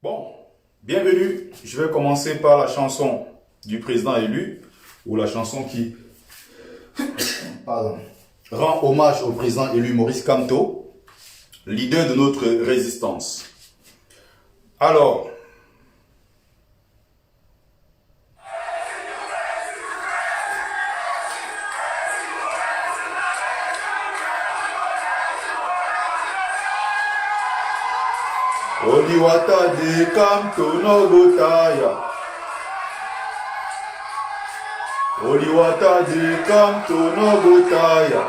Bon, bienvenue. Je vais commencer par la chanson du président élu, ou la chanson qui rend hommage au président élu Maurice Kamto, leader de notre résistance. Alors, Oliwata de Kamto no Gotaya. Oliwata de Kamto no Gotaya.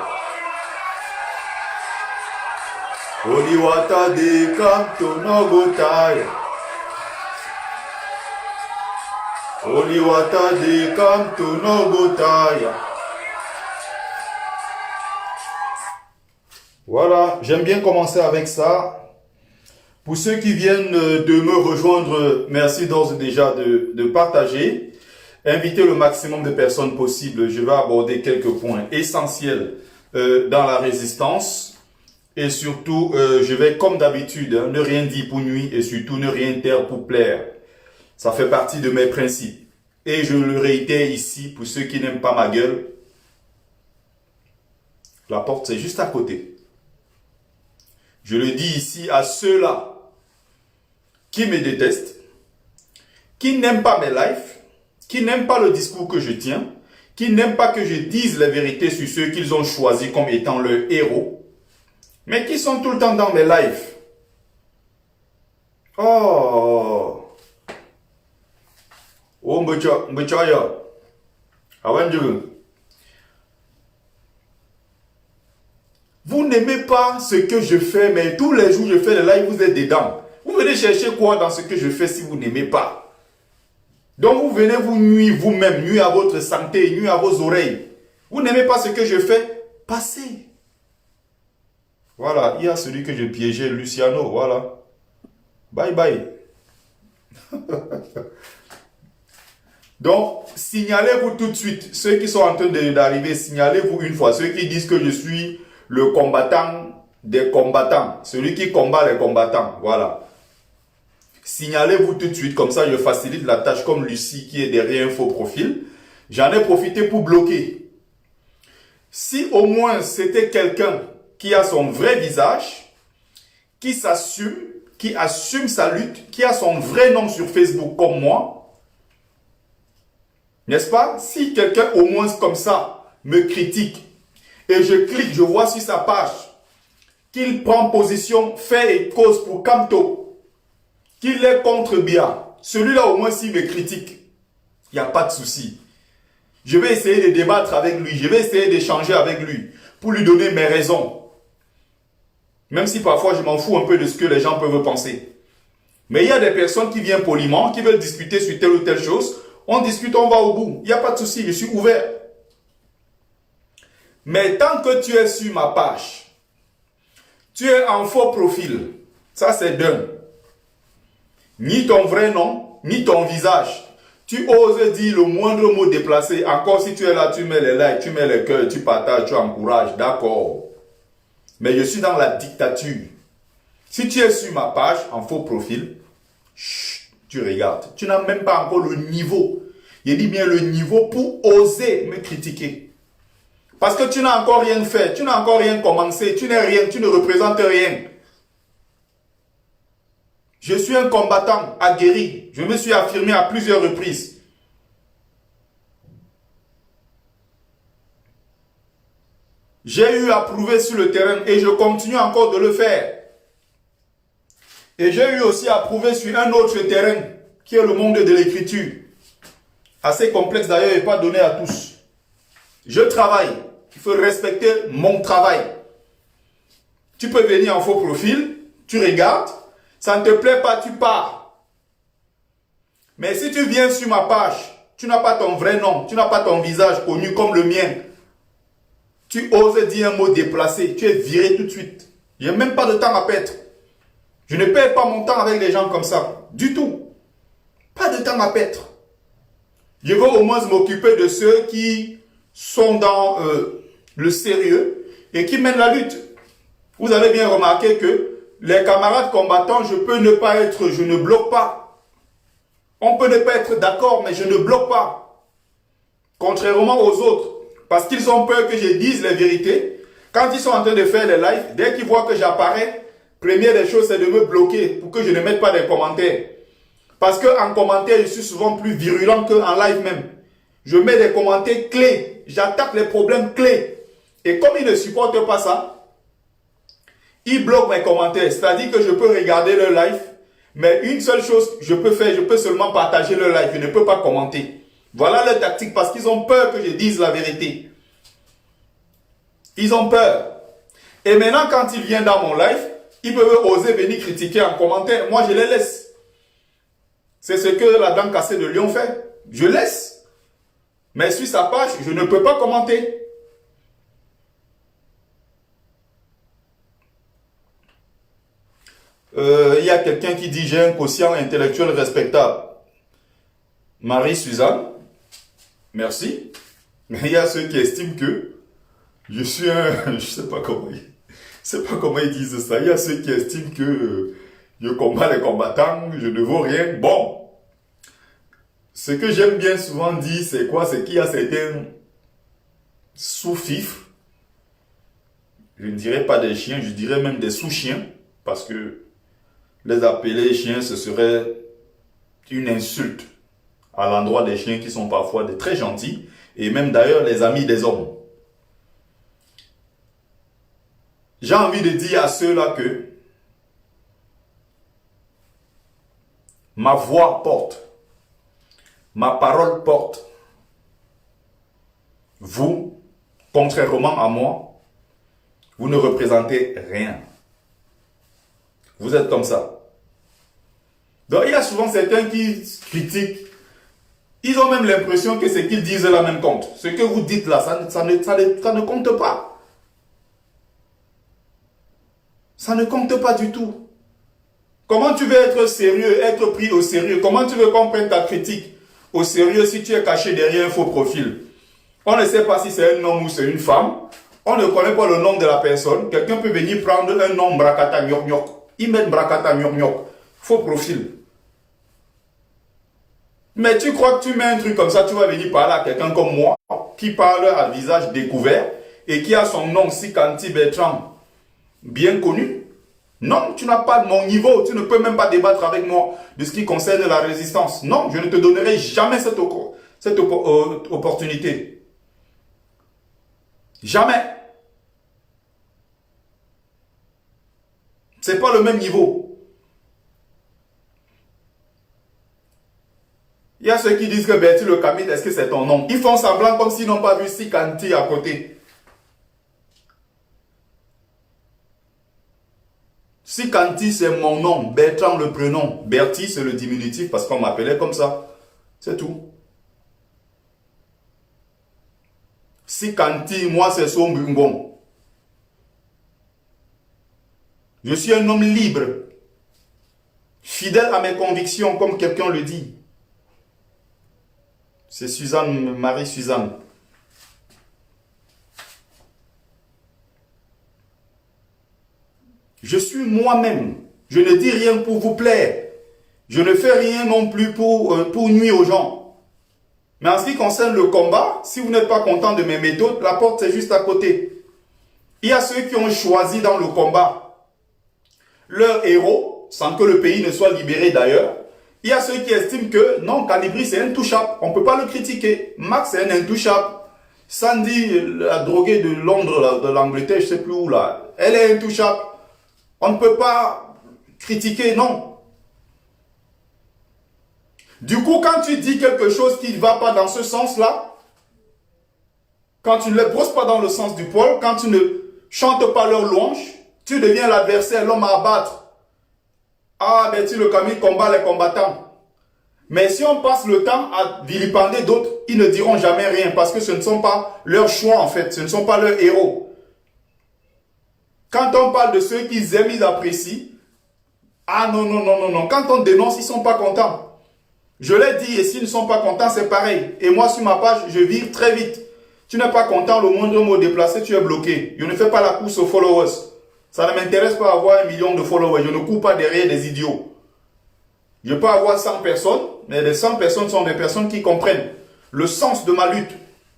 Oliwata de Kamto no Gotaya. Oliwata de Kamto no Gotaya. Voilà, j'aime bien commencer avec ça. Pour ceux qui viennent de me rejoindre, merci d'ores et déjà de partager. Invitez le maximum de personnes possible. Je vais aborder quelques points essentiels dans la résistance. Et surtout, je vais, comme d'habitude, ne rien dire pour nuire et surtout ne rien taire pour plaire. Ça fait partie de mes principes. Et je le réitère ici, pour ceux qui n'aiment pas ma gueule, la porte c'est juste à côté. Je le dis ici à ceux-là qui me détestent, qui n'aiment pas mes lives, qui n'aiment pas le discours que je tiens, qui n'aiment pas que je dise la vérité sur ceux qu'ils ont choisis comme étant leurs héros, mais qui sont tout le temps dans mes lives. Oh, Mbechaya, vous n'aimez pas ce que je fais, mais tous les jours je fais le live, vous êtes dedans. Vous venez chercher quoi dans ce que je fais si vous n'aimez pas? Donc vous venez vous nuire vous-même, nuire à votre santé, nuire à vos oreilles. Vous n'aimez pas ce que je fais? Passez. Voilà, il y a celui que je piégeais, Luciano, voilà. Bye bye. Donc, signalez-vous tout de suite. Ceux qui sont en train d'arriver, signalez-vous une fois. Ceux qui disent que je suis le combattant des combattants. Celui qui combat les combattants, voilà. Signalez-vous tout de suite, comme ça je facilite la tâche comme Lucie qui est derrière un faux profil. J'en ai profité pour bloquer. Si au moins c'était quelqu'un qui a son vrai visage, qui s'assume, qui assume sa lutte, qui a son vrai nom sur Facebook comme moi, n'est-ce pas? Si quelqu'un au moins comme ça me critique et je clique, je vois sur sa page qu'il prend position, fait et cause pour Kamto, qu'il est contre Bia, celui-là au moins s'il me critique, il n'y a pas de souci. Je vais essayer de débattre avec lui, je vais essayer d'échanger avec lui pour lui donner mes raisons. Même si parfois je m'en fous un peu de ce que les gens peuvent penser. Mais il y a des personnes qui viennent poliment, qui veulent discuter sur telle ou telle chose. On discute, on va au bout. Il n'y a pas de souci, je suis ouvert. Mais tant que tu es sur ma page, tu es en faux profil. Ça c'est d'un. Ni ton vrai nom, ni ton visage. Tu oses dire le moindre mot déplacé. Encore si tu es là, tu mets les likes, tu mets les cœurs, tu partages, tu encourages. D'accord. Mais je suis dans la dictature. Si tu es sur ma page, en faux profil, chut, tu regardes. Tu n'as même pas encore le niveau. Je dis bien le niveau pour oser me critiquer. Parce que tu n'as encore rien fait. Tu n'as encore rien commencé. Tu n'es rien. Tu ne représentes rien. Je suis un combattant aguerri. Je me suis affirmé à plusieurs reprises. J'ai eu à prouver sur le terrain et je continue encore de le faire. Et j'ai eu aussi à prouver sur un autre terrain qui est le monde de l'écriture. Assez complexe d'ailleurs et pas donné à tous. Je travaille. Il faut respecter mon travail. Tu peux venir en faux profil, tu regardes. Ça ne te plaît pas, tu pars. Mais si tu viens sur ma page, tu n'as pas ton vrai nom, tu n'as pas ton visage connu comme le mien. Tu oses dire un mot déplacé, tu es viré tout de suite. Je n'ai même pas de temps à perdre. Je ne perds pas mon temps avec les gens comme ça. Du tout. Pas de temps à perdre. Je veux au moins m'occuper de ceux qui sont dans le sérieux et qui mènent la lutte. Vous avez bien remarqué que les camarades combattants, je ne bloque pas. On peut ne pas être d'accord, mais je ne bloque pas. Contrairement aux autres, parce qu'ils ont peur que je dise les vérités. Quand ils sont en train de faire les lives, dès qu'ils voient que j'apparais, première des choses, c'est de me bloquer pour que je ne mette pas des commentaires. Parce qu'en commentaire, je suis souvent plus virulent qu'en live même. Je mets des commentaires clés. J'attaque les problèmes clés. Et comme ils ne supportent pas ça, ils bloquent mes commentaires. C'est-à-dire que je peux regarder leur live, mais une seule chose que je peux faire, je peux seulement partager leur live. Je ne peux pas commenter. Voilà leur tactique parce qu'ils ont peur que je dise la vérité. Ils ont peur. Et maintenant, quand ils viennent dans mon live, ils peuvent oser venir critiquer en commentaire. Moi, je les laisse. C'est ce que la dame cassée de Lyon fait. Je laisse. Mais sur sa page, je ne peux pas commenter. Il y a quelqu'un qui dit j'ai un quotient intellectuel respectable. Marie-Suzanne, merci. Mais il y a ceux qui estiment que je suis un... Je sais pas comment ils disent ça. Il y a ceux qui estiment que je combats les combattants, je ne vaux rien. Bon, ce que j'aime bien souvent dire, c'est quoi? C'est qu'il y a certains sous-fifres. Je ne dirais pas des chiens, je dirais même des sous-chiens. Parce que les appeler chiens, ce serait une insulte à l'endroit des chiens qui sont parfois des très gentils. Et même d'ailleurs les amis des hommes. J'ai envie de dire à ceux-là que ma voix porte, ma parole porte. Vous, contrairement à moi, vous ne représentez rien. Vous êtes comme ça. Donc il y a souvent certains qui critiquent. Ils ont même l'impression que ce qu'ils disent là même compte. Ce que vous dites là, ça ne compte pas. Ça ne compte pas du tout. Comment tu veux être sérieux, être pris au sérieux? Comment tu veux qu'on prenne ta critique au sérieux si tu es caché derrière un faux profil? On ne sait pas si c'est un homme ou c'est une femme. On ne connaît pas le nom de la personne. Quelqu'un peut venir prendre un nom Brakata Nyok Nyok. Ils mettent Brakata Nyok Nyok. Faux profil. Mais tu crois que tu mets un truc comme ça, tu vas venir parler à quelqu'un comme moi, qui parle à visage découvert et qui a son nom Sikanti Bertrand bien connu? Non, tu n'as pas mon niveau, tu ne peux même pas débattre avec moi de ce qui concerne la résistance. Non, je ne te donnerai jamais cette opportunité. Jamais. C'est pas le même niveau. Il y a ceux qui disent que Bertie le Camille, est-ce que c'est ton nom? Ils font semblant comme s'ils n'ont pas vu Sikanti à côté. Sikanti, c'est mon nom. Bertrand, le prénom. Bertie, c'est le diminutif parce qu'on m'appelait comme ça. C'est tout. Sikanti, moi, c'est Sombungon. Je suis un homme libre. Fidèle à mes convictions, comme quelqu'un le dit. C'est Suzanne, Marie-Suzanne. Je suis moi-même. Je ne dis rien pour vous plaire. Je ne fais rien non plus pour nuire aux gens. Mais en ce qui concerne le combat, si vous n'êtes pas content de mes méthodes, la porte c'est juste à côté. Il y a ceux qui ont choisi dans le combat leur héros, sans que le pays ne soit libéré d'ailleurs. Il y a ceux qui estiment que non, Calibri c'est intouchable. On ne peut pas le critiquer. Max c'est un intouchable. Sandy, la droguée de Londres, là, de l'Angleterre, je ne sais plus où là, elle est intouchable. On ne peut pas critiquer, non. Du coup, quand tu dis quelque chose qui ne va pas dans ce sens-là, quand tu ne les brosses pas dans le sens du poil, quand tu ne chantes pas leur louange, tu deviens l'adversaire, l'homme à abattre. Ah, mais tu le Camille combat les combattants. Mais si on passe le temps à vilipender d'autres, ils ne diront jamais rien parce que ce ne sont pas leurs choix en fait, ce ne sont pas leurs héros. Quand on parle de ceux qu'ils aiment, ils apprécient. Ah non, non, non, non, non. Quand on dénonce, ils ne sont pas contents. Je l'ai dit, et s'ils ne sont pas contents, c'est pareil. Et moi, sur ma page, je vire très vite. Tu n'es pas content, le moindre mot déplacé, tu es bloqué. Je ne fais pas la course aux followers. Ça ne m'intéresse pas avoir 1 million de followers. Je ne cours pas derrière des idiots. Je peux avoir 100 personnes, mais les 100 personnes sont des personnes qui comprennent le sens de ma lutte.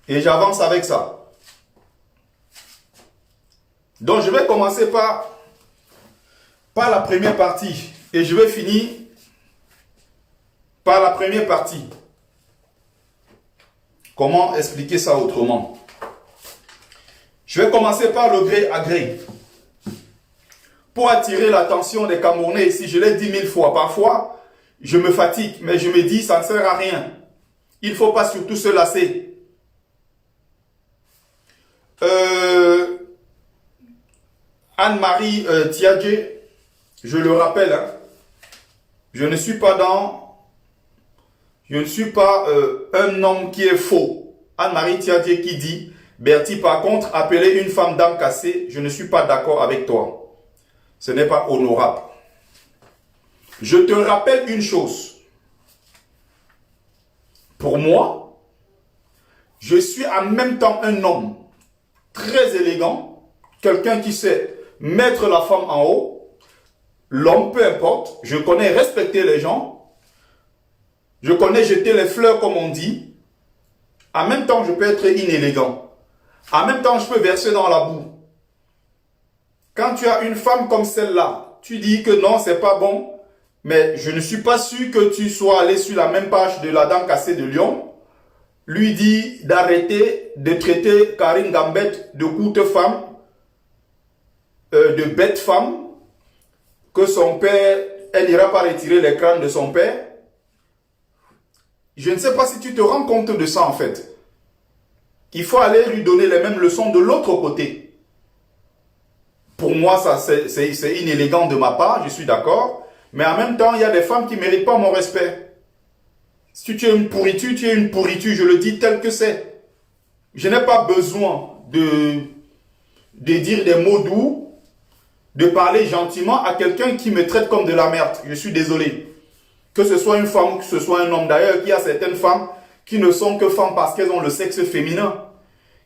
Et j'avance avec ça. Donc je vais commencer par la première partie. Et je vais finir par la première partie. Comment expliquer ça autrement? Je vais commencer par le gré à gré. Pour attirer l'attention des Camerounais ici, je l'ai dit 1000 fois. Parfois, je me fatigue, mais je me dis, ça ne sert à rien. Il ne faut pas surtout se lasser. Anne-Marie Tiadje, je le rappelle, hein, je ne suis pas un homme qui est faux. Anne-Marie Tiadje qui dit, Bertie, par contre, appeler une femme dame cassée, je ne suis pas d'accord avec toi. Ce n'est pas honorable. Je te rappelle une chose. Pour moi, je suis en même temps un homme très élégant, quelqu'un qui sait mettre la femme en haut, l'homme, peu importe, je connais respecter les gens, je connais jeter les fleurs comme on dit. En même temps, je peux être inélégant. En même temps, je peux verser dans la boue. Quand tu as une femme comme celle-là, tu dis que non, c'est pas bon, mais je ne suis pas sûr que tu sois allé sur la même page de la dame cassée de Lyon, lui dit d'arrêter de traiter Karine Gambette de courte femme, de bête femme, que son père, elle n'ira pas retirer les crânes de son père. Je ne sais pas si tu te rends compte de ça en fait. Il faut aller lui donner les mêmes leçons de l'autre côté. Pour moi, ça c'est inélégant de ma part, je suis d'accord. Mais en même temps, il y a des femmes qui ne méritent pas mon respect. Si tu es une pourriture, tu es une pourriture, je le dis tel que c'est. Je n'ai pas besoin de dire des mots doux, de parler gentiment à quelqu'un qui me traite comme de la merde. Je suis désolé. Que ce soit une femme ou que ce soit un homme. D'ailleurs, il y a certaines femmes qui ne sont que femmes parce qu'elles ont le sexe féminin,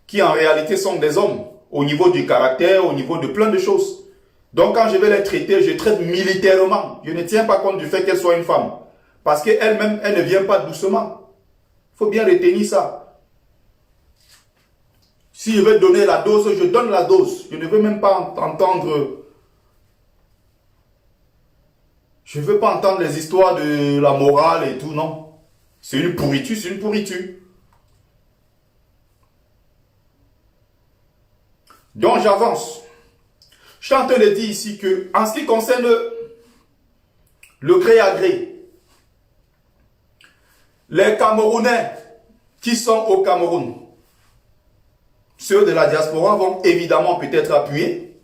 qui en réalité sont des hommes, au niveau du caractère, au niveau de plein de choses. Donc quand je vais les traiter, je traite militairement. Je ne tiens pas compte du fait qu'elle soit une femme. Parce qu'elle-même, elle ne vient pas doucement. Il faut bien retenir ça. Si je veux donner la dose, je donne la dose. Je ne veux même pas entendre... Je ne veux pas entendre les histoires de la morale et tout, non. C'est une pourriture, c'est une pourriture. Donc j'avance. Je suis en train de dire ici que, en ce qui concerne le gré à gré, les Camerounais qui sont au Cameroun, ceux de la diaspora vont évidemment peut-être appuyer,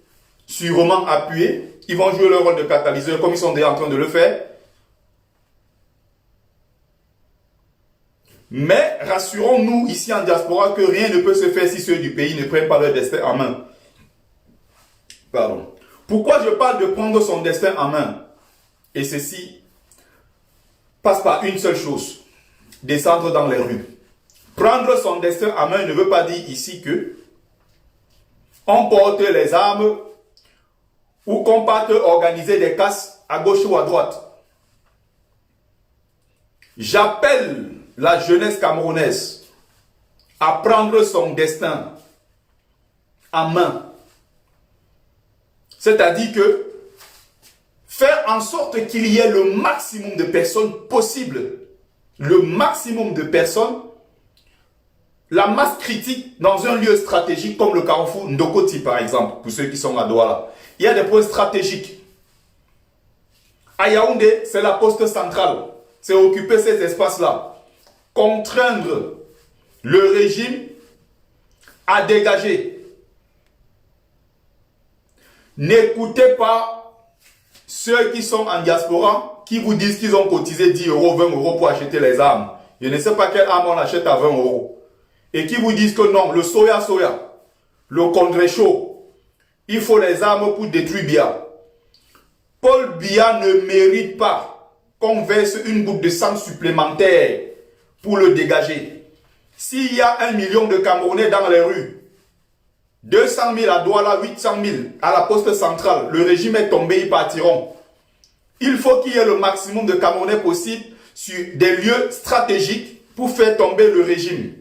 sûrement appuyer, ils vont jouer le rôle de catalyseur comme ils sont déjà en train de le faire. Mais rassurons-nous ici en diaspora que rien ne peut se faire si ceux du pays ne prennent pas leur destin en main. Pardon. Pourquoi je parle de prendre son destin en main? Et ceci passe par une seule chose. Descendre dans les rues. Prendre son destin en main ne veut pas dire ici que on porte les armes ou qu'on parte organiser des casses à gauche ou à droite. J'appelle la jeunesse camerounaise à prendre son destin en main. C'est-à-dire que faire en sorte qu'il y ait le maximum de personnes possible, le maximum de personnes, la masse critique dans un lieu stratégique comme le carrefour Ndokoti par exemple, pour ceux qui sont à Douala. Il y a des points stratégiques. À Yaoundé, c'est la poste centrale. C'est occuper ces espaces-là. Contraindre le régime à dégager. N'écoutez pas ceux qui sont en diaspora, qui vous disent qu'ils ont cotisé 10 euros, 20 euros pour acheter les armes. Je ne sais pas quelle arme on achète à 20 euros. Et qui vous disent que non, le soya, le contre-chaud, il faut les armes pour détruire Biya. Paul Biya ne mérite pas qu'on verse une goutte de sang supplémentaire pour le dégager. S'il y a 1 million de Camerounais dans les rues, 200 000 à Douala, 800 000 à la poste centrale. Le régime est tombé, ils partiront. Il faut qu'il y ait le maximum de Camerounais possible sur des lieux stratégiques pour faire tomber le régime.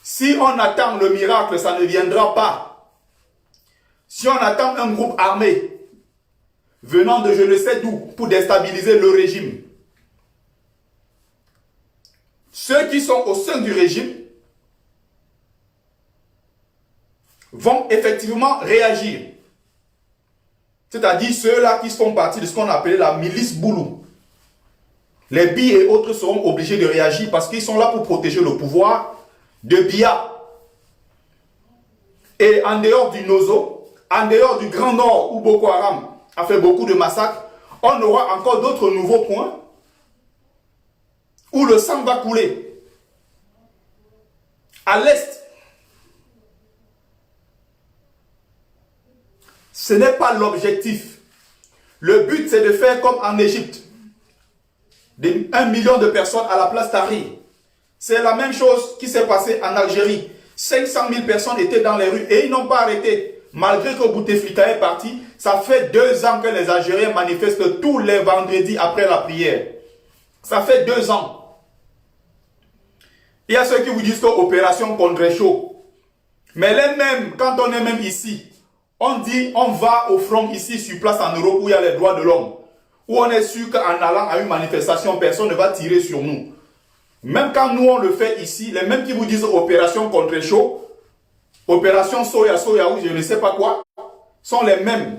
Si on attend le miracle, ça ne viendra pas. Si on attend un groupe armé venant de je ne sais d'où pour déstabiliser le régime, ceux qui sont au sein du régime vont effectivement réagir. C'est-à-dire ceux-là qui font partie de ce qu'on appelait la milice Boulou. Les Bi et autres seront obligés de réagir parce qu'ils sont là pour protéger le pouvoir de Biya. Et en dehors du Nozo, en dehors du Grand Nord où Boko Haram a fait beaucoup de massacres, on aura encore d'autres nouveaux points où le sang va couler. À l'est, ce n'est pas l'objectif. Le but, c'est de faire comme en Égypte. 1 million de personnes à la place Tahrir. C'est la même chose qui s'est passé en Algérie. 500 000 personnes étaient dans les rues et ils n'ont pas arrêté. Malgré que Bouteflika est parti, ça fait 2 ans que les Algériens manifestent tous les vendredis après la prière. Ça fait 2 ans. Il y a ceux qui vous disent que opération contre chaud. Mais les mêmes, quand on est même ici, on dit on va au front ici sur place en Europe où il y a les droits de l'homme. Où on est sûr qu'en allant à une manifestation, personne ne va tirer sur nous. Même quand nous on le fait ici, les mêmes qui vous disent opération contre chaud, opération soya ou je ne sais pas quoi, sont les mêmes.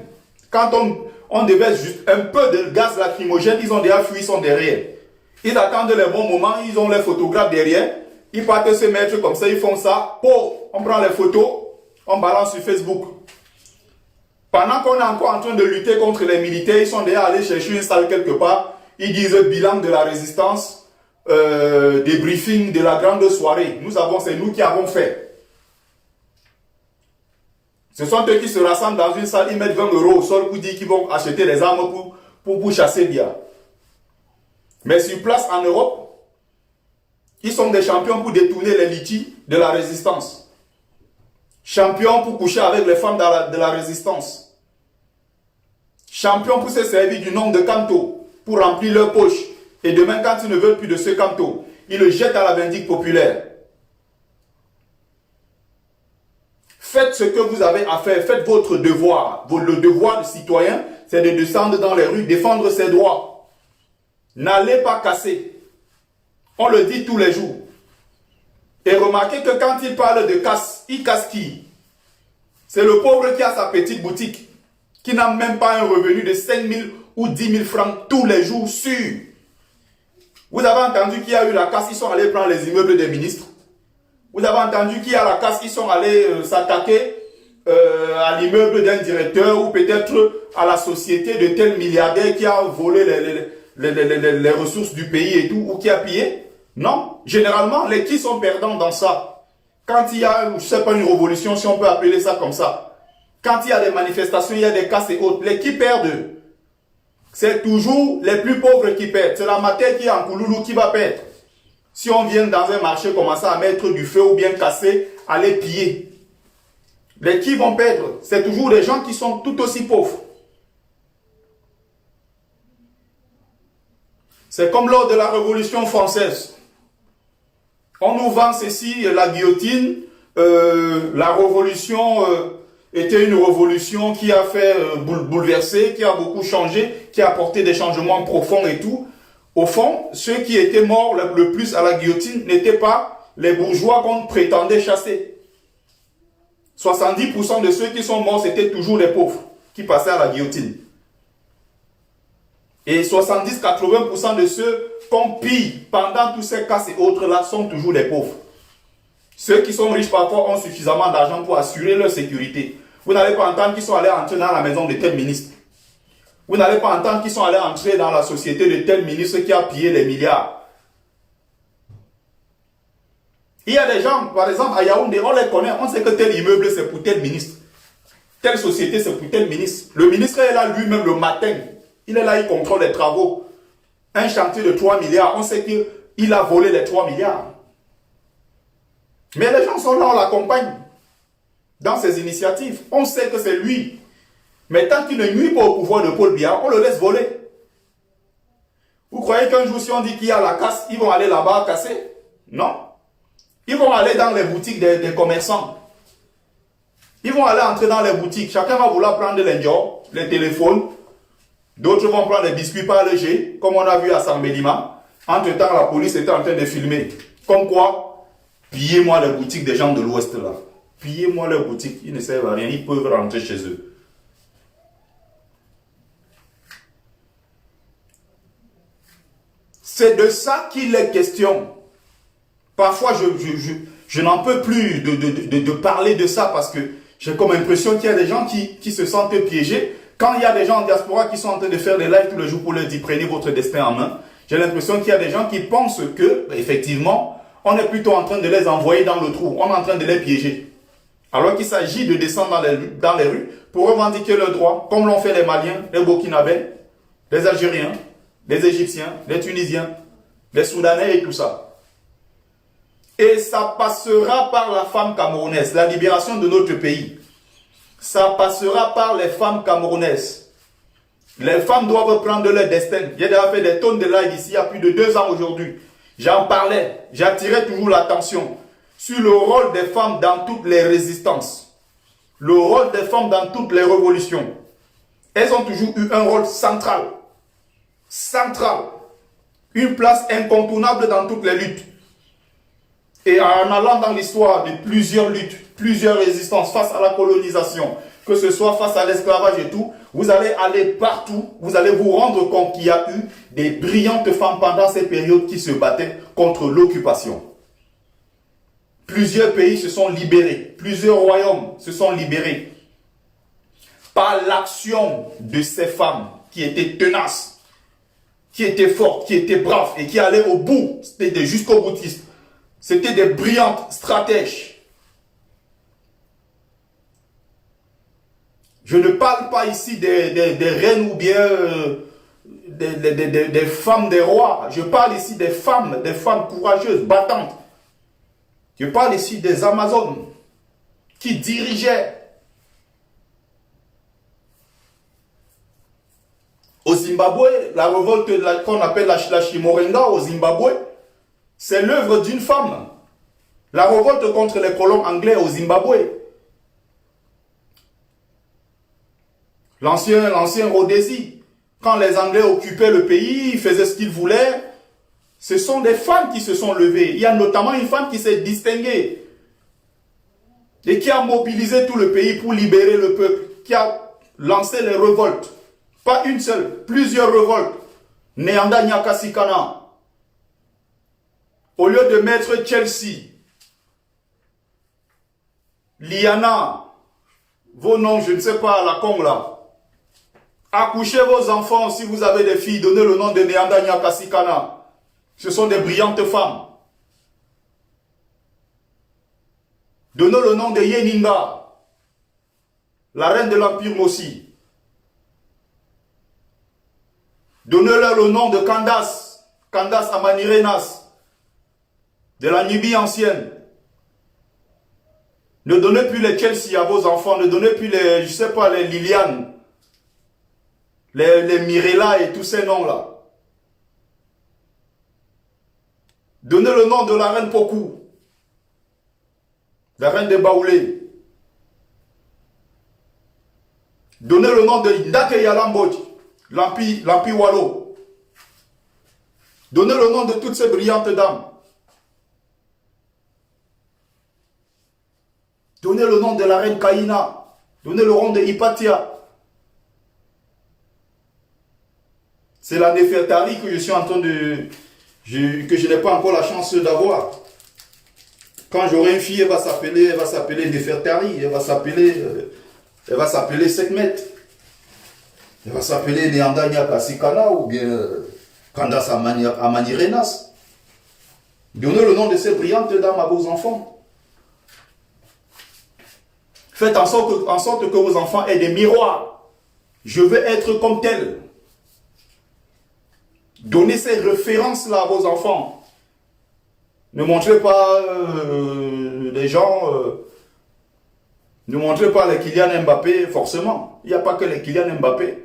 Quand on devait juste un peu de gaz lacrymogène, ils ont déjà fui, ils sont derrière. Ils attendent les bons moments, ils ont les photographes derrière, ils partent se mettre comme ça, ils font ça, on prend les photos, on balance sur Facebook. Pendant qu'on est encore en train de lutter contre les militaires, ils sont déjà allés chercher une salle quelque part, ils disent bilan de la résistance, des briefings de la grande soirée. C'est nous qui avons fait. Ce sont eux qui se rassemblent dans une salle, ils mettent 20 € au sol pour dire qu'ils vont acheter des armes pour chasser bien. Mais sur place en Europe, ils sont des champions pour détourner les litiges de la résistance. Champions pour coucher avec les femmes de la résistance. Champions pour se servir du nom de Kanto, pour remplir leur poche. Et demain, quand ils ne veulent plus de ce Kanto, ils le jettent à la vindicte populaire. Faites ce que vous avez à faire, faites votre devoir. Le devoir de citoyen, c'est de descendre dans les rues, défendre ses droits. N'allez pas casser. On le dit tous les jours. Et remarquez que quand il parle de casse, il casse qui? C'est le pauvre qui a sa petite boutique, qui n'a même pas un revenu de 5 000 ou 10 000 francs tous les jours sûr. Vous avez entendu qu'il y a eu la casse, ils sont allés prendre les immeubles des ministres. Vous avez entendu qu'il y a la casse, ils sont allés s'attaquer à l'immeuble d'un directeur ou peut-être à la société de tel milliardaire qui a volé les ressources du pays et tout, ou qui a pillé. Non, généralement, les qui sont perdants dans ça. Quand il y a, je ne sais pas, une révolution, si on peut appeler ça comme ça. Quand il y a des manifestations, il y a des casses et autres. Les qui perdent, c'est toujours les plus pauvres qui perdent. C'est la matière qui est en Kouloulou qui va perdre. Si on vient dans un marché, commencer à mettre du feu ou bien casser, aller piller. Les qui vont perdre, c'est toujours les gens qui sont tout aussi pauvres. C'est comme lors de la Révolution française. On nous vend ceci, la guillotine, la révolution était une révolution qui a fait bouleverser, qui a beaucoup changé, qui a apporté des changements profonds et tout. Au fond, ceux qui étaient morts le plus à la guillotine n'étaient pas les bourgeois qu'on prétendait chasser. 70% de ceux qui sont morts, c'était toujours les pauvres qui passaient à la guillotine. Et 70-80% de ceux qu'on pille pendant tous ces cas et autres-là sont toujours les pauvres. Ceux qui sont riches parfois ont suffisamment d'argent pour assurer leur sécurité. Vous n'allez pas entendre qu'ils sont allés entrer dans la maison de tel ministre. Vous n'allez pas entendre qu'ils sont allés entrer dans la société de tel ministre qui a pillé les milliards. Il y a des gens, par exemple à Yaoundé, on les connaît, on sait que tel immeuble c'est pour tel ministre. Telle société c'est pour tel ministre. Le ministre est là lui-même le matin. Il est là, il contrôle les travaux. Un chantier de 3 milliards, on sait qu'il a volé les 3 milliards. Mais les gens sont là, on l'accompagne dans ses initiatives. On sait que c'est lui. Mais tant qu'il ne nuit pas au pouvoir de Paul Biya, on le laisse voler. Vous croyez qu'un jour, si on dit qu'il y a la casse, ils vont aller là-bas casser? Non. Ils vont aller dans les boutiques des commerçants. Ils vont aller entrer dans les boutiques. Chacun va vouloir prendre les njors, les téléphones. D'autres vont prendre les biscuits par léger, comme on a vu à Sambelima. Entre-temps, la police était en train de filmer. Comme quoi, pillez-moi les boutiques des gens de l'Ouest là. Pillez-moi leurs boutiques. Ils ne servent à rien. Ils peuvent rentrer chez eux. C'est de ça qu'il est question. Parfois, je n'en peux plus de parler de ça parce que j'ai comme impression qu'il y a des gens qui se sentent piégés. Quand il y a des gens en diaspora qui sont en train de faire des lives tous les jours pour leur dire prenez votre destin en main, j'ai l'impression qu'il y a des gens qui pensent que, effectivement, on est plutôt en train de les envoyer dans le trou. On est en train de les piéger. Alors qu'il s'agit de descendre dans les rues pour revendiquer leurs droits, comme l'ont fait les Maliens, les Burkinabés, les Algériens, les Égyptiens, les Tunisiens, les Soudanais et tout ça. Et ça passera par la femme camerounaise, la libération de notre pays. Ça passera par les femmes camerounaises. Les femmes doivent prendre leur destin. J'ai déjà fait des tonnes de live ici il y a plus de 2 ans aujourd'hui. J'en parlais, j'attirais toujours l'attention sur le rôle des femmes dans toutes les résistances. Le rôle des femmes dans toutes les révolutions. Elles ont toujours eu un rôle central. Central. Une place incontournable dans toutes les luttes. Et en allant dans l'histoire de plusieurs luttes, plusieurs résistances face à la colonisation, que ce soit face à l'esclavage et tout, vous allez aller partout, vous allez vous rendre compte qu'il y a eu des brillantes femmes pendant ces périodes qui se battaient contre l'occupation. Plusieurs pays se sont libérés, plusieurs royaumes se sont libérés par l'action de ces femmes qui étaient tenaces, qui étaient fortes, qui étaient braves et qui allaient au bout, c'était jusqu'au boutiste. C'était des brillantes stratèges. Je ne parle pas ici des reines ou bien des femmes des rois. Je parle ici des femmes courageuses, battantes. Je parle ici des Amazones qui dirigeaient. Au Zimbabwe, la révolte qu'on appelle la Chimurenga au Zimbabwe, c'est l'œuvre d'une femme. La révolte contre les colons anglais au Zimbabwe. L'ancien Rhodésie. Quand les Anglais occupaient le pays, ils faisaient ce qu'ils voulaient. Ce sont des femmes qui se sont levées. Il y a notamment une femme qui s'est distinguée. Et qui a mobilisé tout le pays pour libérer le peuple. Qui a lancé les révoltes. Pas une seule, plusieurs révoltes. Neanda Nyakasikana. Au lieu de mettre Chelsea, Liana, vos noms, je ne sais pas, à la con là. Accouchez vos enfants, si vous avez des filles, donnez le nom de Neanda Nyakasikana. Ce sont des brillantes femmes. Donnez le nom de Yeninga, la reine de l'Empire Mossi. Donnez-leur le nom de Candace, Candace Amanirenas, de la Nubie ancienne. Ne donnez plus les Chelsea à vos enfants, ne donnez plus les, je sais pas, les Liliane, les Mirella et tous ces noms-là. Donnez le nom de la reine Pokou, la reine de Baoulé. Donnez le nom de Ndake Yalambodj, l'Empire Wallo. Donnez le nom de toutes ces brillantes dames. Donnez le nom de la reine Kaina. Donnez le nom de Hypatia. C'est la Néfertari que je suis en train de... que je n'ai pas encore la chance d'avoir. Quand j'aurai une fille, elle va s'appeler Néfertari. Elle va s'appeler Sekhmet. Elle va s'appeler Neanda Nyakasikana ou bien Candace Amanirenas. Donnez le nom de ces brillantes dames à vos enfants. Faites en sorte que vos enfants aient des miroirs. Je veux être comme tel. Donnez ces références-là à vos enfants. Ne montrez pas des gens, ne montrez pas les Kylian Mbappé forcément. Il n'y a pas que les Kylian Mbappé.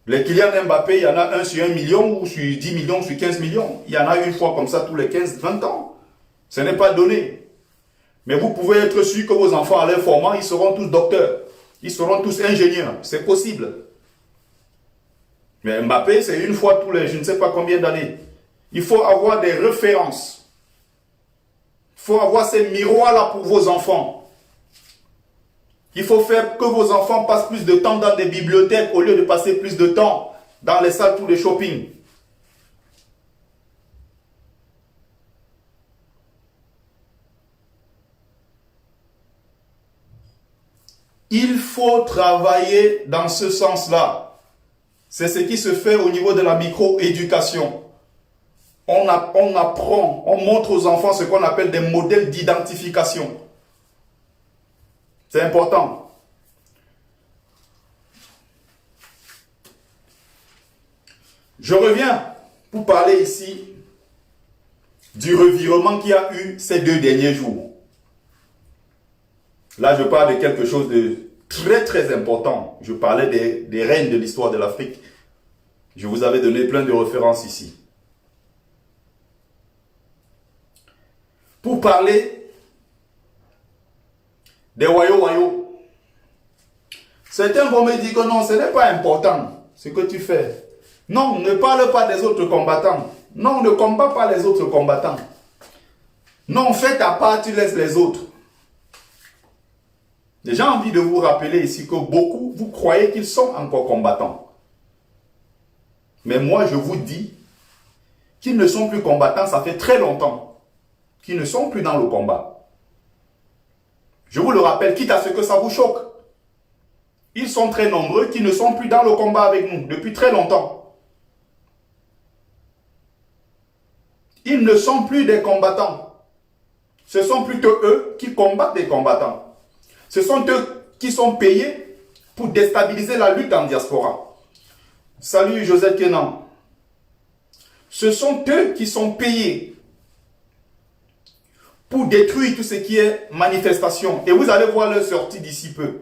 Les Kylian Mbappé, il y en a un sur 1 million, ou sur 10 millions, sur 15 millions. Il y en a une fois comme ça tous les 15-20 ans. Ce n'est pas donné. Mais vous pouvez être sûr que vos enfants, à leur format, ils seront tous docteurs. Ils seront tous ingénieurs. C'est possible. Mais Mbappé, c'est une fois tous les je ne sais pas combien d'années. Il faut avoir des références. Il faut avoir ces miroirs-là pour vos enfants. Il faut faire que vos enfants passent plus de temps dans des bibliothèques au lieu de passer plus de temps dans les salles pour les shopping. Il faut travailler dans ce sens-là. C'est ce qui se fait au niveau de la micro-éducation. On apprend, on montre aux enfants ce qu'on appelle des modèles d'identification. C'est important. Je reviens pour parler ici du revirement qu'il y a eu ces 2 derniers jours. Là, je parle de quelque chose de très très important. Je parlais des reines de l'histoire de l'Afrique. Je vous avais donné plein de références ici. Pour parler des wayo-wayo. Certains vont me dire que non, ce n'est pas important ce que tu fais. Non, ne parle pas des autres combattants. Non, ne combat pas les autres combattants. Non, fais ta part, tu laisses les autres. J'ai envie de vous rappeler ici que beaucoup, vous croyez qu'ils sont encore combattants. Mais moi, je vous dis qu'ils ne sont plus combattants, ça fait très longtemps qu'ils ne sont plus dans le combat. Je vous le rappelle, quitte à ce que ça vous choque. Ils sont très nombreux qui ne sont plus dans le combat avec nous depuis très longtemps. Ils ne sont plus des combattants. Ce sont plutôt eux qui combattent des combattants. Ce sont eux qui sont payés pour déstabiliser la lutte en diaspora. Salut Joseph Kenan. Ce sont eux qui sont payés pour détruire tout ce qui est manifestation. Et vous allez voir leur sortie d'ici peu.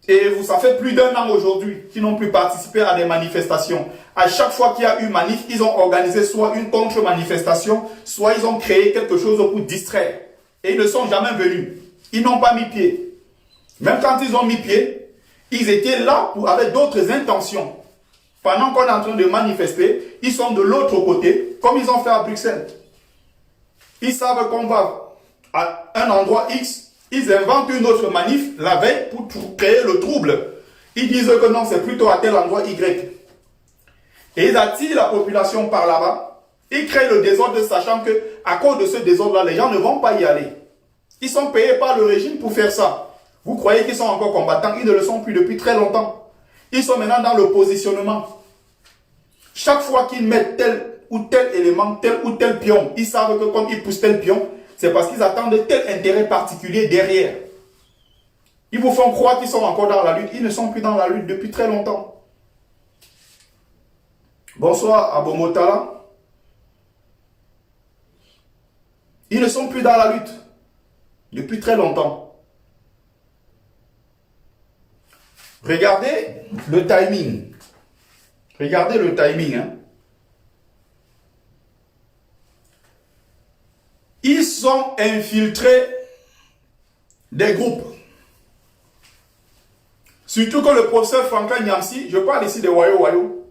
Et ça fait plus d'1 an aujourd'hui qu'ils n'ont plus participé à des manifestations. À chaque fois qu'il y a eu manif, ils ont organisé soit une contre-manifestation, soit ils ont créé quelque chose pour distraire. Et ils ne sont jamais venus. Ils n'ont pas mis pied. Même quand ils ont mis pied, ils étaient là avec d'autres intentions. Pendant qu'on est en train de manifester, ils sont de l'autre côté, comme ils ont fait à Bruxelles. Ils savent qu'on va à un endroit X, ils inventent une autre manif la veille pour créer le trouble. Ils disent que non, c'est plutôt à tel endroit Y. Et ils attirent la population par là-bas. Ils créent le désordre, sachant que à cause de ce désordre-là, les gens ne vont pas y aller. Ils sont payés par le régime pour faire ça. Vous croyez qu'ils sont encore combattants? Ils ne le sont plus depuis très longtemps. Ils sont maintenant dans le positionnement. Chaque fois qu'ils mettent tel ou tel élément, tel ou tel pion, ils savent que comme ils poussent tel pion, c'est parce qu'ils attendent tel intérêt particulier derrière. Ils vous font croire qu'ils sont encore dans la lutte. Ils ne sont plus dans la lutte depuis très longtemps. Bonsoir Abomotala. Ils ne sont plus dans la lutte depuis très longtemps. Regardez le timing. Regardez le timing. Hein. Ils ont infiltré des groupes. Surtout que le professeur Franklin Nyamsi, je parle ici des Wayo.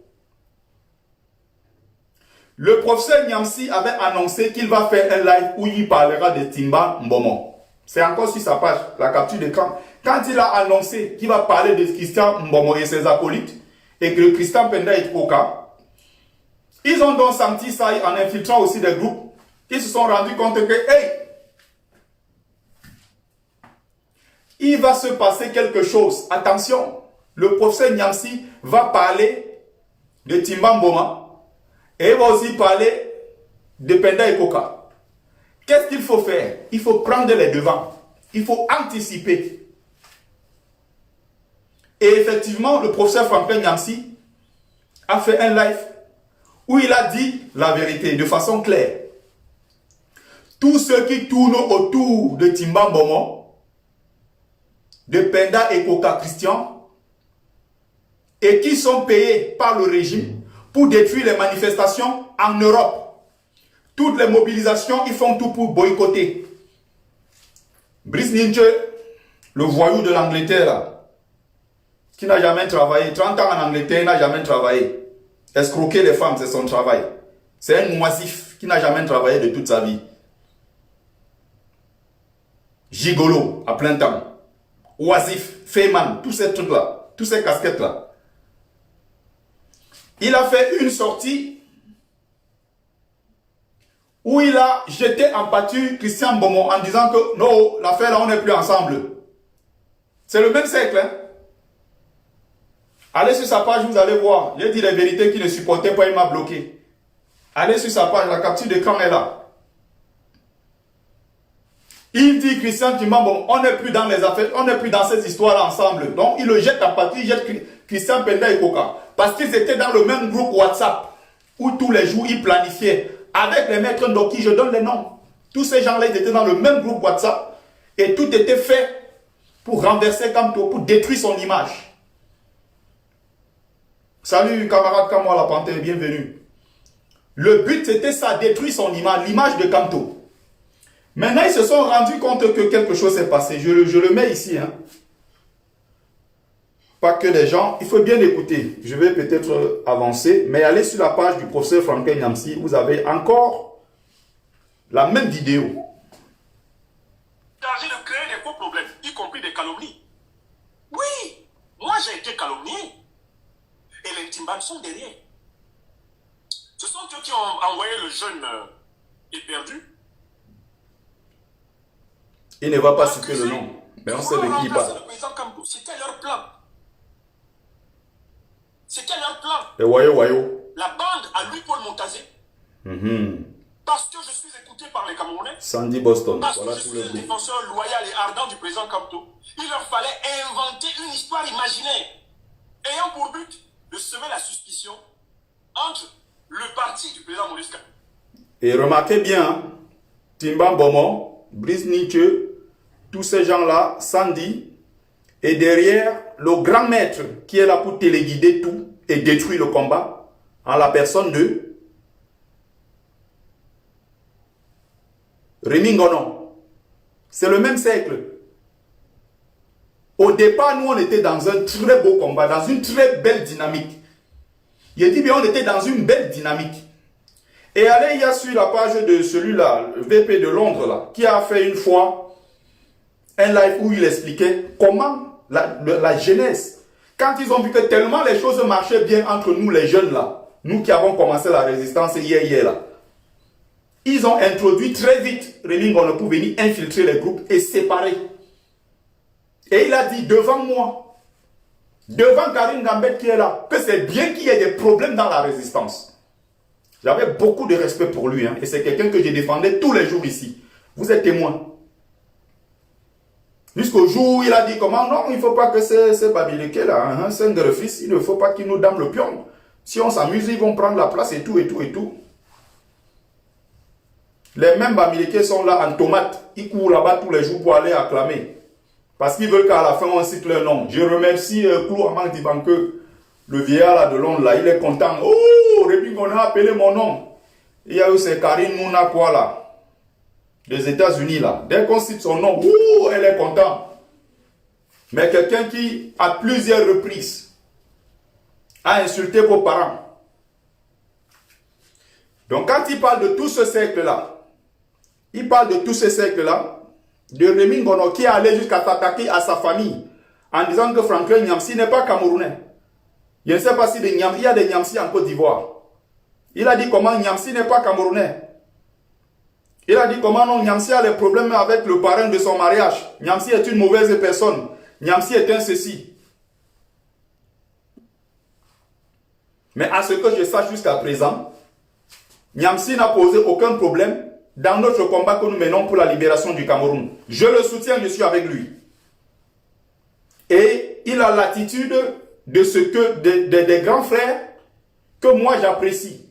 Le professeur Nyamsi avait annoncé qu'il va faire un live où il parlera de Timba Mbomo. C'est encore sur sa page, la capture d'écran. Quand il a annoncé qu'il va parler de Christian Mbomo et ses acolytes, et que le Christian Penda est Oka, ils ont donc senti ça en infiltrant aussi des groupes. Ils se sont rendus compte que, hey, il va se passer quelque chose. Attention, le professeur Nyamsi va parler de Timba Mboma et il va aussi parler de Penda et Koka. Qu'est-ce qu'il faut faire? Il faut prendre les devants. Il faut anticiper. Et effectivement, le professeur Franklin Nyamsi a fait un live où il a dit la vérité de façon claire. tous ceux qui tournent autour de Timba Mbomo, de Penda et Koka Christian, et qui sont payés par le régime pour détruire les manifestations en Europe. Toutes les mobilisations, ils font tout pour boycotter. Brice Ninche, le voyou de l'Angleterre, qui n'a jamais travaillé, 30 ans en Angleterre, il n'a jamais travaillé. Escroquer les femmes, c'est son travail. C'est un moisif qui n'a jamais travaillé de toute sa vie. Gigolo, à plein temps. Oisif, Feyman, tous ces trucs-là, tous ces casquettes-là. Il a fait une sortie où il a jeté en pâture Christian Mbomo en disant que non, l'affaire là, on n'est plus ensemble. C'est le même siècle. Hein? Allez sur sa page, vous allez voir. J'ai dit les vérités qu'il ne supportait pas, il m'a bloqué. Allez sur sa page, la capture d'écran est là. Il dit Christian Timambom, on n'est plus dans les affaires, on n'est plus dans ces histoires-là ensemble. Donc il le jette en pâture, il jette Christian Penda et Koka. Parce qu'ils étaient dans le même groupe WhatsApp où tous les jours ils planifiaient. Avec les maîtres Ndoki, je donne les noms. Tous ces gens-là, ils étaient dans le même groupe WhatsApp. Et tout était fait pour renverser Kamto, pour détruire son image. Salut camarade Kamwa la Panthère, bienvenue. Le but c'était ça, détruire son image, l'image de Kamto. Maintenant, ils se sont rendus compte que quelque chose s'est passé. Je le mets ici. Hein. Pas que les gens, il faut bien écouter. Je vais peut-être avancer, mais allez sur la page du professeur Franklin Nyamsi, vous avez encore la même vidéo. Chargé de créer des faux problèmes, y compris des calomnies. Oui, moi j'ai été calomnié. Et les Timbans sont derrière. Ce sont eux qui ont envoyé le jeune éperdu. Il ne va pas citer le nom, mais on sait de qui il parle. C'était leur plan. C'était leur plan. Et Wayo. La bande à lui, Paul Montazé. Parce que je suis écouté par les Camerounais. Sandy Boston. Parce voilà que je suis un défenseur loyal et ardent du président Kamto. Il leur fallait inventer une histoire imaginaire ayant pour but de semer la suspicion entre le parti du président Maurice Kamto. Et remarquez bien, hein, Timba Mbomo, Brice Nietzsche, tous ces gens-là, Sandy, et derrière, le grand maître qui est là pour téléguider tout et détruire le combat, en la personne de Rémi Ngonon. C'est le même siècle. Au départ, nous, on était dans un très beau combat, dans une très belle dynamique. Il dit bien, on était dans une belle dynamique. Et allez, il y a sur la page de celui-là, le VP de Londres, là, qui a fait une fois un live où il expliquait comment la jeunesse, quand ils ont vu que tellement les choses marchaient bien entre nous, les jeunes là, nous qui avons commencé la résistance hier là, ils ont introduit très vite Rémi Ngono pour venir infiltrer les groupes et séparer. Et il a dit devant moi, devant Karine Gambet qui est là, que c'est bien qu'il y ait des problèmes dans la résistance. J'avais beaucoup de respect pour lui, hein, et c'est quelqu'un que j'ai défendu tous les jours ici. Vous êtes témoins. Jusqu'au jour où il a dit comment non, il ne faut pas que ces Babilekés là, hein, c'est un greffiste, il ne faut pas qu'ils nous dament le pion. Si on s'amuse, ils vont prendre la place et tout, et tout, et tout. Les mêmes Babilekés sont là en tomate, ils courent là-bas tous les jours pour aller acclamer. Parce qu'ils veulent qu'à la fin on cite leur nom. Je remercie Klou Amang Dibanke, le vieillard là de Londres là, il est content. Oh, Rémi, on a appelé mon nom. Il y a eu ces Karine Mouna quoi là. Des États-Unis là, dès qu'on cite son nom, ouh, elle est contente. Mais quelqu'un qui, à plusieurs reprises, a insulté vos parents. Donc quand il parle de tout ce siècle-là, il parle de tous ces siècles-là, de Rémi Ngono qui est allé jusqu'à s'attaquer à sa famille, en disant que Franklin Nyamsi n'est pas camerounais. Je ne sais pas si il y a des Nyamsi en Côte d'Ivoire. Il a dit comment Nyamsi n'est pas camerounais. Il a dit comment non, Nyamsi a des problèmes avec le parrain de son mariage. Nyamsi est une mauvaise personne. Nyamsi est un ceci. Mais à ce que je sache jusqu'à présent, Nyamsi n'a posé aucun problème dans notre combat que nous menons pour la libération du Cameroun. Je le soutiens, je suis avec lui. Et il a l'attitude de ce que des grands frères que moi j'apprécie.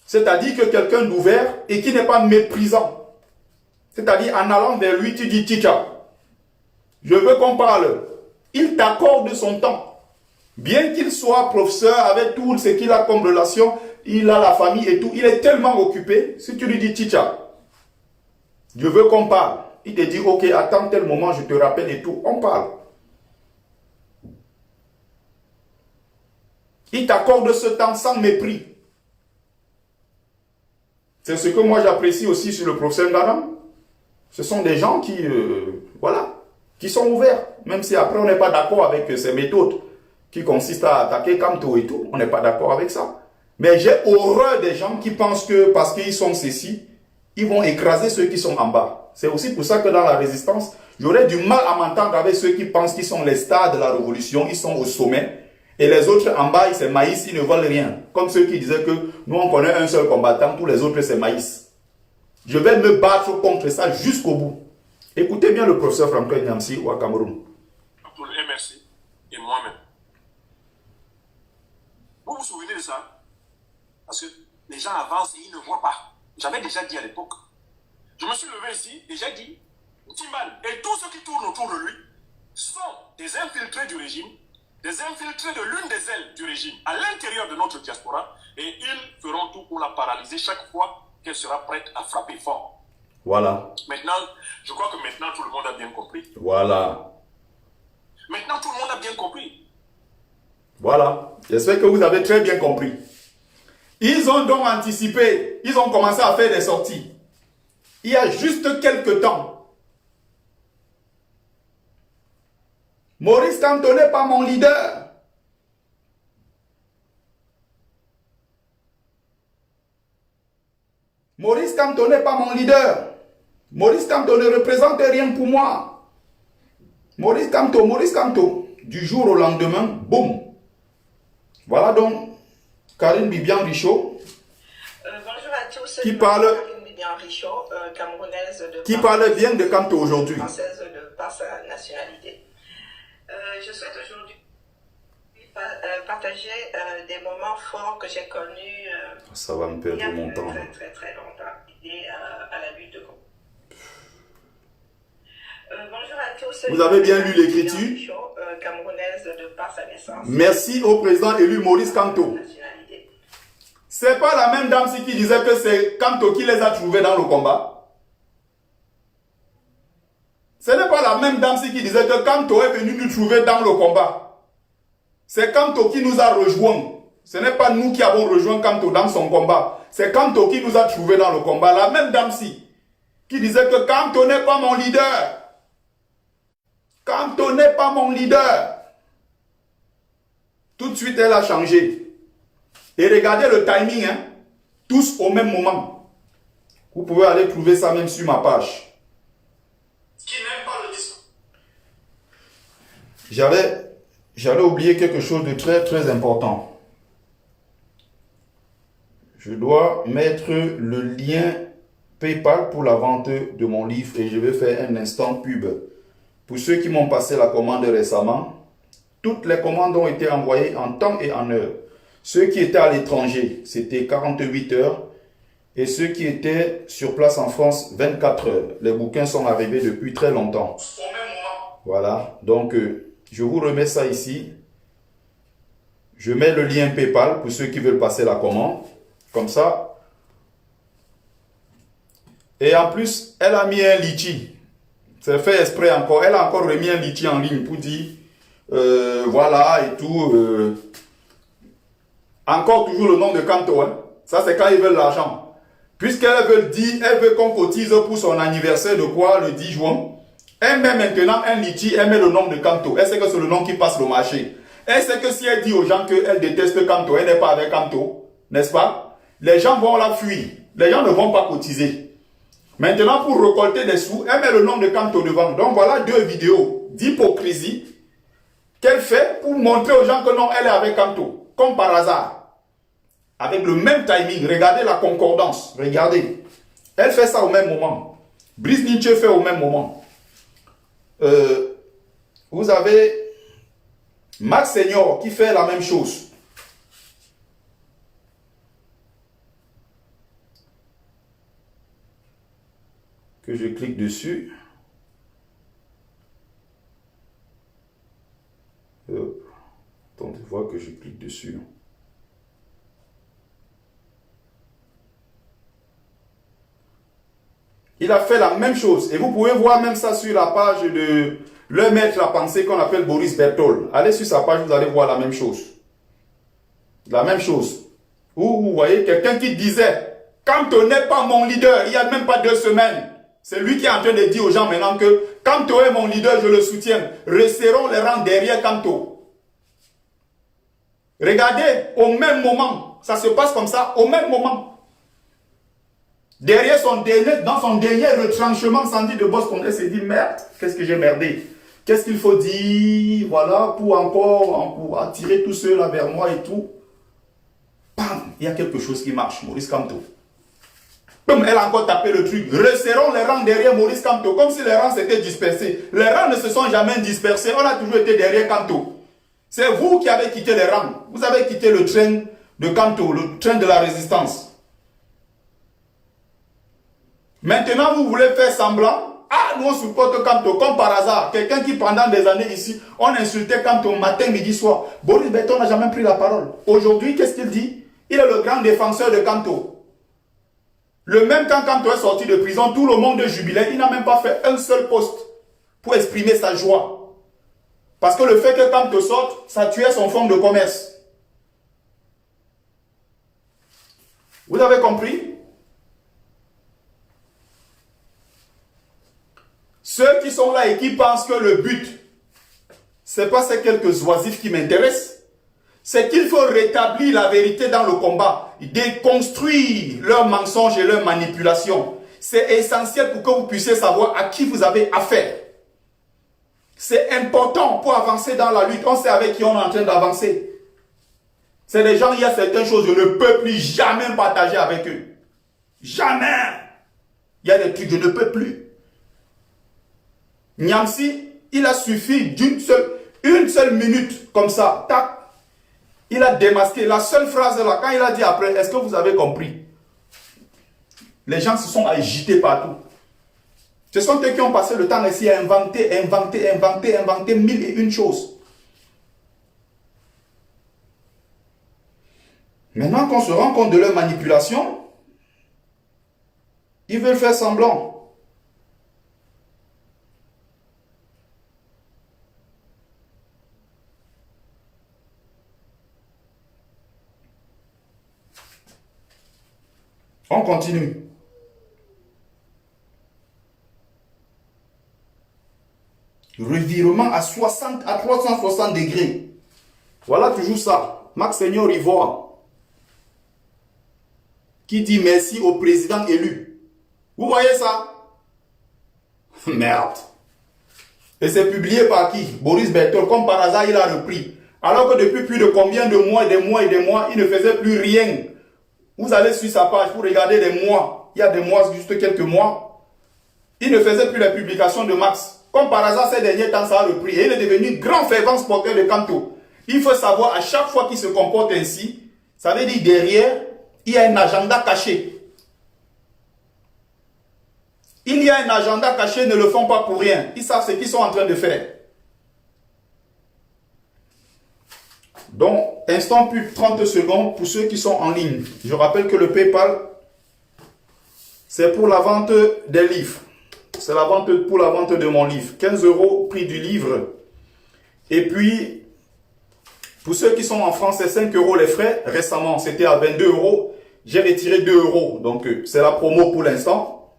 C'est-à-dire que quelqu'un d'ouvert et qui n'est pas méprisant. C'est-à-dire en allant vers lui, tu dis Tcha, je veux qu'on parle. Il t'accorde son temps. Bien qu'il soit professeur avec tout ce qu'il a comme relation, il a la famille et tout, il est tellement occupé, si tu lui dis Tcha, je veux qu'on parle. Il te dit, ok, attends tel moment, je te rappelle et tout, on parle. Il t'accorde ce temps sans mépris. C'est ce que moi j'apprécie aussi sur le professeur Ndadam. Ce sont des gens qui, voilà, qui sont ouverts. Même si après on n'est pas d'accord avec ces méthodes qui consistent à attaquer Kamto et tout. On n'est pas d'accord avec ça. Mais j'ai horreur des gens qui pensent que parce qu'ils sont ceci, ils vont écraser ceux qui sont en bas. C'est aussi pour ça que dans la résistance, j'aurais du mal à m'entendre avec ceux qui pensent qu'ils sont les stars de la révolution, ils sont au sommet. Et les autres en bas, c'est maïs, ils ne veulent rien. Comme ceux qui disaient que nous on connaît un seul combattant, tous les autres c'est maïs. Je vais me battre contre ça jusqu'au bout. Écoutez bien le professeur Franklin Nyamsi au Cameroun. Pour le MRC et moi-même. Vous vous souvenez de ça? Parce que les gens avancent et ils ne voient pas. J'avais déjà dit à l'époque. Je me suis levé ici et j'ai dit, Timban et tous ceux qui tournent autour de lui sont des infiltrés du régime, des infiltrés de l'une des ailes du régime à l'intérieur de notre diaspora et ils feront tout pour la paralyser chaque fois qu'elle sera prête à frapper fort. Voilà. Maintenant, je crois que maintenant tout le monde a bien compris. Voilà. Maintenant tout le monde a bien compris. Voilà. J'espère que vous avez très bien compris. Ils ont donc anticipé. Ils ont commencé à faire des sorties. Il y a juste quelques temps. Maurice Kamto n'est pas mon leader. Maurice Kamto n'est pas mon leader. Maurice Kamto ne représente rien pour moi. Maurice Kamto. Du jour au lendemain, boum. Voilà donc Karine Bibian Richaud. Bonjour à tous. Qui parle, Karine Bibian Richaud, camerounaise de qui parle bien de Kamto aujourd'hui. Française de par sa nationalité. Je souhaite aujourd'hui partager des moments forts que j'ai connus Ça va me perdre mon temps. très longtemps et à la lutte de Congo. Bonjour à tous. Vous avez bien lu l'écriture. Camerounaise de par sa naissance. Merci au président élu Maurice Kamto. C'est pas la même dame qui disait que c'est Kamto qui les a trouvés dans le combat. Ce n'est pas la même dame qui disait que Kamto est venu nous trouver dans le combat. C'est Kamto qui nous a rejoints. Ce n'est pas nous qui avons rejoint Kamto dans son combat. C'est Kamto qui nous a trouvés dans le combat. La même dame qui disait que Kamto n'est pas mon leader. Kamto n'est pas mon leader. Tout de suite, elle a changé. Et regardez le timing, hein. Tous au même moment. Vous pouvez aller trouver ça même sur ma page. Qui n'aime pas le discours. J'avais oublié quelque chose de très important. Je dois mettre le lien PayPal pour la vente de mon livre et je vais faire un instant pub. Pour ceux qui m'ont passé la commande récemment, toutes les commandes ont été envoyées en temps et en heure. Ceux qui étaient à l'étranger, c'était 48 heures. Et ceux qui étaient sur place en France, 24 heures. Les bouquins sont arrivés depuis très longtemps. Au même moment. Voilà. Donc, je vous remets ça ici. Je mets le lien PayPal pour ceux qui veulent passer la commande. Comme ça. Et en plus, elle a mis un litchi. C'est fait exprès encore. Elle a encore remis un litchi en ligne pour dire, voilà et tout. Encore toujours le nom de Kamto. Hein. Ça, c'est quand ils veulent l'argent. Puisqu'elle veut dire, elle veut qu'on cotise pour son anniversaire de quoi, le 10 juin. Elle met maintenant un litchi, elle met le nom de Kamto. Elle sait que c'est le nom qui passe le marché. Elle sait que si elle dit aux gens qu'elle déteste Kamto, elle n'est pas avec Kamto, n'est-ce pas? Les gens vont la fuir. Les gens ne vont pas cotiser. Maintenant, pour récolter des sous, elle met le nom de Kamto devant. Donc voilà deux vidéos d'hypocrisie qu'elle fait pour montrer aux gens que non, elle est avec Kamto. Comme par hasard. Avec le même timing. Regardez la concordance. Regardez. Elle fait ça au même moment. Brice Nietzsche fait au même moment. Vous avez Max Senior qui fait la même chose. que je clique dessus. Hop. Attendez voir que je clique dessus. Il a fait la même chose. Et vous pouvez voir même ça sur la page de le maître à penser qu'on appelle Boris Berthold. Allez sur sa page, vous allez voir la même chose. La même chose. Où vous voyez quelqu'un qui disait, Kamto n'est pas mon leader, il n'y a même pas 2 semaines. C'est lui qui est en train de dire aux gens maintenant que Kamto est mon leader, je le soutiens. Resserrons les rangs derrière Kamto. Regardez, au même moment, ça se passe comme ça, au même moment. Derrière dans son dernier retranchement, Sandy de Boss Congrès s'est dit, merde, qu'est-ce que j'ai merdé? Qu'est-ce qu'il faut dire, voilà, pour attirer tous ceux-là vers moi et tout. Bam, il y a quelque chose qui marche, Maurice Kamto. Comme elle a encore tapé le truc, resserrons les rangs derrière Maurice Kamto, comme si les rangs s'étaient dispersés. Les rangs ne se sont jamais dispersés, on a toujours été derrière Kamto. C'est vous qui avez quitté les rangs. Vous avez quitté le train de Kamto, le train de la résistance. Maintenant, vous voulez faire semblant. Ah, nous on supporte Kamto, comme par hasard. Quelqu'un qui pendant des années ici, on insultait Kamto matin, midi, soir. Boris Berthold n'a jamais pris la parole. Aujourd'hui, qu'est-ce qu'il dit? Il est le grand défenseur de Kamto. Le même quand Kamto est sorti de prison, tout le monde jubilait. Il n'a même pas fait un seul poste pour exprimer sa joie. Parce que le fait que Kamto sorte, ça tuait son fonds de commerce. Vous avez compris? Ceux qui sont là et qui pensent que le but, ce n'est pas ces quelques oisifs qui m'intéressent, c'est qu'il faut rétablir la vérité dans le combat, déconstruire leurs mensonges et leurs manipulations. C'est essentiel pour que vous puissiez savoir à qui vous avez affaire. C'est important pour avancer dans la lutte. On sait avec qui on est en train d'avancer. C'est des gens, il y a certaines choses, je ne peux plus jamais partager avec eux. Jamais. Il y a des trucs, je ne peux plus. Niamsi, il a suffi une seule minute comme ça, tac, il a démasqué. La seule phrase là, quand il a dit après, est-ce que vous avez compris? Les gens se sont agités partout. Ce sont eux qui ont passé le temps ici à inventer mille et une choses. Maintenant qu'on se rend compte de leur manipulation, ils veulent faire semblant. On continue. Revirement à 360 degrés. Voilà toujours ça. Max Seigneur Ivoire qui dit merci au président élu. Vous voyez ça? Merde. Et c'est publié par qui? Boris Berthold. Comme par hasard, il a repris. Alors que depuis plus de combien de mois, il ne faisait plus rien. Vous allez sur sa page pour regarder les mois. Il y a des mois, juste quelques mois. Il ne faisait plus les publications de Max. Comme par hasard, ces derniers temps, ça a repris. Et il est devenu grand fervent supporter de Kamto. Il faut savoir, à chaque fois qu'il se comporte ainsi, ça veut dire derrière, il y a un agenda caché. Il y a un agenda caché, ils ne le font pas pour rien. Ils savent ce qu'ils sont en train de faire. Donc, instant pub 30 secondes pour ceux qui sont en ligne. Je rappelle que le PayPal, c'est pour la vente des livres. C'est pour la vente de mon livre. 15 € prix du livre. Et puis, pour ceux qui sont en France, c'est 5 € les frais. Récemment, c'était à 22 €. J'ai retiré 2 €. Donc, c'est la promo pour l'instant.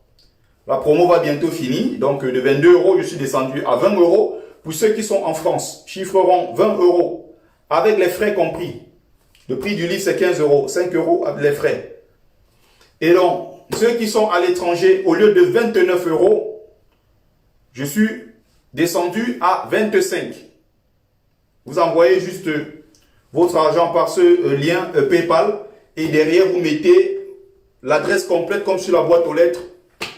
La promo va bientôt finir. Donc, de 22 €, je suis descendu à 20 €. Pour ceux qui sont en France, chiffreront 20 € avec les frais compris. Le prix du livre, c'est 15 €. 5 € avec les frais. Et donc, ceux qui sont à l'étranger, au lieu de 29 €, je suis descendu à 25. Vous envoyez juste votre argent par ce lien PayPal et derrière vous mettez l'adresse complète comme sur la boîte aux lettres.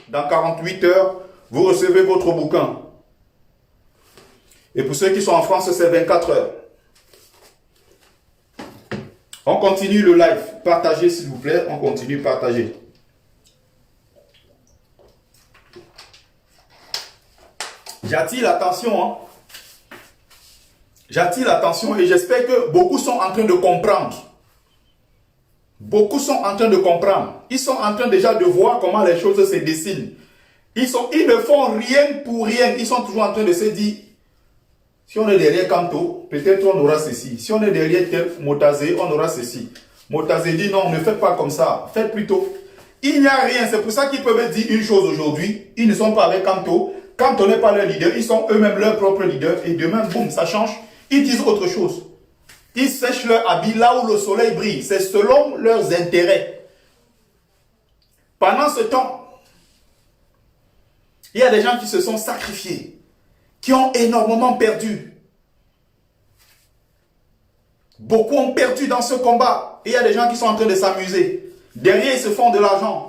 Dans 48 heures, vous recevez votre bouquin. Et pour ceux qui sont en France, c'est 24 heures. On continue le live. Partagez s'il vous plaît. On continue de partager. J'attire l'attention. Hein. J'attire l'attention et j'espère que beaucoup sont en train de comprendre. Beaucoup sont en train de comprendre. Ils sont en train déjà de voir comment les choses se dessinent. Ils ne font rien pour rien. Ils sont toujours en train de se dire, si on est derrière Kanto, peut-être on aura ceci. Si on est derrière Motazé, on aura ceci. Motazé dit non, ne faites pas comme ça. Faites plutôt. Il n'y a rien. C'est pour ça qu'ils peuvent dire une chose aujourd'hui. Ils ne sont pas avec Kanto. Kanto n'est pas leur leader. Ils sont eux-mêmes leur propre leader. Et demain, boum, ça change. Ils disent autre chose. Ils sèchent leur habit là où le soleil brille. C'est selon leurs intérêts. Pendant ce temps, il y a des gens qui se sont sacrifiés, qui ont énormément perdu. Beaucoup ont perdu dans ce combat. Et il y a des gens qui sont en train de s'amuser. Derrière, ils se font de l'argent.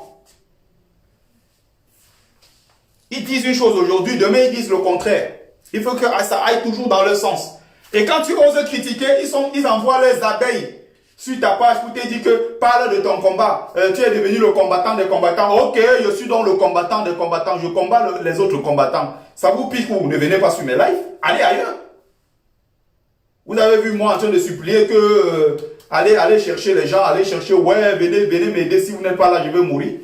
Ils disent une chose aujourd'hui, demain ils disent le contraire. Il faut que ça aille toujours dans le sens. Et quand tu oses critiquer, ils envoient les abeilles sur ta page pour te dire que parle de ton combat. Tu es devenu le combattant des combattants. Ok, je suis donc le combattant des combattants. Je combats les autres combattants. Ça vous pique ou ne venez pas sur mes lives? Allez ailleurs. Vous avez vu moi en train de supplier que allez chercher les gens, allez chercher, ouais, venez m'aider. Si vous n'êtes pas là, je vais mourir.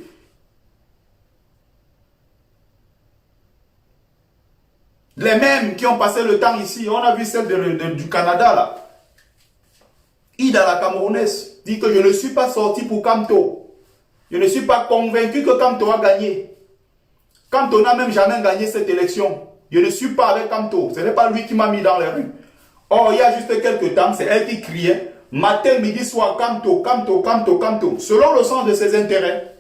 Les mêmes qui ont passé le temps ici, on a vu celle du Canada là. Ida la Camerounaise dit que je ne suis pas sorti pour Kanto. Je ne suis pas convaincu que Kanto a gagné. Kanto n'a même jamais gagné cette élection. Je ne suis pas avec Kanto. Ce n'est pas lui qui m'a mis dans les rues. Or, il y a juste quelques temps, c'est elle qui criait matin, midi, soir, Kanto, Kanto, Kanto, Kanto, selon le sens de ses intérêts.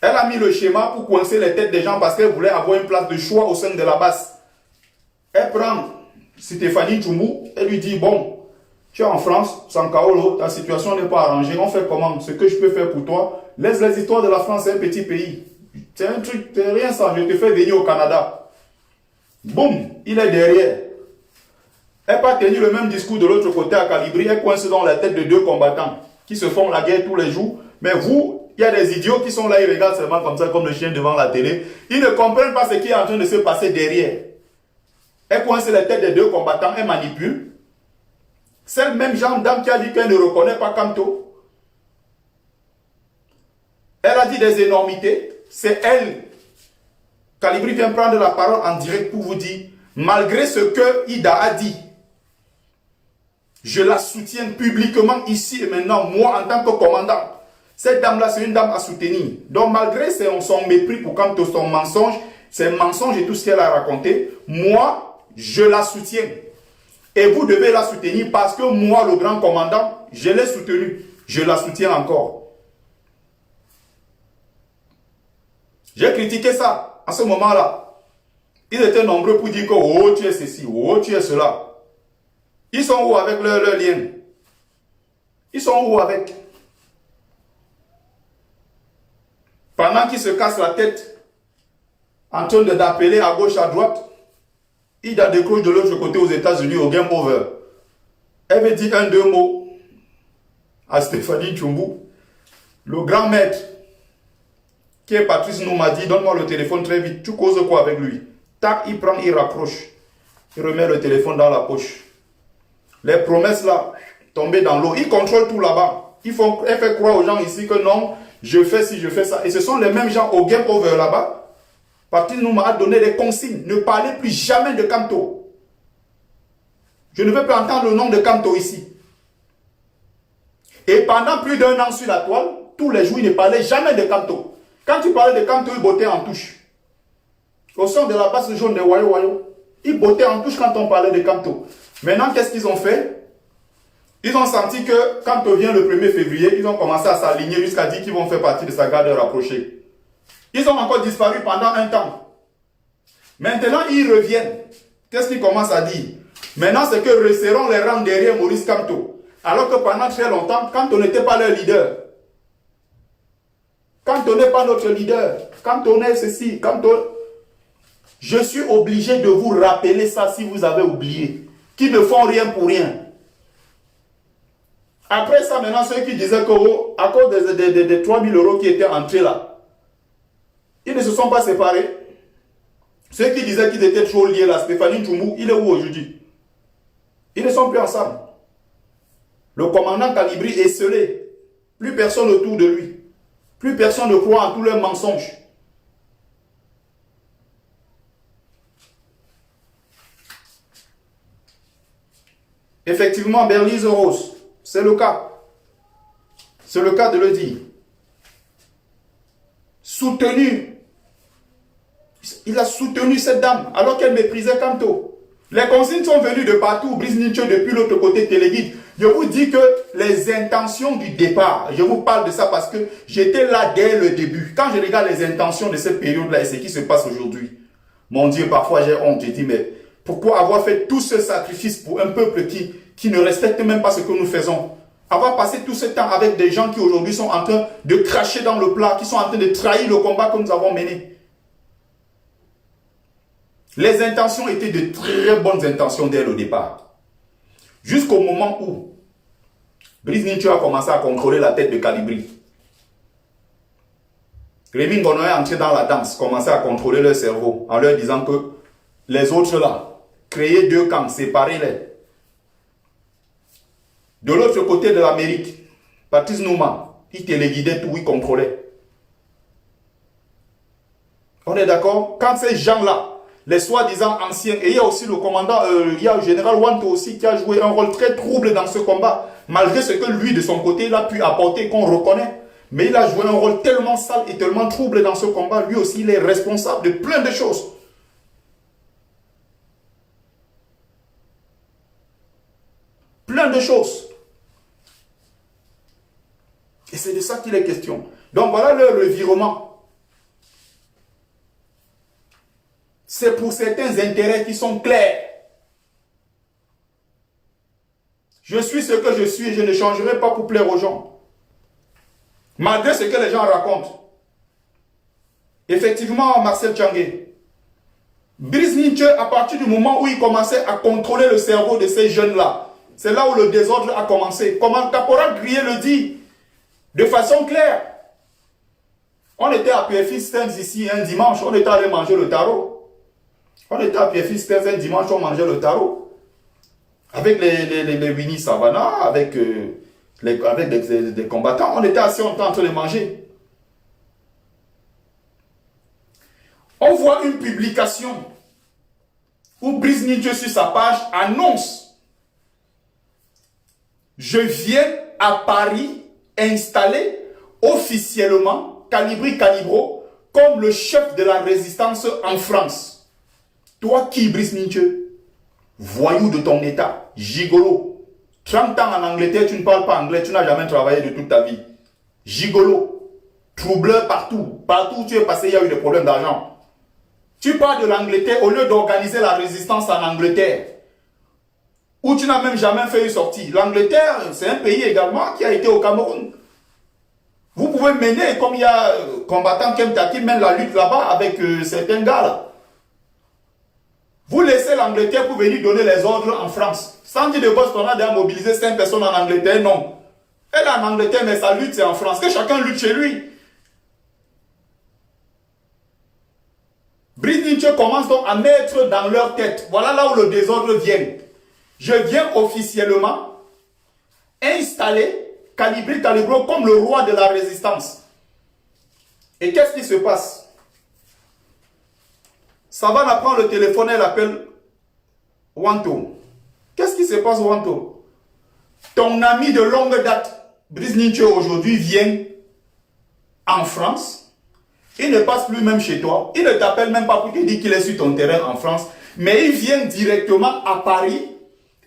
Elle a mis le schéma pour coincer les têtes des gens parce qu'elle voulait avoir une place de choix au sein de la base. Elle prend Stéphanie Tchoumou, elle lui dit, bon, tu es en France, Sankaolo, ta situation n'est pas arrangée, on fait comment? Ce que je peux faire pour toi, laisse les histoires de la France, c'est un petit pays. C'est un truc, c'est rien ça, je te fais venir au Canada. Boum, il est derrière. Elle n'a pas tenu le même discours de l'autre côté à Calibri, elle coince dans la tête de deux combattants qui se font la guerre tous les jours. Mais vous, il y a des idiots qui sont là, ils regardent seulement comme ça, comme le chien devant la télé. Ils ne comprennent pas ce qui est en train de se passer derrière. Elle coince la tête des deux combattants, elle manipule. C'est le même genre dame qui a dit qu'elle ne reconnaît pas Kanto. Elle a dit des énormités. C'est elle. Calibri vient prendre la parole en direct pour vous dire, malgré ce que Ida a dit, je la soutiens publiquement ici et maintenant, moi en tant que commandant. Cette dame-là, c'est une dame à soutenir. Donc malgré son mépris pour Kanto, son mensonge, ses mensonges et tout ce qu'elle a raconté, moi, je la soutiens. Et vous devez la soutenir parce que moi, le grand commandant, je l'ai soutenue. Je la soutiens encore. J'ai critiqué ça à ce moment-là. Ils étaient nombreux pour dire que oh, tu es ceci, oh, tu es cela. Ils sont où avec leur lien? Ils sont où avec? Pendant qu'ils se cassent la tête, en train d'appeler à gauche, à droite, il a décroché de l'autre côté aux États-Unis au game over. Elle veut dire deux mots à Stéphanie Tchoumou, le grand maître, qui est Patrice Noumadi, donne-moi le téléphone très vite. Tu causes quoi avec lui? Tac, il prend, il rapproche. Il remet le téléphone dans la poche. Les promesses là, tombées dans l'eau. Il contrôle tout là-bas. Elle fait croire aux gens ici que non, je fais ci, je fais ça. Et ce sont les mêmes gens au game over là-bas. Patrice Nouma a donné des consignes. Ne parlez plus jamais de Kanto. Je ne veux plus entendre le nom de Kanto ici. Et pendant plus d'un an sur la toile, tous les jours, il ne parlait jamais de Kanto. Quand tu parlais de Kanto, il bottait en touche. Au son de la basse jaune des Wayo. Il bottait en touche quand on parlait de Kanto. Maintenant, qu'est-ce qu'ils ont fait? Ils ont senti que Kanto vient le 1er février, ils ont commencé à s'aligner jusqu'à dire qu'ils vont faire partie de sa garde rapprochée. Ils ont encore disparu pendant un temps. Maintenant, ils reviennent. Qu'est-ce qu'ils commencent à dire? Maintenant, c'est que resserrons les rangs derrière Maurice Kamto. Alors que pendant très longtemps, Kamto n'était pas leur leader. Kamto n'est pas notre leader. Kamto n'est ceci. Kamto... Je suis obligé de vous rappeler ça si vous avez oublié. Qui ne font rien pour rien. Après ça, maintenant, ceux qui disaient que, oh, à cause des 3 000 € qui étaient entrés là, ils ne se sont pas séparés. Ceux qui disaient qu'ils étaient trop liés, là, Stéphanie Tchoumou, il est où aujourd'hui? Ils ne sont plus ensemble. Le commandant Kalibri est scellé. Plus personne autour de lui. Plus personne ne croit en tous leurs mensonges. Effectivement, Berlise Rose, c'est le cas. C'est le cas de le dire. Soutenu. Il a soutenu cette dame alors qu'elle méprisait Kanto. Les consignes sont venues de partout. Brice Nincho depuis l'autre côté téléguide. Je vous dis que les intentions du départ, je vous parle de ça parce que j'étais là dès le début. Quand je regarde les intentions de cette période-là et ce qui se passe aujourd'hui, mon Dieu, parfois j'ai honte. Je dis, mais pourquoi avoir fait tout ce sacrifice pour un peuple qui ne respecte même pas ce que nous faisons? Avoir passé tout ce temps avec des gens qui aujourd'hui sont en train de cracher dans le plat, qui sont en train de trahir le combat que nous avons mené. Les intentions étaient de très bonnes intentions dès le départ. Jusqu'au moment où Brice Nincho a commencé à contrôler la tête de Kalibri. Rémi Ngono est entré dans la danse, commencé à contrôler leur cerveau en leur disant que les autres là, créez deux camps, séparez-les. De l'autre côté de l'Amérique, Patrice Nouma, il téléguidait tout, il contrôlait. On est d'accord? Quand ces gens-là, les soi-disant anciens, et il y a aussi le commandant, il y a le général Wanto aussi qui a joué un rôle très trouble dans ce combat, malgré ce que lui, de son côté, il a pu apporter, qu'on reconnaît. Mais il a joué un rôle tellement sale et tellement trouble dans ce combat, lui aussi, il est responsable de plein de choses. Plein de choses. Et c'est de ça qu'il est question. Donc voilà le revirement. C'est pour certains intérêts qui sont clairs. Je suis ce que je suis et je ne changerai pas pour plaire aux gens. Malgré ce que les gens racontent. Effectivement, Marcel Tchangé, Brice Nincho, à partir du moment où il commençait à contrôler le cerveau de ces jeunes-là, c'est là où le désordre a commencé. Comme Caporal Grier le dit, de façon claire. On était à PFI Stems ici un dimanche, on était allé manger le tarot. On était à PFI Stems un dimanche, on mangeait le tarot. Avec les Winnie Savannah, avec des combattants, on était assis en train de manger. On voit une publication où Brice Nincho sur sa page annonce: je viens à Paris installer officiellement Kalibri Kalibro comme le chef de la résistance en France. Toi qui, Brice Nincho, voyou de ton état, gigolo, 30 ans en Angleterre, tu ne parles pas anglais, tu n'as jamais travaillé de toute ta vie. Gigolo, troubleur partout, partout où tu es passé, il y a eu des problèmes d'argent. Tu pars de l'Angleterre au lieu d'organiser la résistance en Angleterre, où tu n'as même jamais fait une sortie. L'Angleterre, c'est un pays également qui a été au Cameroun. Vous pouvez mener, comme il y a combattant Kemta qui mène la lutte là-bas avec certains gars là. Vous laissez l'Angleterre pour venir donner les ordres en France. Sandy de Boss, on a déjà mobilisé 5 personnes en Angleterre, non. Elle est en Angleterre, mais sa lutte c'est en France. Que chacun lutte chez lui. Brice Nincho commence donc à mettre dans leur tête. Voilà là où le désordre vient. Je viens officiellement installer Kalibri Kalibro comme le roi de la résistance. Et qu'est-ce qui se passe? Savannah prend le téléphone, elle appelle Wanto. Qu'est-ce qui se passe, Wanto? Ton ami de longue date, Brice Nincho, aujourd'hui vient en France. Il ne passe plus même chez toi. Il ne t'appelle même pas pour te dire qu'il est sur ton terrain en France. Mais il vient directement à Paris,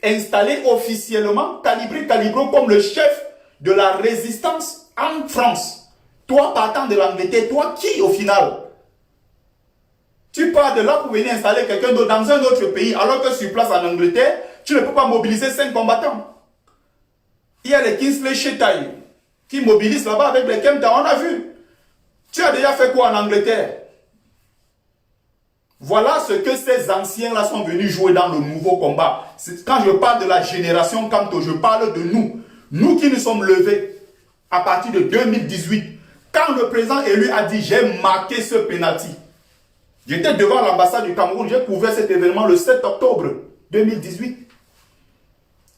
installer officiellement Kalibri Kalibro comme le chef de la résistance en France. Toi, partant de l'Angleterre, toi qui au final? Tu pars de là pour venir installer quelqu'un d'autre dans un autre pays, alors que sur place en Angleterre, tu ne peux pas mobiliser 5 combattants. Il y a les Kingsley Shetai qui mobilisent là-bas avec les Kemta, on a vu. Tu as déjà fait quoi en Angleterre? Voilà ce que ces anciens-là sont venus jouer dans le nouveau combat. Quand je parle de la génération Kanto, je parle de nous. Nous qui nous sommes levés à partir de 2018. Quand le président élu a dit « j'ai marqué ce penalty », J'étais devant l'ambassade du Cameroun, j'ai couvert cet événement le 7 octobre 2018.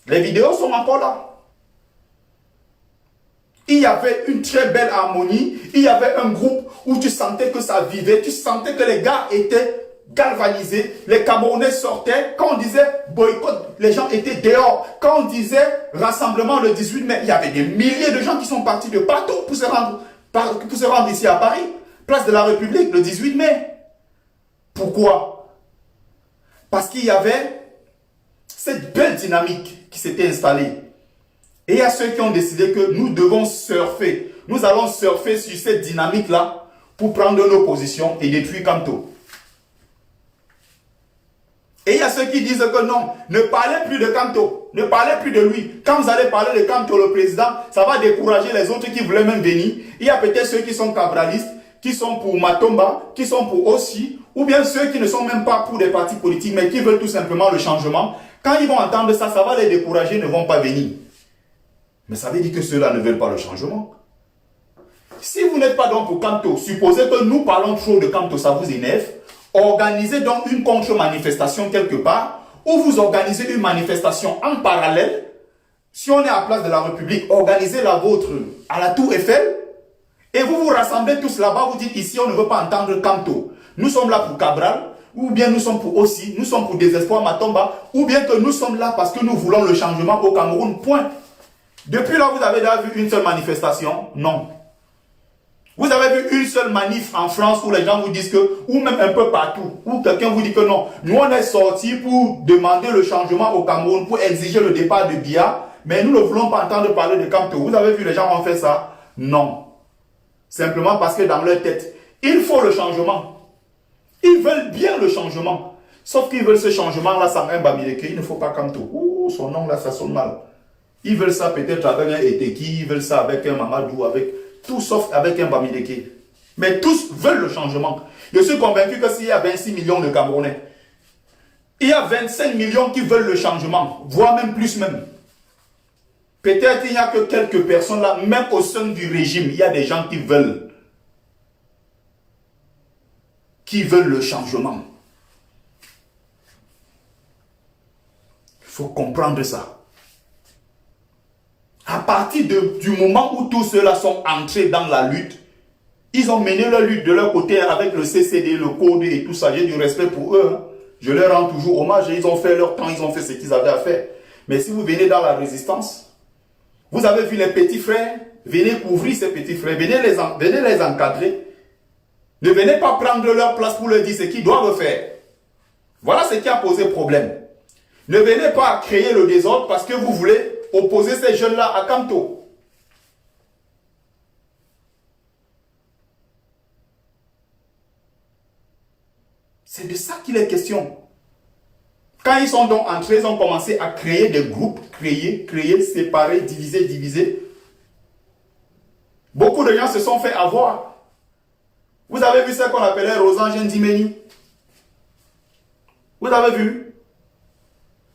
Les vidéos sont encore là. Il y avait une très belle harmonie, il y avait un groupe où tu sentais que ça vivait, tu sentais que les gars étaient galvanisés, les Camerounais sortaient, quand on disait boycott, les gens étaient dehors, quand on disait rassemblement le 18 mai, il y avait des milliers de gens qui sont partis de partout pour se rendre ici à Paris, place de la République, le 18 mai. Pourquoi? Parce qu'il y avait cette belle dynamique qui s'était installée. Et il y a ceux qui ont décidé que nous devons surfer. Nous allons surfer sur cette dynamique-là pour prendre nos positions et détruire Kamto. Et il y a ceux qui disent que non, ne parlez plus de Kamto, ne parlez plus de lui. Quand vous allez parler de Kamto, le président, ça va décourager les autres qui voulaient même venir. Il y a peut-être ceux qui sont cabralistes, qui sont pour Matomba, qui sont pour Ossi, ou bien ceux qui ne sont même pas pour des partis politiques, mais qui veulent tout simplement le changement. Quand ils vont entendre ça, ça va les décourager, ils ne vont pas venir. Mais ça veut dire que ceux-là ne veulent pas le changement. Si vous n'êtes pas donc pour Kamto, supposez que nous parlons trop de Kamto, ça vous énerve, organisez donc une contre-manifestation quelque part, ou vous organisez une manifestation en parallèle. Si on est à Place de la République, organisez la vôtre à la Tour Eiffel, et vous vous rassemblez tous là-bas, vous dites ici on ne veut pas entendre Kamto. Nous sommes là pour Cabral, ou bien nous sommes pour Ossi, nous sommes pour Désespoir Matomba, ou bien que nous sommes là parce que nous voulons le changement au Cameroun, point. Depuis là, vous avez déjà vu une seule manifestation? Non. Vous avez vu une seule manif en France où les gens vous disent que, ou même un peu partout, où quelqu'un vous dit que non, nous on est sortis pour demander le changement au Cameroun, pour exiger le départ de Biya, mais nous ne voulons pas entendre parler de Kamto. Vous avez vu les gens ont fait ça? Non. Simplement parce que dans leur tête, il faut le changement. Ils veulent bien le changement. Sauf qu'ils veulent ce changement-là sans un Bamileke. Il ne faut pas Kamto. Ouh, son nom là, ça sonne mal. Ils veulent ça peut-être avec un Eteki, ils veulent ça avec un Mamadou, avec tout sauf avec un Bamileke. Mais tous veulent le changement. Je suis convaincu que s'il y a 26 millions de Camerounais, il y a 25 millions qui veulent le changement, voire même plus même. Peut-être il n'y a que quelques personnes là, même au sein du régime, il y a des gens qui veulent le changement. Il faut comprendre ça. À partir du moment où tous ceux-là sont entrés dans la lutte, ils ont mené leur lutte de leur côté avec le CCD, le code et tout ça. J'ai du respect pour eux. Hein. Je leur rends toujours hommage. Ils ont fait leur temps, ils ont fait ce qu'ils avaient à faire. Mais si vous venez dans la résistance, vous avez vu les petits frères, venez couvrir ces petits frères, venez les encadrer. Ne venez pas prendre leur place pour leur dire ce qu'ils doivent faire. Voilà ce qui a posé problème. Ne venez pas créer le désordre parce que vous voulez opposer ces jeunes-là à Kamto. C'est de ça qu'il est question. Quand ils sont donc entrés, ils ont commencé à créer des groupes, créer, séparer, diviser. Beaucoup de gens se sont fait avoir. Vous avez vu ce qu'on appelait Rosange Ndimeni? Vous avez vu?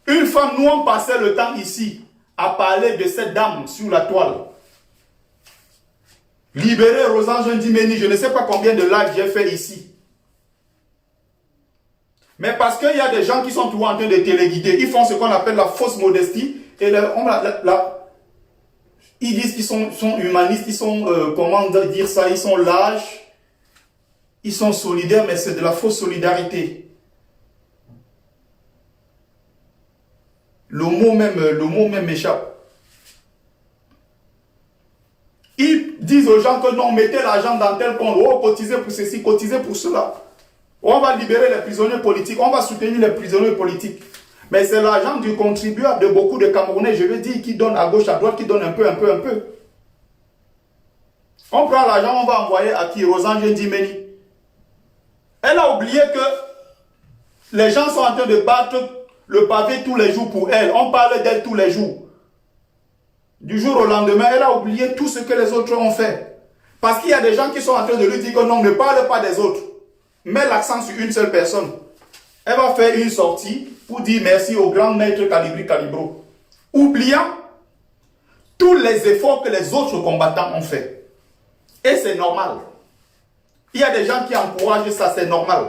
Une femme, nous on passait le temps ici à parler de cette dame sur la toile. Libérer Rosange Ndimeni, je ne sais pas combien de lives j'ai fait ici. Mais parce qu'il y a des gens qui sont toujours en train de téléguider, ils font ce qu'on appelle la fausse modestie. Et ils disent qu'ils sont humanistes, ils sont, comment dire ça, ils sont lâches, ils sont solidaires, mais c'est de la fausse solidarité. Le mot même m'échappe. Ils disent aux gens que non, mettez l'argent dans tel compte, oh, cotisez pour ceci, cotisez pour cela. On va libérer les prisonniers politiques, on va soutenir les prisonniers politiques. Mais c'est l'argent du contribuable de beaucoup de Camerounais, je veux dire, qui donne à gauche, à droite, qui donne un peu. On prend l'argent, on va envoyer à qui? Rosange Ndimeni. Elle a oublié que les gens sont en train de battre le pavé tous les jours pour elle. On parle d'elle tous les jours. Du jour au lendemain, elle a oublié tout ce que les autres ont fait. Parce qu'il y a des gens qui sont en train de lui dire que non, ne parle pas des autres. Mets l'accent sur une seule personne. Elle va faire une sortie pour dire merci au grand maître Calibri Calibro. Oubliant tous les efforts que les autres combattants ont fait. Et c'est normal. Il y a des gens qui encouragent ça, c'est normal.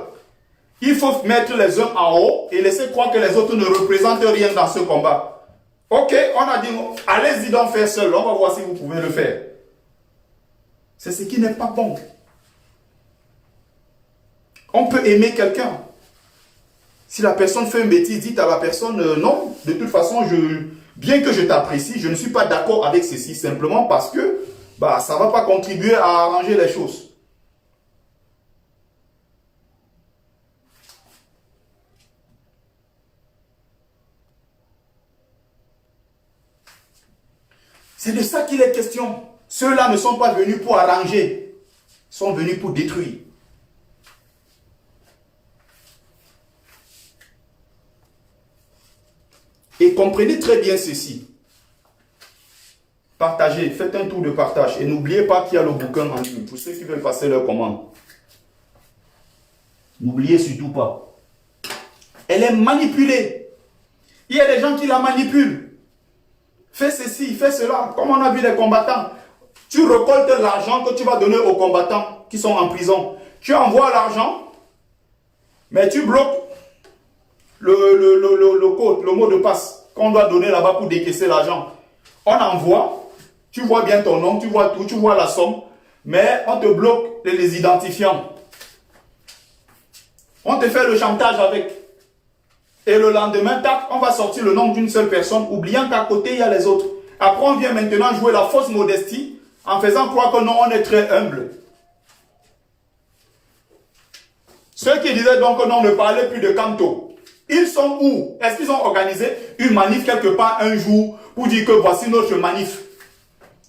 Il faut mettre les uns en haut et laisser croire que les autres ne représentent rien dans ce combat. Ok, on a dit, allez-y donc faire seul, on va voir si vous pouvez le faire. C'est ce qui n'est pas bon. On peut aimer quelqu'un. Si la personne fait une bêtise, dites à la personne, non, de toute façon, bien que je t'apprécie, je ne suis pas d'accord avec ceci, simplement parce que ça ne va pas contribuer à arranger les choses. C'est de ça qu'il est question. Ceux-là ne sont pas venus pour arranger, ils sont venus pour détruire. Et comprenez très bien ceci. Partagez, faites un tour de partage. Et n'oubliez pas qu'il y a le bouquin en ligne pour ceux qui veulent passer leur commande. N'oubliez surtout pas. Elle est manipulée. Il y a des gens qui la manipulent. Fais ceci, fais cela. Comme on a vu les combattants. Tu récoltes l'argent que tu vas donner aux combattants qui sont en prison. Tu envoies l'argent, mais tu bloques le code, le mot de passe qu'on doit donner là-bas pour décaisser l'argent. On envoie, tu vois bien ton nom, tu vois tout, tu vois la somme, mais on te bloque les identifiants. On te fait le chantage avec. Et le lendemain, tac, on va sortir le nom d'une seule personne, oubliant qu'à côté, il y a les autres. Après, on vient maintenant jouer la fausse modestie en faisant croire que non, on est très humble. Ceux qui disaient donc que non, on ne parlait plus de Kamto, ils sont où? Est-ce qu'ils ont organisé une manif quelque part un jour pour dire que voici notre manif?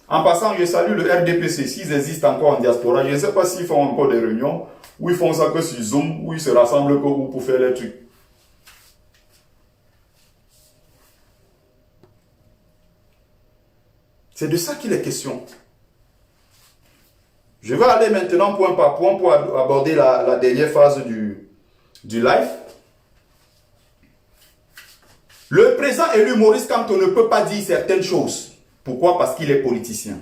En passant, je salue le RDPC, s'ils existent encore en diaspora. Je ne sais pas s'ils font encore des réunions, ou ils font ça que sur Zoom, ou ils se rassemblent que pour faire les trucs. C'est de ça qu'il est question. Je vais aller maintenant point par point pour aborder la dernière phase du live. Le président élu Maurice Kamto ne peut pas dire certaines choses. Pourquoi? Parce qu'il est politicien.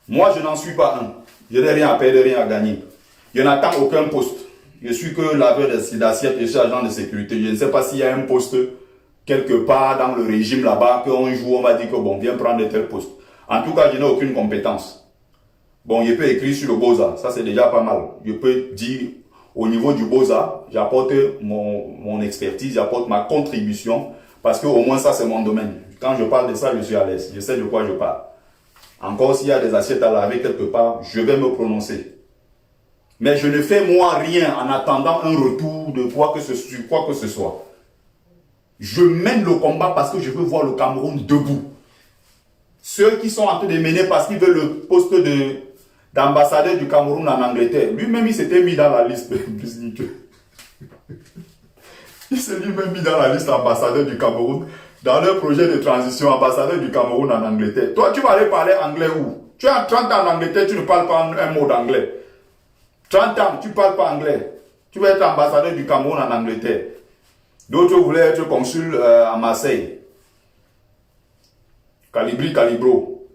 Moi, je n'en suis pas un. Je n'ai rien à perdre, rien à gagner. Je n'attends aucun poste. Je suis que laveur d'assiette, je suis agent de sécurité. Je ne sais pas s'il y a un poste quelque part dans le régime là-bas, qu'un jour on va dire que bon, viens prendre tel poste. En tout cas, je n'ai aucune compétence. Bon, je peux écrire sur le Beaux-Arts, ça c'est déjà pas mal. Je peux dire au niveau du Beaux-Arts, j'apporte mon expertise, j'apporte ma contribution, parce que au moins ça c'est mon domaine. Quand je parle de ça, je suis à l'aise, je sais de quoi je parle. Encore s'il y a des assiettes à laver quelque part, je vais me prononcer. Mais je ne fais moi rien en attendant un retour de quoi que ce soit. Je mène le combat parce que je veux voir le Cameroun debout. Ceux qui sont en train de mener parce qu'ils veulent le poste d'ambassadeur du Cameroun en Angleterre. Lui-même, il s'était mis dans la liste. Il s'est lui-même mis dans la liste ambassadeur du Cameroun dans leur projet de transition ambassadeur du Cameroun en Angleterre. Toi, tu vas aller parler anglais où? Tu as 30 ans en Angleterre, tu ne parles pas un mot d'anglais. 30 ans, tu ne parles pas anglais. Tu vas être ambassadeur du Cameroun en Angleterre. D'autres voulaient être consul à Marseille. Calibro.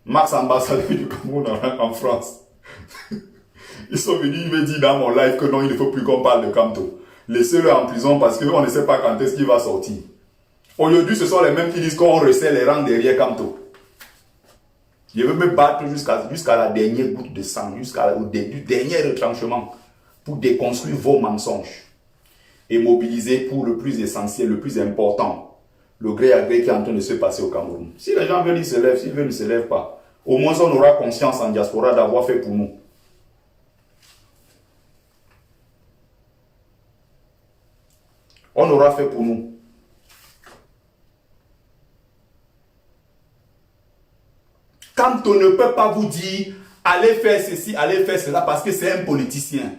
Max ambassadeur du Cameroun en France. Ils sont venus, ils me disent dans mon live que non, il ne faut plus qu'on parle de Kamto. Laissez-le en prison parce qu'on ne sait pas quand est-ce qu'il va sortir. Aujourd'hui, ce sont les mêmes qui disent qu'on resserre les rangs derrière Kamto. Je veux me battre jusqu'à la dernière goutte de sang, jusqu'au dernier retranchement pour déconstruire vos mensonges et mobiliser pour le plus essentiel, le plus important, le gré à gré qui est en train de se passer au Cameroun. Si les gens veulent, ils se lèvent. S'ils veulent, ils ne se lèvent pas. Au moins, on aura conscience en diaspora d'avoir fait pour nous. On aura fait pour nous. Quand on ne peut pas vous dire, allez faire ceci, allez faire cela, parce que c'est un politicien.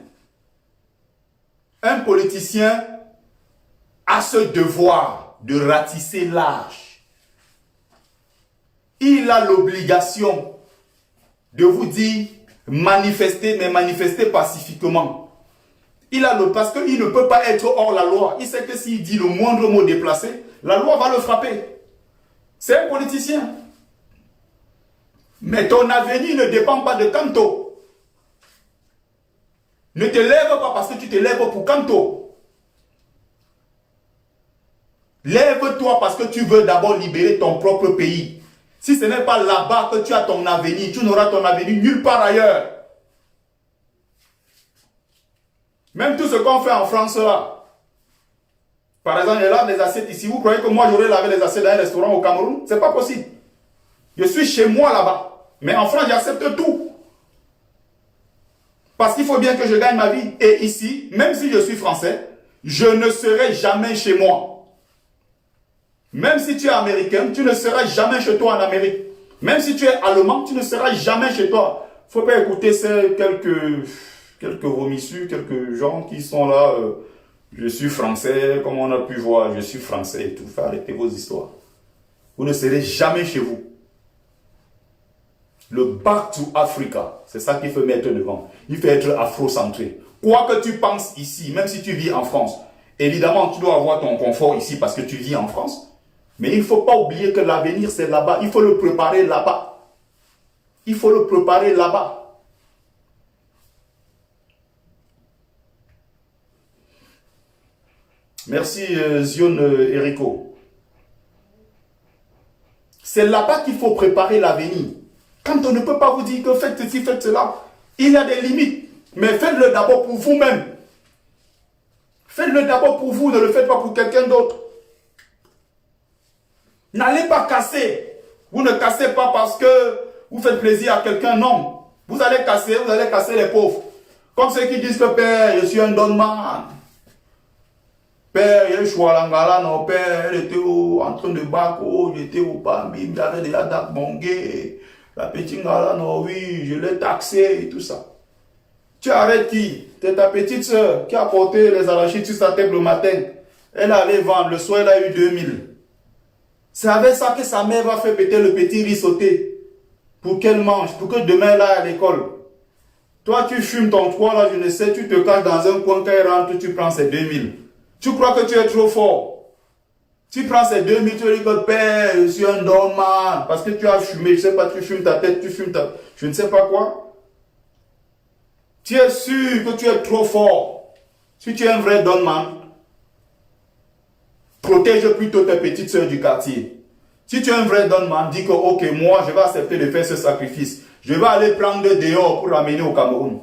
Un politicien a ce devoir de ratisser large. Il a l'obligation de vous dire, manifestez, mais manifestez pacifiquement. Parce qu'il ne peut pas être hors la loi. Il sait que s'il dit le moindre mot déplacé, la loi va le frapper. C'est un politicien. Mais ton avenir ne dépend pas de Kamto. Ne te lève pas parce que tu te lèves pour Kanto. Lève-toi parce que tu veux d'abord libérer ton propre pays. Si ce n'est pas là-bas que tu as ton avenir, tu n'auras ton avenir nulle part ailleurs. Même tout ce qu'on fait en France là. Par exemple, il lave les assiettes ici. Vous croyez que moi j'aurais lavé les assiettes dans un restaurant au Cameroun? C'est pas possible. Je suis chez moi là-bas. Mais en France, j'accepte tout. Parce qu'il faut bien que je gagne ma vie. Et ici, même si je suis français, je ne serai jamais chez moi. Même si tu es américain, tu ne seras jamais chez toi en Amérique. Même si tu es allemand, tu ne seras jamais chez toi. Il ne faut pas écouter ces quelques vomissures, quelques gens qui sont là. Je suis français, comme on a pu voir, je suis français et tout. Faut arrêter vos histoires. Vous ne serez jamais chez vous. Le back to Africa, c'est ça qu'il faut mettre devant. Il faut être afrocentré. Quoi que tu penses ici, même si tu vis en France, évidemment, tu dois avoir ton confort ici parce que tu vis en France. Mais il ne faut pas oublier que l'avenir, c'est là-bas. Il faut le préparer là-bas. Il faut le préparer là-bas. Merci, Zion Eriko. C'est là-bas qu'il faut préparer l'avenir. Quand on ne peut pas vous dire que faites ceci, faites cela, il y a des limites. Mais faites-le d'abord pour vous-même. Faites-le d'abord pour vous, ne le faites pas pour quelqu'un d'autre. N'allez pas casser. Vous ne cassez pas parce que vous faites plaisir à quelqu'un, non. Vous allez casser les pauvres. Comme ceux qui disent que père, je suis un donman. Père, il y a eu Choualangala, non, père, elle était en train de battre, j'étais au Pambi, j'avais de la date bongé. La petite gala, non, oui, je l'ai taxé et tout ça. Tu arrêtes qui? C'est ta petite soeur qui a porté les arachides sur sa table le matin. Elle allait vendre, le soir elle a eu 2000. C'est avec ça que sa mère va faire péter le petit riz sauté. Pour qu'elle mange, pour que demain elle aille à l'école. Toi tu fumes ton 3 là, je ne sais, tu te caches dans un coin, quand elle rentre, tu prends ses 2000. Tu crois que tu es trop fort. Tu prends ces 2000, tu dis que père, je suis un dormant. Parce que tu as fumé, je ne sais pas, tu fumes ta tête, tu fumes ta... Je ne sais pas quoi. Tu es sûr que tu es trop fort. Si tu es un vrai donman, protège plutôt tes petites soeurs du quartier. Si tu es un vrai donman, dis que ok, moi je vais accepter de faire ce sacrifice. Je vais aller prendre dehors pour ramener au Cameroun.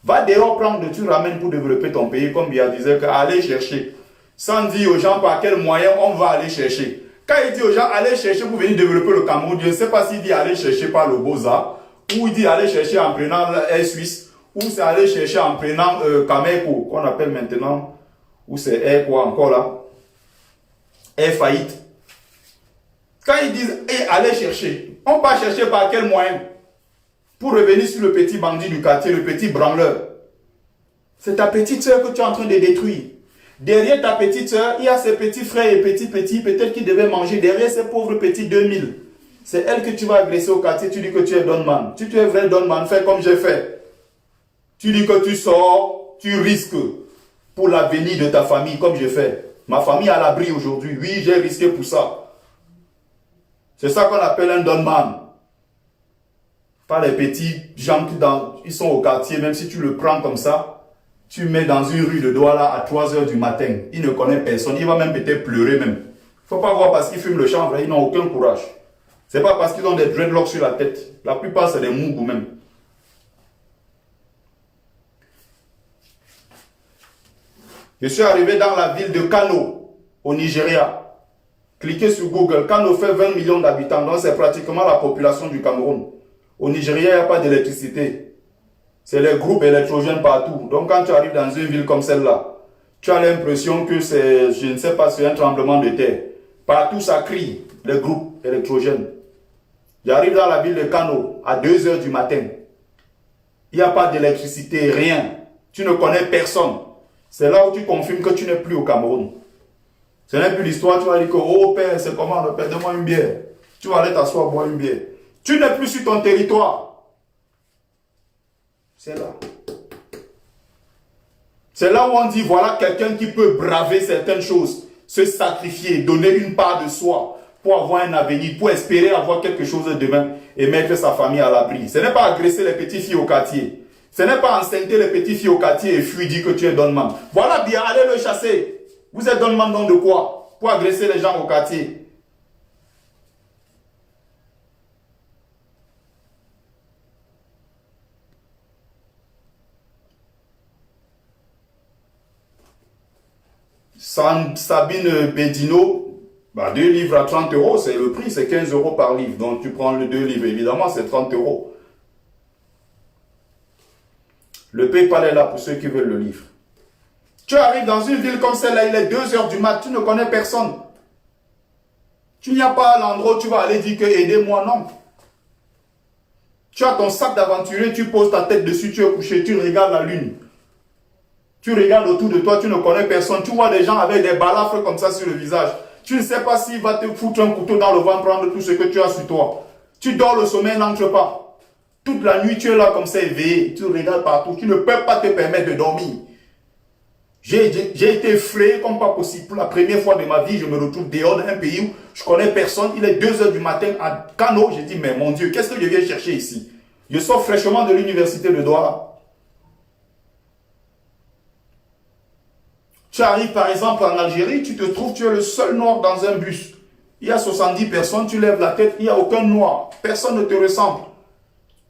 Va dehors prendre, tu ramènes pour développer ton pays, comme Bia disait, que allez chercher. Sans dire aux gens par quel moyen on va aller chercher. Quand il dit aux gens allez chercher pour venir développer le Cameroun, je ne sais pas s'il dit aller chercher par le Beaux-Arts, ou il dit aller chercher en prenant Air Suisse, ou c'est aller chercher en prenant Cameco, qu'on appelle maintenant, ou c'est Air quoi encore là, Air Faillite. Quand ils disent allez chercher, on va chercher par quel moyen? Pour revenir sur le petit bandit du quartier, le petit branleur. C'est ta petite soeur que tu es en train de détruire. Derrière ta petite soeur, il y a ses petits frères et petits, peut-être qu'ils devaient manger. Derrière ces pauvres petits 2000. C'est elle que tu vas agresser au quartier, tu dis que tu es donman. Si tu es vrai donman, fais comme j'ai fait. Tu dis que tu sors, tu risques pour l'avenir de ta famille, comme j'ai fait. Ma famille est à l'abri aujourd'hui. Oui, j'ai risqué pour ça. C'est ça qu'on appelle un donman. Pas les petits gens qui ils sont au quartier, même si tu le prends comme ça, tu mets dans une rue de Douala à 3 h du matin. Il ne connaît personne. Il va même peut-être pleurer même. Il ne faut pas voir parce qu'ils fument le chanvre. Ils n'ont aucun courage. Ce n'est pas parce qu'ils ont des dreadlocks sur la tête. La plupart, c'est des mougous même. Je suis arrivé dans la ville de Kano, au Nigeria. Cliquez sur Google. Kano fait 20 millions d'habitants. Donc, c'est pratiquement la population du Cameroun. Au Nigeria, il n'y a pas d'électricité. C'est les groupes électrogènes partout. Donc quand tu arrives dans une ville comme celle-là, tu as l'impression que c'est, je ne sais pas, c'est un tremblement de terre. Partout ça crie, les groupes électrogènes. J'arrive dans la ville de Kano à 2 h du matin. Il n'y a pas d'électricité, rien. Tu ne connais personne. C'est là où tu confirmes que tu n'es plus au Cameroun. Ce n'est plus l'histoire, tu vas dire que, oh père, c'est comment le père, donne-moi une bière. Tu vas aller t'asseoir, boire une bière. Tu n'es plus sur ton territoire. C'est là. C'est là où on dit, voilà quelqu'un qui peut braver certaines choses, se sacrifier, donner une part de soi pour avoir un avenir, pour espérer avoir quelque chose demain et mettre sa famille à l'abri. Ce n'est pas agresser les petites filles au quartier. Ce n'est pas enceinter les petites filles au quartier et fuir dire que tu es Donman. Voilà bien, allez le chasser. Vous êtes Donman donc de quoi? Pour agresser les gens au quartier. Sabine Bedino, bah 2 livres à 30 euros, c'est le prix, c'est 15 euros par livre. Donc tu prends le 2 livres, évidemment, c'est 30 euros. Le PayPal est là pour ceux qui veulent le livre. Tu arrives dans une ville comme celle-là, il est 2 heures du mat, tu ne connais personne. Tu n'y as pas l'endroit où tu vas aller dire que aidez-moi, non. Tu as ton sac d'aventurier, tu poses ta tête dessus, tu es couché, tu regardes la lune. Tu regardes autour de toi, tu ne connais personne. Tu vois des gens avec des balafres comme ça sur le visage. Tu ne sais pas s'il va te foutre un couteau dans le ventre, prendre tout ce que tu as sur toi. Tu dors, le sommeil n'entre pas. Toute la nuit, tu es là comme ça éveillé. Tu regardes partout. Tu ne peux pas te permettre de dormir. J'ai été effrayé comme pas possible. Pour la première fois de ma vie, je me retrouve dehors d'un pays où je connais personne. Il est 2 heures du matin à Kano. J'ai dit, mais mon Dieu, qu'est-ce que je viens chercher ici? Je sors fraîchement de l'université de Douala. Tu arrives par exemple en Algérie, tu te trouves, tu es le seul noir dans un bus. Il y a 70 personnes, tu lèves la tête, il n'y a aucun noir. Personne ne te ressemble.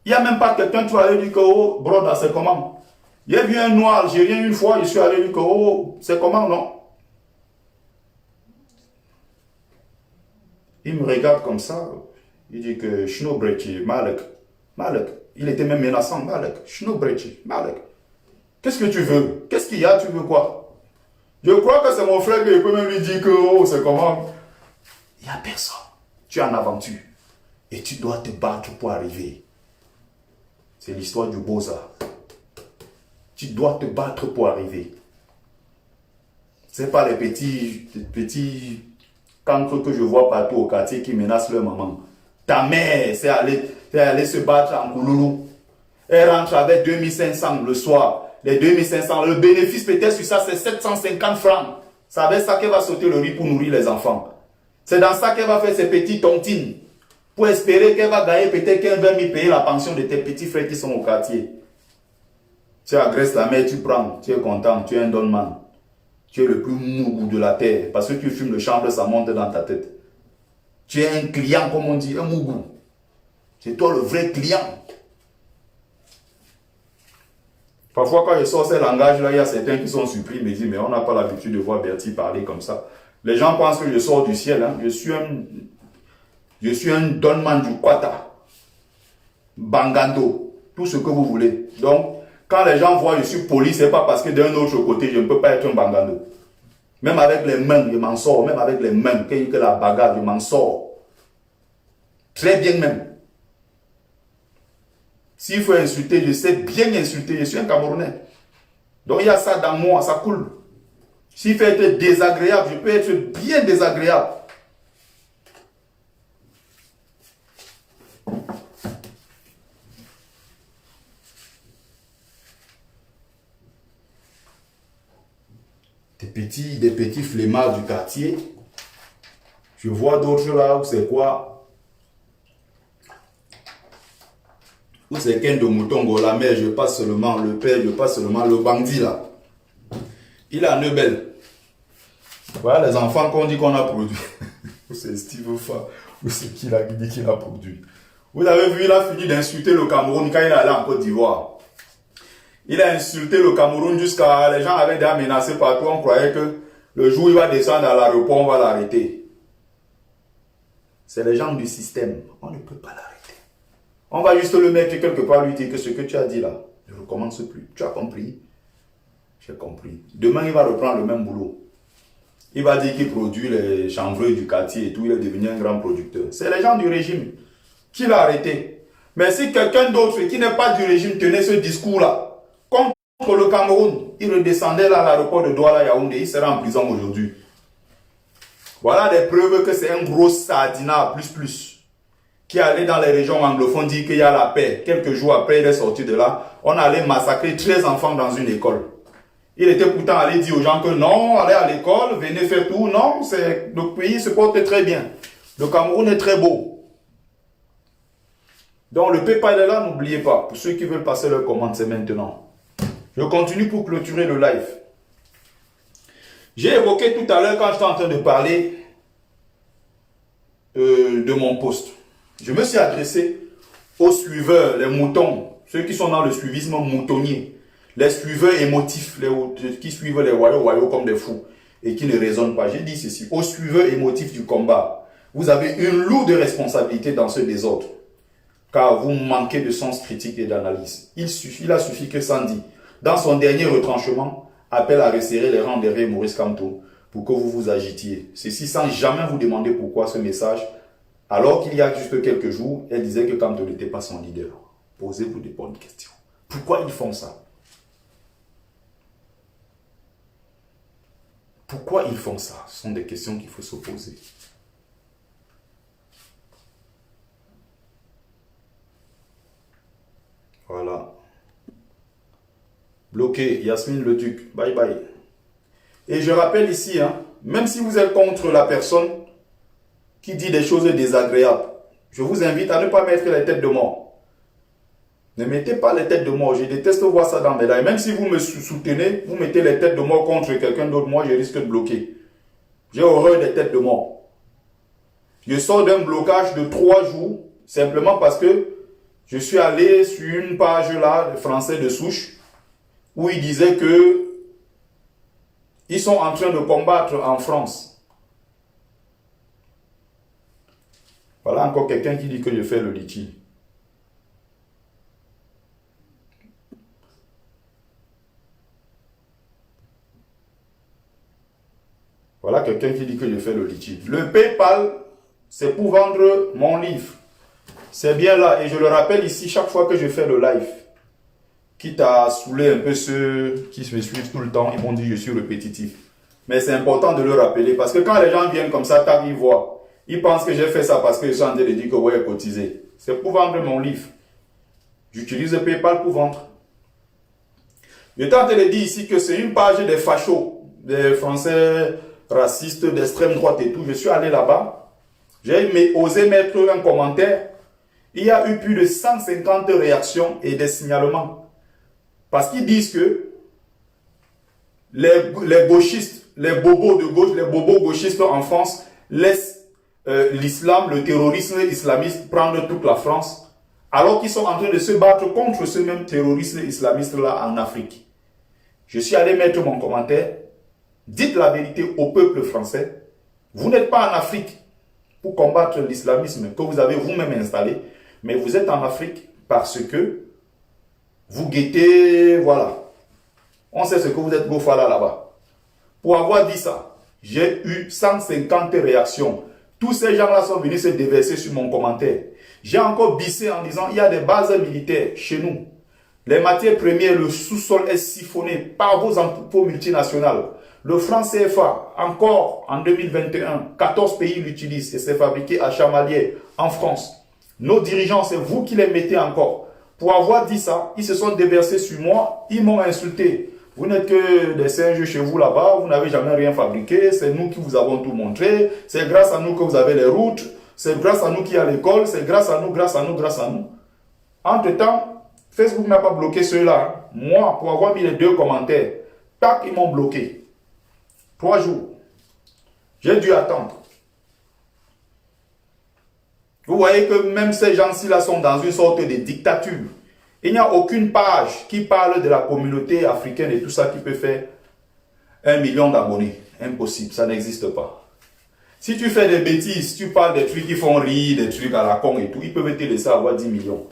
Il n'y a même pas quelqu'un, tu vas aller dire que, oh, broda, c'est comment? J'ai vu un noir algérien une fois, je suis allé dire que, oh, c'est comment, non? Il me regarde comme ça, il dit que, Shno Brechi, Malek, Malek. Il était même menaçant, Malek, Shno Brechi, Malek. Qu'est-ce que tu veux? Qu'est-ce qu'il y a? Tu veux quoi? Je crois que c'est mon frère qui peut même lui dire que, oh, c'est comment? Il n'y a personne. Tu es en aventure. Et tu dois te battre pour arriver. C'est l'histoire du Beaux-Arts. Tu dois te battre pour arriver. Ce n'est pas les petits cancres que je vois partout au quartier qui menacent leur maman. Ta mère, c'est aller se battre en Kouloulou. Elle rentre avec 2500 le soir. Les 2500, le bénéfice peut-être sur ça, c'est 750 francs. C'est avec ça qu'elle va sauter le riz pour nourrir les enfants. C'est dans ça qu'elle va faire ses petites tontines. Pour espérer qu'elle va gagner peut-être 15 20 000 payer la pension de tes petits frères qui sont au quartier. Tu agresses la mère, tu prends, tu es content, tu es un donman. Tu es le plus mougou de la terre. Parce que tu fumes le chanvre, ça monte dans ta tête. Tu es un client, comme on dit, un mougou. C'est toi le vrai client. Parfois, quand je sors ces langages-là, il y a certains qui sont surpris, me disent, mais on n'a pas l'habitude de voir Bertie parler comme ça. Les gens pensent que je sors du ciel. Hein. Je suis un donman du Kwata, Bangando, tout ce que vous voulez. Donc, quand les gens voient que je suis poli, ce n'est pas parce que d'un autre côté, je ne peux pas être un Bangando. Même avec les mains, je m'en sors. Même avec les mains, que la bagarre, je m'en sors. Très bien même. S'il faut insulter, je sais bien insulter. Je suis un Camerounais. Donc il y a ça dans moi, ça coule. S'il faut être désagréable, je peux être bien désagréable. Des petits flemmards du quartier. Je vois d'autres là où c'est quoi? Où c'est qu'un de Moutongo, la mère, je passe seulement, le père, je passe seulement, le bandit là. Il a Nebel. Voilà les enfants qu'on dit qu'on a produit. Ou c'est Steve Fa, ou c'est qui là qui dit qu'il a produit. Vous avez vu, il a fini d'insulter le Cameroun quand il est allé en Côte d'Ivoire. Il a insulté le Cameroun jusqu'à... Les gens avaient déjà menacé partout, on croyait que le jour où il va descendre à l'aéroport, on va l'arrêter. C'est les gens du système, on ne peut pas l'arrêter. On va juste le mettre quelque part, lui dire que ce que tu as dit là, ne recommence plus. Tu as compris? J'ai compris. Demain, il va reprendre le même boulot. Il va dire qu'il produit les chanvreux du quartier et tout, il est devenu un grand producteur. C'est les gens du régime qui l'ont arrêté. Mais si quelqu'un d'autre qui n'est pas du régime tenait ce discours-là contre le Cameroun, il redescendait là à l'aéroport de Douala Yaoundé, il sera en prison aujourd'hui. Voilà des preuves que c'est un gros sardinat plus. Qui allait dans les régions anglophones dire qu'il y a la paix. Quelques jours après, il est sorti de là. On allait massacrer 13 enfants dans une école. Il était pourtant allé dire aux gens que non, allez à l'école, venez faire tout. Non, le pays se porte très bien. Le Cameroun est très beau. Donc le PayPal est là, n'oubliez pas. Pour ceux qui veulent passer leur commande, c'est maintenant. Je continue pour clôturer le live. J'ai évoqué tout à l'heure quand j'étais en train de parler de mon poste. Je me suis adressé aux suiveurs, les moutons, ceux qui sont dans le suivisme moutonnier, les suiveurs émotifs, qui suivent les royaux comme des fous et qui ne raisonnent pas. J'ai dit ceci, aux suiveurs émotifs du combat, vous avez une lourde responsabilité dans ce désordre, car vous manquez de sens critique et d'analyse. Il a suffi que Sandy, dans son dernier retranchement, appelle à resserrer les rangs derrière Maurice Kamto pour que vous vous agitiez. Ceci sans jamais vous demander pourquoi ce message, alors qu'il y a juste quelques jours, elle disait que Kamto n'était pas son leader. Posez-vous des bonnes questions. Pourquoi ils font ça? Pourquoi ils font ça? Ce sont des questions qu'il faut se poser. Voilà. Bloqué, Yasmine Leduc. Bye bye. Et je rappelle ici, même si vous êtes contre la personne qui dit des choses désagréables, je vous invite à ne pas mettre les têtes de mort. Ne mettez pas les têtes de mort. Je déteste voir ça dans mes lives. Même si vous me soutenez, vous mettez les têtes de mort contre quelqu'un d'autre, moi je risque de bloquer. J'ai horreur des têtes de mort. Je sors d'un blocage de 3 jours, simplement parce que je suis allé sur une page là, de français de souche, où il disait que ils sont en train de combattre en France. Voilà encore quelqu'un qui dit que je fais le litchi. Voilà quelqu'un qui dit que je fais le litchi. Le PayPal, c'est pour vendre mon livre. C'est bien là. Et je le rappelle ici chaque fois que je fais le live. Quitte à saouler un peu ceux qui me suivent tout le temps, ils vont dire que je suis répétitif. Mais c'est important de le rappeler parce que quand les gens viennent comme ça, ils voient. Ils pensent que j'ai fait ça parce que je suis en train de dire que ouais, cotiser. C'est pour vendre mon livre. J'utilise le PayPal pour vendre. Je tente de dire ici que c'est une page des fachos, des Français racistes d'extrême droite et tout. Je suis allé là-bas. J'ai osé mettre un commentaire. Il y a eu plus de 150 réactions et des signalements. Parce qu'ils disent que les gauchistes, les bobos de gauche, les bobos gauchistes en France laissent l'islam, le terrorisme islamiste prendre toute la France, alors qu'ils sont en train de se battre contre ce même terrorisme islamiste-là en Afrique. Je suis allé mettre mon commentaire. Dites la vérité au peuple français. Vous n'êtes pas en Afrique pour combattre l'islamisme que vous avez vous-même installé, mais vous êtes en Afrique parce que vous guettez, voilà. On sait ce que vous êtes Gofala là-bas. Pour avoir dit ça, j'ai eu 150 réactions. Tous ces gens-là sont venus se déverser sur mon commentaire. J'ai encore bissé en disant, il y a des bases militaires chez nous. Les matières premières, le sous-sol est siphonné par vos entrepôts multinationales. Le franc CFA, encore en 2021, 14 pays l'utilisent et c'est fabriqué à Chamalières, en France. Nos dirigeants, c'est vous qui les mettez encore. Pour avoir dit ça, ils se sont déversés sur moi, ils m'ont insulté. Vous n'êtes que des singes chez vous là-bas, vous n'avez jamais rien fabriqué, c'est nous qui vous avons tout montré, c'est grâce à nous que vous avez les routes, c'est grâce à nous qu'il y a l'école, c'est grâce à nous, grâce à nous, grâce à nous. Entre-temps, Facebook n'a pas bloqué ceux-là. Moi, pour avoir mis les 2 commentaires, tac, ils m'ont bloqué. 3 jours. J'ai dû attendre. Vous voyez que même ces gens-ci là sont dans une sorte de dictature. Il n'y a aucune page qui parle de la communauté africaine et tout ça qui peut faire 1 million d'abonnés. Impossible, ça n'existe pas. Si tu fais des bêtises, tu parles des trucs qui font rire, des trucs à la con et tout, ils peuvent te laisser avoir 10 millions.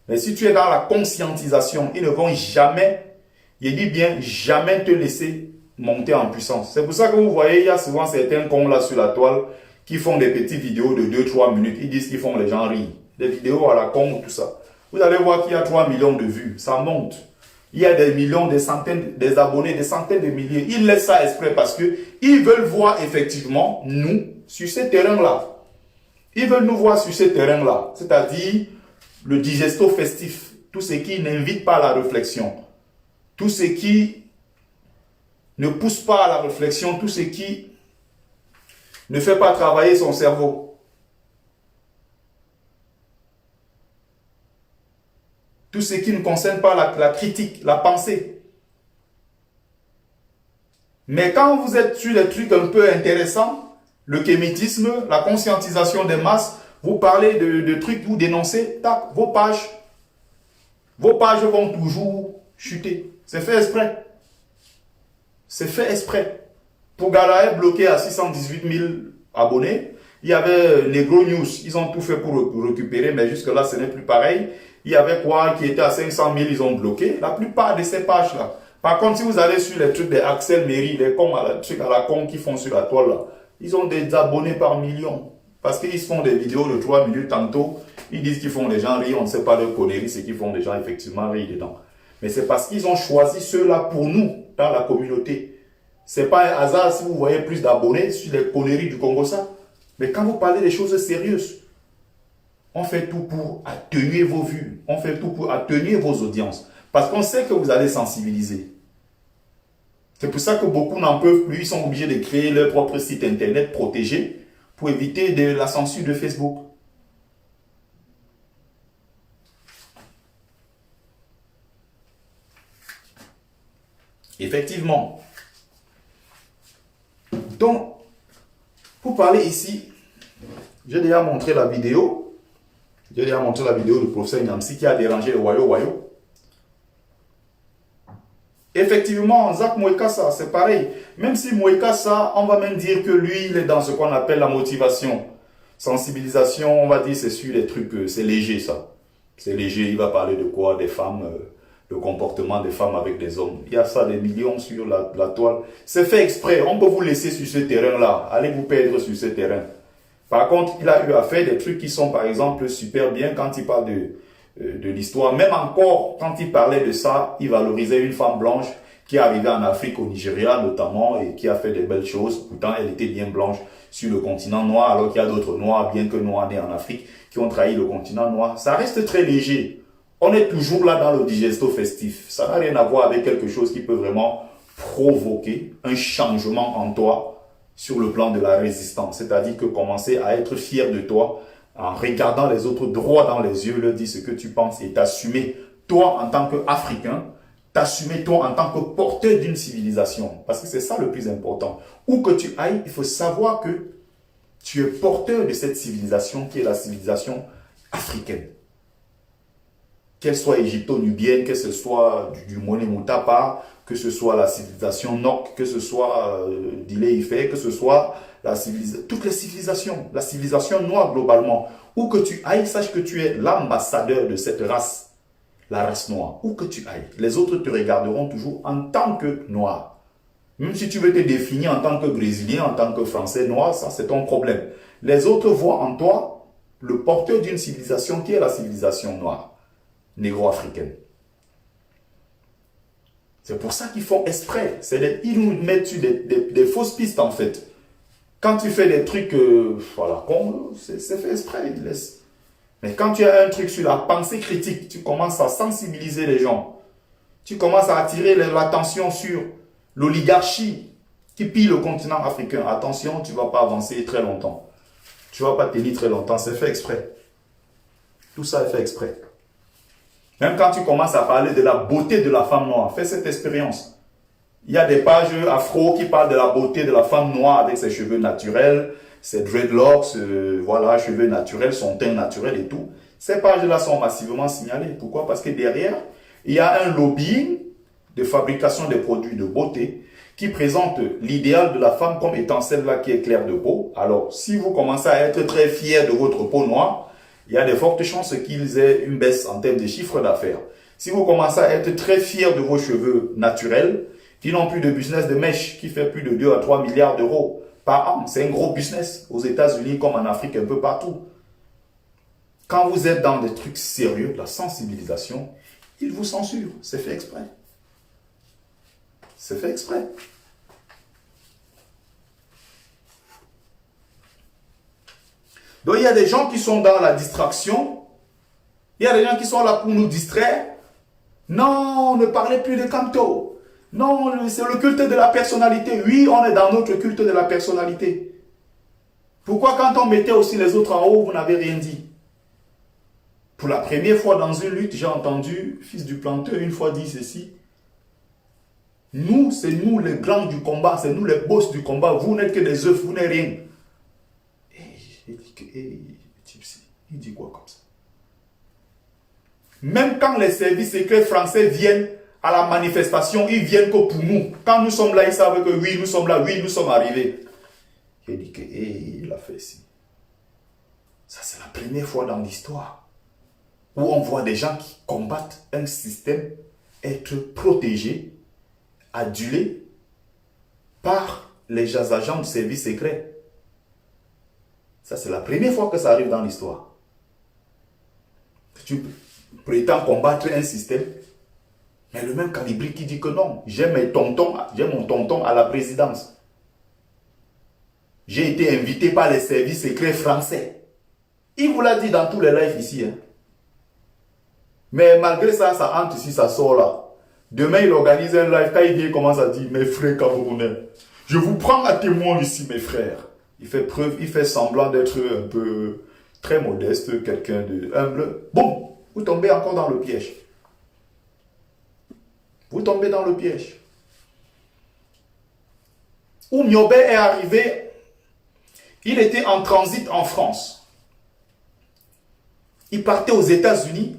Mais si tu es dans la conscientisation, ils ne vont jamais, je dis bien jamais te laisser monter en puissance. C'est pour ça que vous voyez, il y a souvent certains cons là sur la toile qui font des petites vidéos de 2-3 minutes. Ils disent qu'ils font les gens rire. Des vidéos à la con, tout ça. Vous allez voir qu'il y a 3 millions de vues. Ça monte. Il y a des millions, des centaines, des abonnés, des centaines de milliers. Ils laissent ça exprès parce qu'ils veulent voir effectivement nous sur ces terrains-là. Ils veulent nous voir sur ces terrains-là. C'est-à-dire le digesto festif. Tout ce qui n'invite pas à la réflexion. Tout ce qui ne pousse pas à la réflexion. Tout ce qui ne fait pas travailler son cerveau. tout ce qui ne concerne pas la critique, la pensée. Mais quand vous êtes sur des trucs un peu intéressants, le kémétisme, la conscientisation des masses, vous parlez de trucs, vous dénoncez, tac, vos pages vont toujours chuter. C'est fait exprès. C'est fait exprès. Pour Galaë bloqué à 618 000 abonnés, il y avait Negro News, ils ont tout fait pour récupérer, mais jusque-là, ce n'est plus pareil. Il y avait quoi qui était à 500 000, ils ont bloqué. La plupart de ces pages-là. Par contre, si vous allez sur les trucs des Axel Méry, les trucs à la con qui font sur la toile, là, ils ont des abonnés par millions. Parce qu'ils font des vidéos de 3 minutes tantôt. Ils disent qu'ils font les gens rire, on ne sait pas leur conneries, c'est qu'ils font des gens effectivement rire dedans. Mais c'est parce qu'ils ont choisi ceux-là pour nous, dans la communauté. C'est pas un hasard si vous voyez plus d'abonnés sur les conneries du Congo, ça. Mais quand vous parlez des choses sérieuses, on fait tout pour atténuer vos vues. On fait tout pour atténuer vos audiences. Parce qu'on sait que vous allez sensibiliser. C'est pour ça que beaucoup n'en peuvent plus. Ils sont obligés de créer leur propre site internet protégé pour éviter la censure de Facebook. Effectivement. Donc, pour parler ici, j'ai déjà montré la vidéo. J'ai déjà montré la vidéo du professeur Nyamsi qui a dérangé le Wayo. Effectivement, Zach Moïkassa, c'est pareil. Même si Moïkassa, on va même dire que lui, il est dans ce qu'on appelle la motivation. Sensibilisation, on va dire, c'est sur les trucs, c'est léger ça. C'est léger, il va parler de quoi? Des femmes, le comportement des femmes avec des hommes. Il y a ça, des millions sur la toile. C'est fait exprès, on peut vous laisser sur ce terrain-là. Allez vous perdre sur ce terrain. Par contre, il a eu à faire des trucs qui sont, par exemple, super bien quand il parle de l'histoire. Même encore, quand il parlait de ça, il valorisait une femme blanche qui est arrivée en Afrique, au Nigeria notamment, et qui a fait des belles choses. Pourtant, elle était bien blanche sur le continent noir, alors qu'il y a d'autres noirs, bien que noirs nés en Afrique, qui ont trahi le continent noir. Ça reste très léger. On est toujours là dans le digesto festif. Ça n'a rien à voir avec quelque chose qui peut vraiment provoquer un changement en toi sur le plan de la résistance. C'est-à-dire que commencer à être fier de toi, en regardant les autres droit dans les yeux, leur dire ce que tu penses et t'assumer, toi en tant qu'Africain, t'assumer toi en tant que porteur d'une civilisation. Parce que c'est ça le plus important. Où que tu ailles, il faut savoir que tu es porteur de cette civilisation qui est la civilisation africaine. Qu'elle soit égypto-nubienne, que ce soit du Moné Moutapa, que ce soit la civilisation Nok, que ce soit d'Ile Ife, que ce soit toutes les civilisations, la civilisation noire globalement. Où que tu ailles, sache que tu es l'ambassadeur de cette race, la race noire. Où que tu ailles, les autres te regarderont toujours en tant que noir. Même si tu veux te définir en tant que Brésilien, en tant que Français noir, ça c'est ton problème. Les autres voient en toi le porteur d'une civilisation qui est la civilisation noire, négro-africaine. C'est pour ça qu'ils font exprès. Ils nous mettent sur des fausses pistes en fait. Quand tu fais des trucs, voilà, c'est fait exprès. Ils laissent. Mais quand tu as un truc sur la pensée critique, tu commences à sensibiliser les gens. Tu commences à attirer l'attention sur l'oligarchie qui pille le continent africain. Attention, tu ne vas pas avancer très longtemps. Tu ne vas pas tenir très longtemps. C'est fait exprès. Tout ça est fait exprès. Même quand tu commences à parler de la beauté de la femme noire, fais cette expérience. Il y a des pages afro qui parlent de la beauté de la femme noire avec ses cheveux naturels, ses dreadlocks, voilà, cheveux naturels, son teint naturel et tout. Ces pages-là sont massivement signalées. Pourquoi? Parce que derrière, il y a un lobbying de fabrication des produits de beauté qui présente l'idéal de la femme comme étant celle-là qui est claire de peau. Alors, si vous commencez à être très fier de votre peau noire, il y a de fortes chances qu'ils aient une baisse en termes de chiffre d'affaires. Si vous commencez à être très fier de vos cheveux naturels, qui n'ont plus de business de mèche, qui fait plus de 2 à 3 milliards d'euros par an, c'est un gros business aux États-Unis comme en Afrique, un peu partout. Quand vous êtes dans des trucs sérieux, la sensibilisation, ils vous censurent. C'est fait exprès. C'est fait exprès. Donc il y a des gens qui sont dans la distraction. Il y a des gens qui sont là pour nous distraire. Non, ne parlez plus de Kanto. Non, c'est le culte de la personnalité. Oui, on est dans notre culte de la personnalité. Pourquoi quand on mettait aussi les autres en haut, vous n'avez rien dit? Pour la première fois dans une lutte, j'ai entendu fils du planteur une fois dire ceci. Nous, c'est nous les grands du combat, c'est nous les boss du combat. Vous n'êtes que des œufs, vous n'êtes rien. Et j'ai dit que, il dit quoi comme ça? Même quand les services secrets français viennent à la manifestation, ils viennent que pour nous. Quand nous sommes là, ils savent que oui, nous sommes là, oui, nous sommes arrivés. J'ai dit que, il a fait ci. Ça, c'est la première fois dans l'histoire où on voit des gens qui combattent un système être protégés, adulés par les agents du service secret. Ça, c'est la première fois que ça arrive dans l'histoire. Tu prétends combattre un système, mais le même Calibri qui dit que non, j'ai mon tonton à la présidence. J'ai été invité par les services secrets français. Il vous l'a dit dans tous les lives ici. Hein. Mais malgré ça, ça entre ici, ça sort là. Demain, il organise un live. Quand il vient, il commence à dire, mes frères camerounais, je vous prends à témoin ici, mes frères. Il fait preuve, il fait semblant d'être un peu très modeste, quelqu'un de humble. Boum, vous tombez encore dans le piège. Vous tombez dans le piège. Où Myobe est arrivé, il était en transit en France. Il partait aux États-Unis,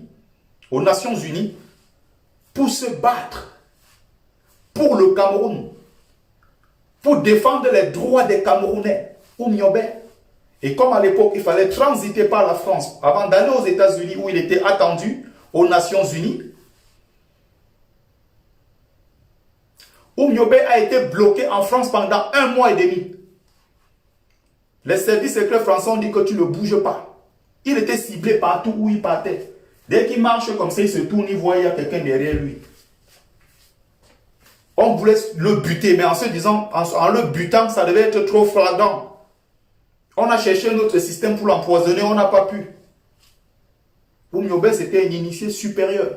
aux Nations Unies, pour se battre pour le Cameroun, pour défendre les droits des Camerounais, ou Myobe. Et comme à l'époque, il fallait transiter par la France avant d'aller aux États-Unis où il était attendu, aux Nations Unies, Myobe a été bloqué en France pendant 1 mois et demi. Les services secrets français ont dit que tu ne bouges pas. Il était ciblé partout où il partait. Dès qu'il marche comme ça, il se tourne, il voit qu'il y a quelqu'un derrière lui. On voulait le buter, mais en se disant, en le butant, ça devait être trop flagrant. On a cherché notre système pour l'empoisonner, on n'a pas pu. Pour Myobe, c'était un initié supérieur.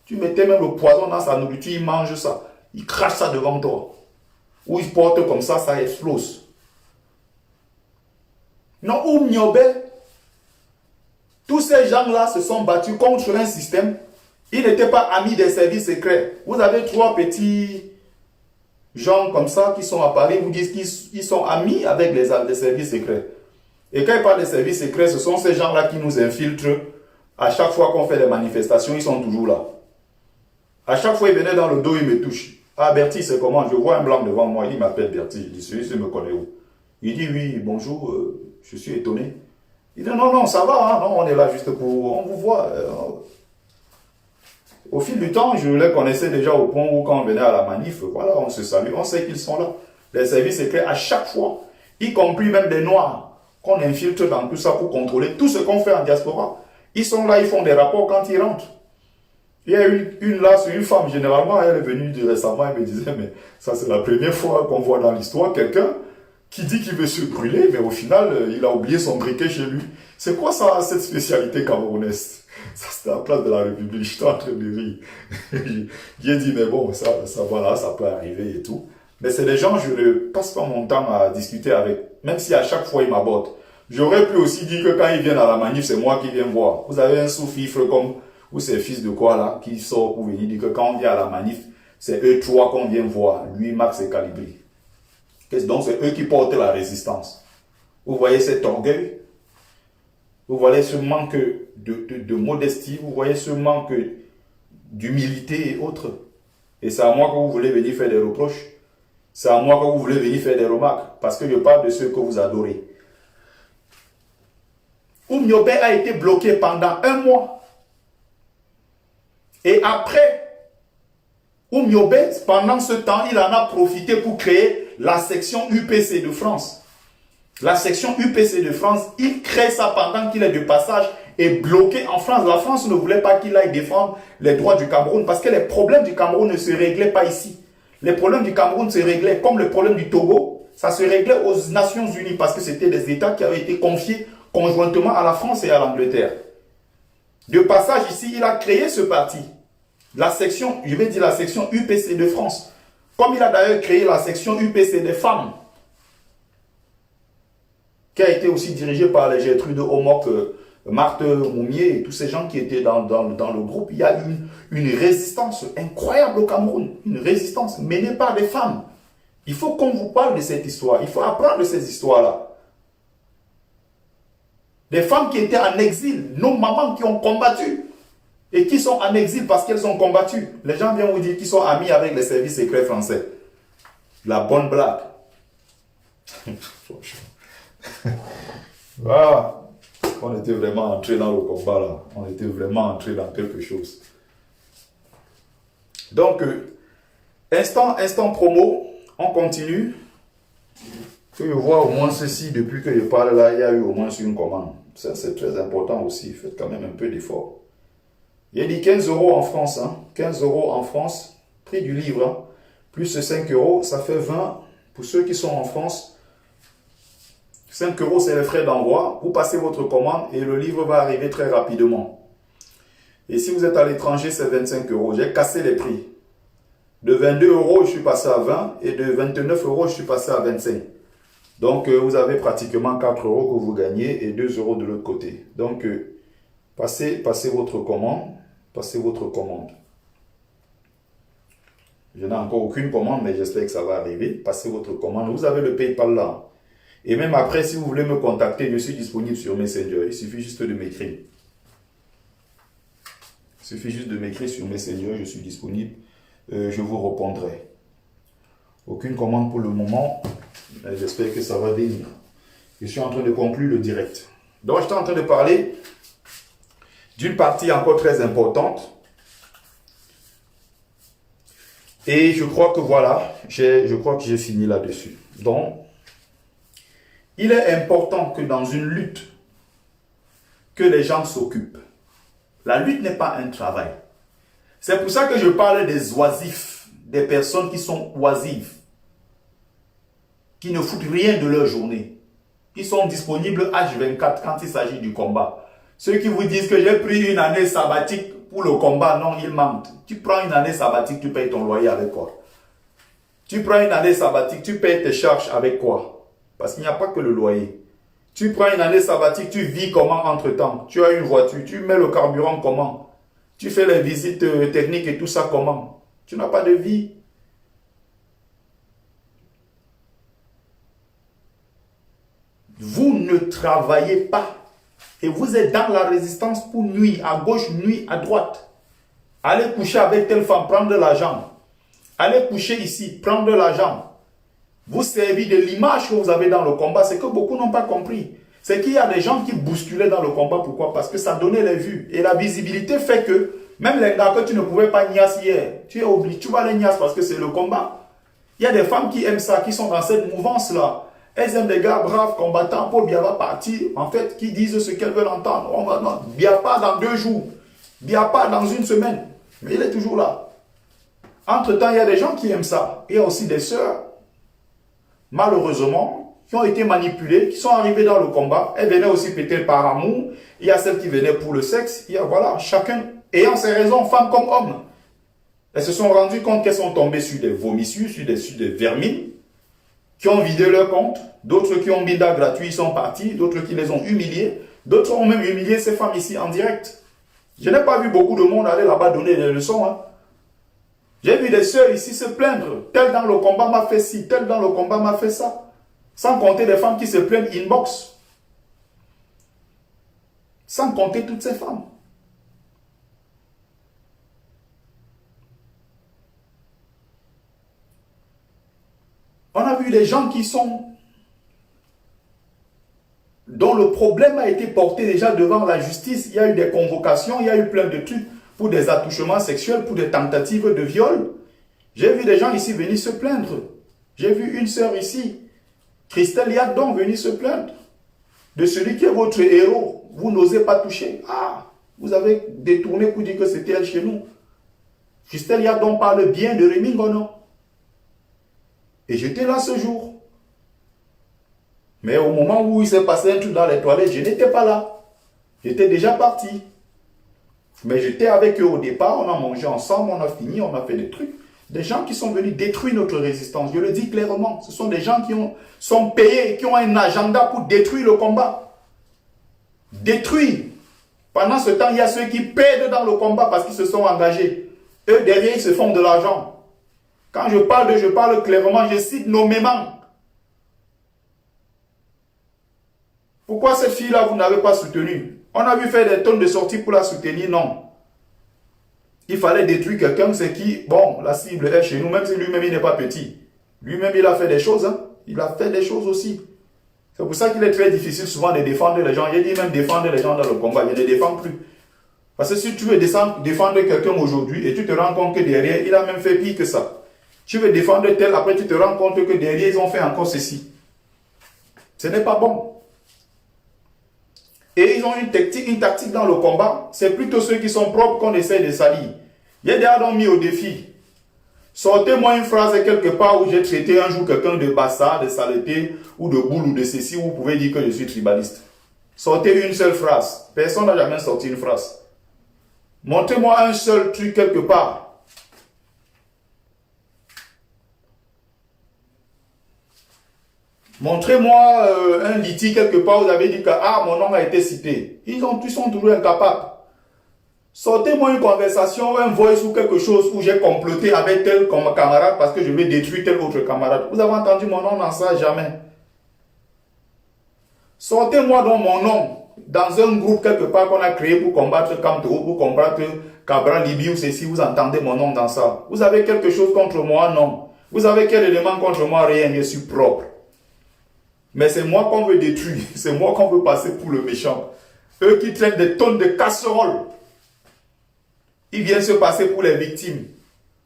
Tu mettais même le poison dans sa nourriture, il mange ça. Il crache ça devant toi. Ou il porte comme ça explose. Non, Myobe, tous ces gens-là se sont battus contre un système. Ils n'étaient pas amis des services secrets. Vous avez 3 petits gens comme ça qui sont à Paris, vous disent qu'ils sont amis avec les services secrets. Et quand ils parlent des services secrets, ce sont ces gens-là qui nous infiltrent. À chaque fois qu'on fait des manifestations, ils sont toujours là. À chaque fois, ils venaient dans le dos, ils me touchent. Ah, Bertie, c'est comment? Je vois un blanc devant moi. Il m'appelle Bertie. Je dis, celui-ci me connaît où? Il dit, oui, bonjour, je suis étonné. Il dit, non, ça va, hein, non, on est là juste pour... On vous voit. Au fil du temps, je les connaissais déjà au point où quand on venait à la manif, voilà, on se salue, on sait qu'ils sont là. Les services secrets, à chaque fois, y compris même des Noirs, qu'on infiltre dans tout ça pour contrôler tout ce qu'on fait en diaspora. Ils sont là, ils font des rapports quand ils rentrent. Il y a une là, c'est une femme, généralement, elle est venue récemment, elle me disait, mais ça c'est la première fois qu'on voit dans l'histoire quelqu'un qui dit qu'il veut se brûler, mais au final, il a oublié son briquet chez lui. C'est quoi ça, cette spécialité camerounaise? Ça, c'était à la place de la République, j'étais en train de rire. J'ai dit, mais bon, ça voilà, ça peut arriver et tout. Mais c'est des gens, je ne passe pas mon temps à discuter avec, même si à chaque fois ils m'abordent. J'aurais pu aussi dire que quand ils viennent à la manif, c'est moi qui viens voir. Vous avez un sous-fifre comme, ou c'est fils de quoi là, qui sort pour venir dire que quand on vient à la manif, c'est eux 3 qu'on vient voir. Lui, Max et Calibri. Donc c'est eux qui portent la résistance. Vous voyez cet orgueil? Vous voyez ce manque de modestie? Vous voyez ce manque d'humilité et autres? Et c'est à moi que vous voulez venir faire des reproches? C'est à moi que vous voulez venir faire des remarques? Parce que je parle de ceux que vous adorez. Myobe a été bloqué pendant 1 mois. Et après, Myobe, pendant ce temps, il en a profité pour créer la section UPC de France. La section UPC de France, il crée ça pendant qu'il est de passage et bloqué en France. La France ne voulait pas qu'il aille défendre les droits du Cameroun parce que les problèmes du Cameroun ne se réglaient pas ici. Les problèmes du Cameroun se réglaient comme le problème du Togo. Ça se réglait aux Nations Unies parce que c'était des États qui avaient été confiés conjointement à la France et à l'Angleterre. De passage ici, il a créé ce parti. La section, je vais dire la section UPC de France. Comme il a d'ailleurs créé la section UPC des femmes, qui a été aussi dirigée par les Gertrude Homok Marthe Moumier et tous ces gens qui étaient dans le groupe, il y a une résistance incroyable au Cameroun, une résistance menée par des femmes. Il faut qu'on vous parle de cette histoire, il faut apprendre de ces histoires-là. Des femmes qui étaient en exil, nos mamans qui ont combattu et qui sont en exil parce qu'elles ont combattu. Les gens viennent vous dire qu'ils sont amis avec les services secrets français. La bonne blague. Voilà. On était vraiment entré dans le combat là. On était vraiment entré dans quelque chose. Donc, instant promo, on continue. Que je vois au moins ceci, depuis que je parle là, il y a eu au moins une commande. Ça, c'est très important aussi. Faites quand même un peu d'effort. Il y a dit 15 € en France. Hein. 15 € en France, prix du livre. Hein. Plus 5 €, ça fait 20. Pour ceux qui sont en France, 5 € c'est les frais d'envoi. Vous passez votre commande et le livre va arriver très rapidement. Et si vous êtes à l'étranger, c'est 25 €. J'ai cassé les prix. De 22 €, je suis passé à 20 et de 29 €, je suis passé à 25. Donc, vous avez pratiquement 4 € que vous gagnez et 2 € de l'autre côté. Donc, passez votre commande. Passez votre commande. Je n'ai encore aucune commande, mais j'espère que ça va arriver. Passez votre commande. Vous avez le PayPal là. Et même après, si vous voulez me contacter, je suis disponible sur Messenger. Il suffit juste de m'écrire. Il suffit juste de m'écrire sur Messenger. Je suis disponible. Je vous répondrai. Aucune commande pour le moment. J'espère que ça va venir. Je suis en train de conclure le direct. Donc, j'étais en train de parler d'une partie encore très importante. Et je crois que voilà, je crois que j'ai fini là-dessus. Donc, il est important que dans une lutte, que les gens s'occupent. La lutte n'est pas un travail. C'est pour ça que je parle des oisifs, des personnes qui sont oisives, qui ne foutent rien de leur journée. Ils sont disponibles H24 quand il s'agit du combat. Ceux qui vous disent que j'ai pris une année sabbatique pour le combat, non, ils mentent. Tu prends une année sabbatique, tu payes ton loyer avec quoi? Tu prends une année sabbatique, tu payes tes charges avec quoi? Parce qu'il n'y a pas que le loyer. Tu prends une année sabbatique, tu vis comment entre-temps? Tu as une voiture, tu mets le carburant comment? Tu fais les visites techniques et tout ça comment? Tu n'as pas de vie. Vous ne travaillez pas. Et vous êtes dans la résistance pour nuit, à gauche, nuit, à droite. Allez coucher avec telle femme, prendre de l'argent. Allez coucher ici, prendre de l'argent. Vous servez de l'image que vous avez dans le combat. C'est que beaucoup n'ont pas compris. C'est qu'il y a des gens qui bousculaient dans le combat. Pourquoi? Parce que ça donnait les vues. Et la visibilité fait que, même les gars que tu ne pouvais pas niasse hier, tu es obligé, tu vas les niasse parce que c'est le combat. Il y a des femmes qui aiment ça, qui sont dans cette mouvance-là. Elles aiment des gars braves, combattants, Paul Biya va partir, en fait, qui disent ce qu'elles veulent entendre. On va, non, Biya pas dans 2 jours, Biya pas dans 1 semaine, mais il est toujours là. Entre-temps, il y a des gens qui aiment ça. Il y a aussi des sœurs, malheureusement, qui ont été manipulées, qui sont arrivées dans le combat. Elles venaient aussi peut-être par amour. Il y a celles qui venaient pour le sexe. Il y a, voilà, chacun ayant ses raisons, femmes comme hommes. Elles se sont rendues compte qu'elles sont tombées sur des vomissures, sur des vermines, qui ont vidé leur compte, d'autres qui ont bida gratuit, ils sont partis, d'autres qui les ont humiliés, d'autres ont même humilié ces femmes ici en direct. Je n'ai pas vu beaucoup de monde aller là-bas donner des leçons. Hein. J'ai vu des sœurs ici se plaindre, tel dans le combat m'a fait ci, tel dans le combat m'a fait ça. Sans compter des femmes qui se plaignent inbox. Sans compter toutes ces femmes. On a vu des gens qui sont, dont le problème a été porté déjà devant la justice. Il y a eu des convocations, il y a eu plein de trucs pour des attouchements sexuels, pour des tentatives de viol. J'ai vu des gens ici venir se plaindre. J'ai vu une sœur ici, Christelle Yadon, venir se plaindre de celui qui est votre héros. Vous n'osez pas toucher. Ah, vous avez détourné pour dire que c'était elle chez nous. Christelle Yadon parle bien de Rémi Ngono. Et j'étais là ce jour. Mais au moment où il s'est passé un truc dans les toilettes, je n'étais pas là. J'étais déjà parti. Mais j'étais avec eux au départ, on a mangé ensemble, on a fini, on a fait des trucs. Des gens qui sont venus détruire notre résistance. Je le dis clairement. Ce sont des gens qui sont payés, qui ont un agenda pour détruire le combat. Détruire. Pendant ce temps, il y a ceux qui perdent dans le combat parce qu'ils se sont engagés. Eux, derrière, ils se font de l'argent. Quand je parle clairement, je cite nommément. Pourquoi cette fille-là, vous n'avez pas soutenu? On a vu faire des tonnes de sorties pour la soutenir, non. Il fallait détruire quelqu'un, c'est qui, bon, la cible est chez nous, même si lui-même il n'est pas petit. Lui-même il a fait des choses, hein. Il a fait des choses aussi. C'est pour ça qu'il est très difficile souvent de défendre les gens. J'ai dit même défendre les gens dans le combat, il ne les défend plus. Parce que si tu veux défendre quelqu'un aujourd'hui et tu te rends compte que derrière, il a même fait pire que ça. Tu veux défendre tel, après tu te rends compte que derrière, ils ont fait encore ceci. Ce n'est pas bon. Et ils ont une tactique dans le combat. C'est plutôt ceux qui sont propres qu'on essaie de salir. Il y a des gens qui ont mis au défi. Sortez-moi une phrase quelque part où j'ai traité un jour quelqu'un de bâtard, de saleté, ou de boule, ou de ceci, où vous pouvez dire que je suis tribaliste. Sortez une seule phrase. Personne n'a jamais sorti une phrase. Montrez-moi un seul truc quelque part. Montrez-moi un litige quelque part où vous avez dit que ah, mon nom a été cité. Ils sont toujours incapables. Sortez-moi une conversation, un voice ou quelque chose où j'ai comploté avec tel camarade parce que je vais détruire tel autre camarade. Vous avez entendu mon nom dans ça? Jamais. Sortez-moi donc mon nom dans un groupe quelque part qu'on a créé pour combattre Kamto, pour combattre Cabral Libye ou ceci. Vous entendez mon nom dans ça? Vous avez quelque chose contre moi? Non. Vous avez quel élément contre moi? Rien. Je suis propre. Mais c'est moi qu'on veut détruire. C'est moi qu'on veut passer pour le méchant. Eux qui traînent des tonnes de casseroles. Ils viennent se passer pour les victimes.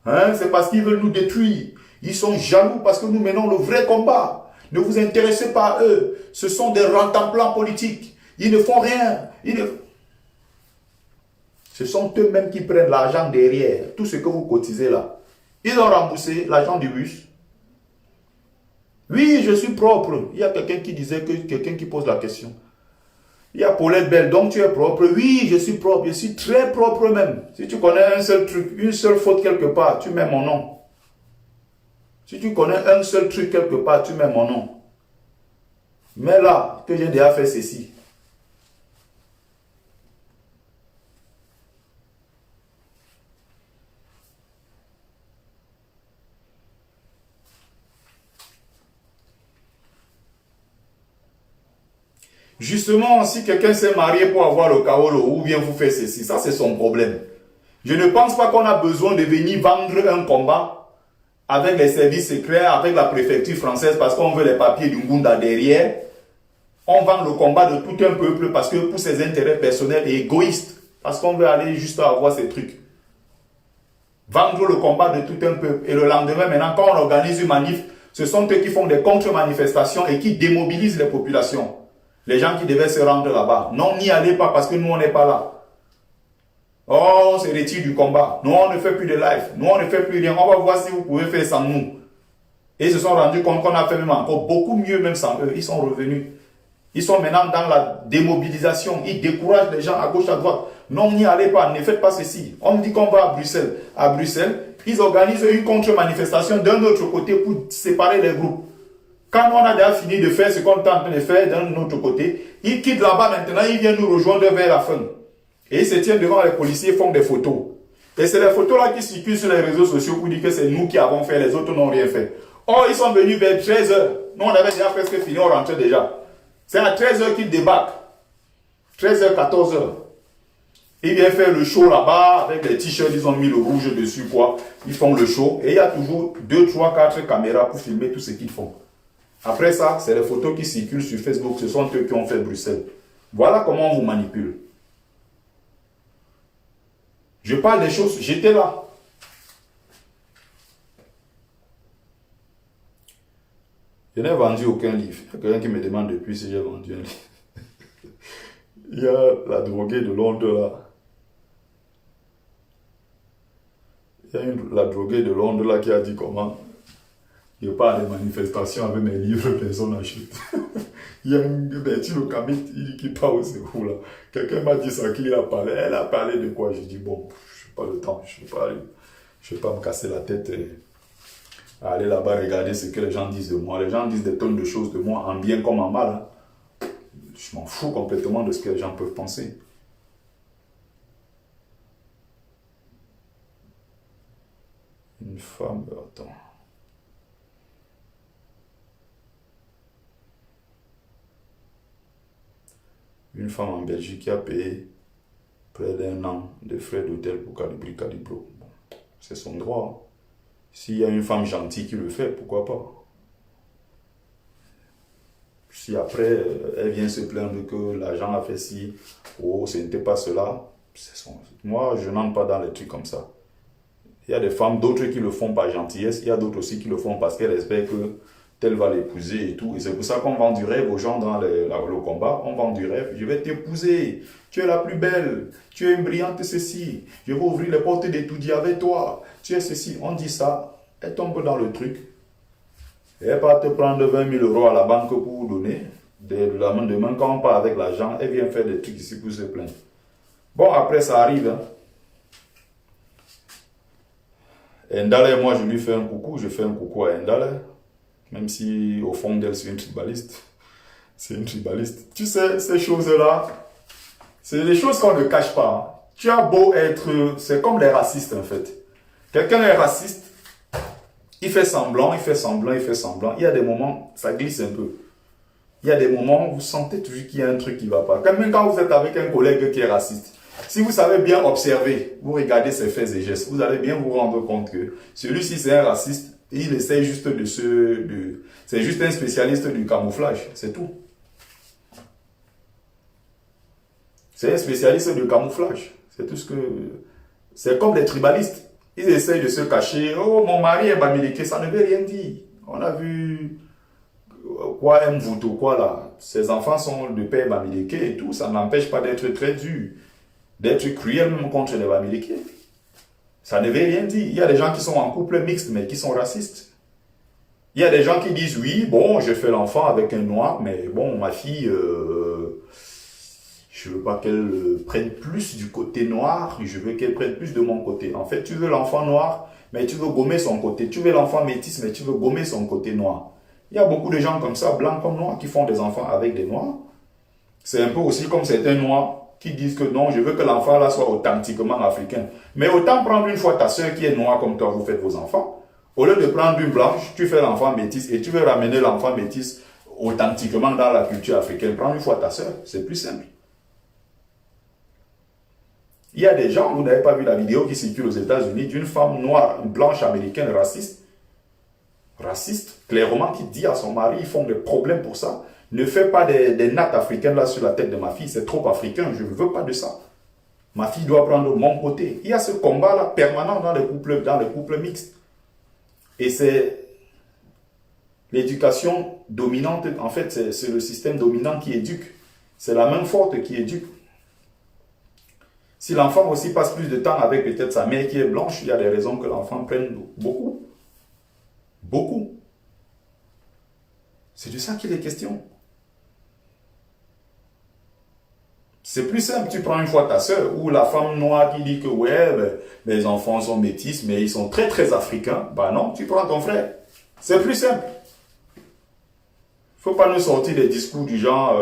Hein? C'est parce qu'ils veulent nous détruire. Ils sont jaloux parce que nous menons le vrai combat. Ne vous intéressez pas à eux. Ce sont des rentemplants politiques. Ils ne font rien. Ce sont eux-mêmes qui prennent l'argent derrière. Tout ce que vous cotisez là. Ils ont remboursé l'argent du bus. Oui, je suis propre. Il y a quelqu'un qui disait que quelqu'un qui pose la question. Il y a Paulette Belle, donc tu es propre. Oui, je suis propre, je suis très propre même. Si tu connais un seul truc, une seule faute quelque part, tu mets mon nom. Si tu connais un seul truc quelque part, tu mets mon nom. Mais là, que j'ai déjà fait ceci. Justement, si quelqu'un s'est marié pour avoir le kaolo ou bien vous faites ceci, ça c'est son problème. Je ne pense pas qu'on a besoin de venir vendre un combat avec les services secrets, avec la préfecture française parce qu'on veut les papiers du Ngunda derrière. On vend le combat de tout un peuple parce que pour ses intérêts personnels et égoïstes, parce qu'on veut aller juste avoir ces trucs. Vendre le combat de tout un peuple. Et le lendemain, maintenant, quand on organise une manif, ce sont eux qui font des contre-manifestations et qui démobilisent les populations. Les gens qui devaient se rendre là-bas. Non, n'y allez pas parce que nous, on n'est pas là. Oh, on se retire du combat. Nous, on ne fait plus de live. Nous, on ne fait plus rien. On va voir si vous pouvez faire sans nous. Et ils se sont rendus compte qu'on a fait même encore beaucoup mieux même sans eux. Ils sont revenus. Ils sont maintenant dans la démobilisation. Ils découragent les gens à gauche, à droite. Non, n'y allez pas. Ne faites pas ceci. On me dit qu'on va à Bruxelles. À Bruxelles, ils organisent une contre-manifestation d'un autre côté pour séparer les groupes. Quand on a déjà fini de faire ce qu'on est en train de faire d'un autre côté, ils quittent là-bas maintenant, ils viennent nous rejoindre vers la fin. Et ils se tiennent devant les policiers, font des photos. Et c'est les photos là qui circulent sur les réseaux sociaux pour dire que c'est nous qui avons fait, les autres n'ont rien fait. Oh, ils sont venus vers 13h. Nous, on avait déjà presque fini, on rentrait déjà. C'est à 13h qu'ils débarquent. 13h, 14h. Ils viennent faire le show là-bas avec des t-shirts, ils ont mis le rouge dessus, quoi. Ils font le show. Et il y a toujours 2, 3, 4 caméras pour filmer tout ce qu'ils font. Après ça, c'est les photos qui circulent sur Facebook. Ce sont eux qui ont fait Bruxelles. Voilà comment on vous manipule. Je parle des choses, j'étais là. Je n'ai vendu aucun livre. Il y a quelqu'un qui me demande depuis si j'ai vendu un livre. Il y a la droguée de Londres là. Il y a la droguée de Londres là qui a dit comment je pars à des manifestations avec mes livres, personne n'achète. Il y a une Betty le Kamit, il dit qu'il part au secours là. Quelqu'un m'a dit ça, qu'il a parlé. Elle a parlé de quoi? J'ai dit bon, je n'ai pas le temps, je ne vais pas me casser la tête et aller là-bas regarder ce que les gens disent de moi. Les gens disent des tonnes de choses de moi, en bien comme en mal. Hein. Je m'en fous complètement de ce que les gens peuvent penser. Une femme, attends. Une femme en Belgique qui a payé près d'1 an de frais d'hôtel pour Calibri Calibro. Bon, c'est son droit. Hein. S'il y a une femme gentille qui le fait, pourquoi pas? Si après, elle vient se plaindre que l'agent a fait ci, oh, ce n'était pas cela, moi, je n'entre pas dans les trucs comme ça. Il y a des femmes, d'autres qui le font par gentillesse, il y a d'autres aussi qui le font parce qu'elles espèrent que tel va l'épouser et tout. Et c'est pour ça qu'on vend du rêve aux gens dans le combat. On vend du rêve. Je vais t'épouser. Tu es la plus belle. Tu es une brillante ceci. Je vais ouvrir les portes d'étudier avec toi. Tu es ceci. On dit ça. Elle tombe dans le truc. Et elle va te prendre 20 000 € à la banque pour vous donner. Demain, quand on part avec l'argent, elle vient faire des trucs ici pour se plaindre. Bon, après, ça arrive. Hein. Ndale, moi, je lui fais un coucou. Je fais un coucou à Ndale. Même si, au fond d'elle, c'est une tribaliste. C'est une tribaliste. Tu sais, ces choses-là, c'est des choses qu'on ne cache pas. Hein. Tu as beau être... C'est comme les racistes, en fait. Quelqu'un est raciste, il fait semblant, il fait semblant, il fait semblant. Il y a des moments, ça glisse un peu. Il y a des moments où vous sentez toujours qu'il y a un truc qui ne va pas. Même quand vous êtes avec un collègue qui est raciste, si vous savez bien observer, vous regardez ses faits et gestes, vous allez bien vous rendre compte que celui-ci, c'est un raciste. Il essaie juste c'est juste un spécialiste du camouflage, c'est tout. C'est un spécialiste du camouflage, c'est tout ce que... C'est comme les tribalistes. Ils essayent de se cacher. Oh, mon mari est bamileke, ça ne veut rien dire. On a vu quoi, un Mvuto, quoi là. Ses enfants sont de père bamileke et tout. Ça n'empêche pas d'être très dur, d'être cruel même contre les bamileke. Ça ne veut rien dire. Il y a des gens qui sont en couple mixte, mais qui sont racistes. Il y a des gens qui disent, oui, bon, je fais l'enfant avec un noir, mais bon, ma fille, je ne veux pas qu'elle prenne plus du côté noir, je veux qu'elle prenne plus de mon côté. En fait, tu veux l'enfant noir, mais tu veux gommer son côté. Tu veux l'enfant métis, mais tu veux gommer son côté noir. Il y a beaucoup de gens comme ça, blancs comme noirs, qui font des enfants avec des noirs. C'est un peu aussi comme certains noirs qui disent que non, je veux que l'enfant là soit authentiquement africain. Mais autant prendre une fois ta soeur qui est noire comme toi, vous faites vos enfants. Au lieu de prendre une blanche, tu fais l'enfant métis et tu veux ramener l'enfant métis authentiquement dans la culture africaine. Prends une fois ta soeur, c'est plus simple. Il y a des gens, vous n'avez pas vu la vidéo qui circule aux États-Unis d'une femme noire, une blanche américaine raciste, clairement, qui dit à son mari, ils font des problèmes pour ça. Ne fais pas des nattes africaines là sur la tête de ma fille, c'est trop africain, je ne veux pas de ça. Ma fille doit prendre mon côté. Il y a ce combat là permanent dans les couples mixtes. Et c'est l'éducation dominante, en fait, c'est le système dominant qui éduque. C'est la main forte qui éduque. Si l'enfant aussi passe plus de temps avec peut-être sa mère qui est blanche, il y a des raisons que l'enfant prenne beaucoup. Beaucoup. C'est de ça qu'il est question. C'est plus simple, tu prends une fois ta soeur ou la femme noire qui dit que ouais, les enfants sont métis, mais ils sont très très africains. Bah non, tu prends ton frère. C'est plus simple. Il ne faut pas nous sortir des discours du genre...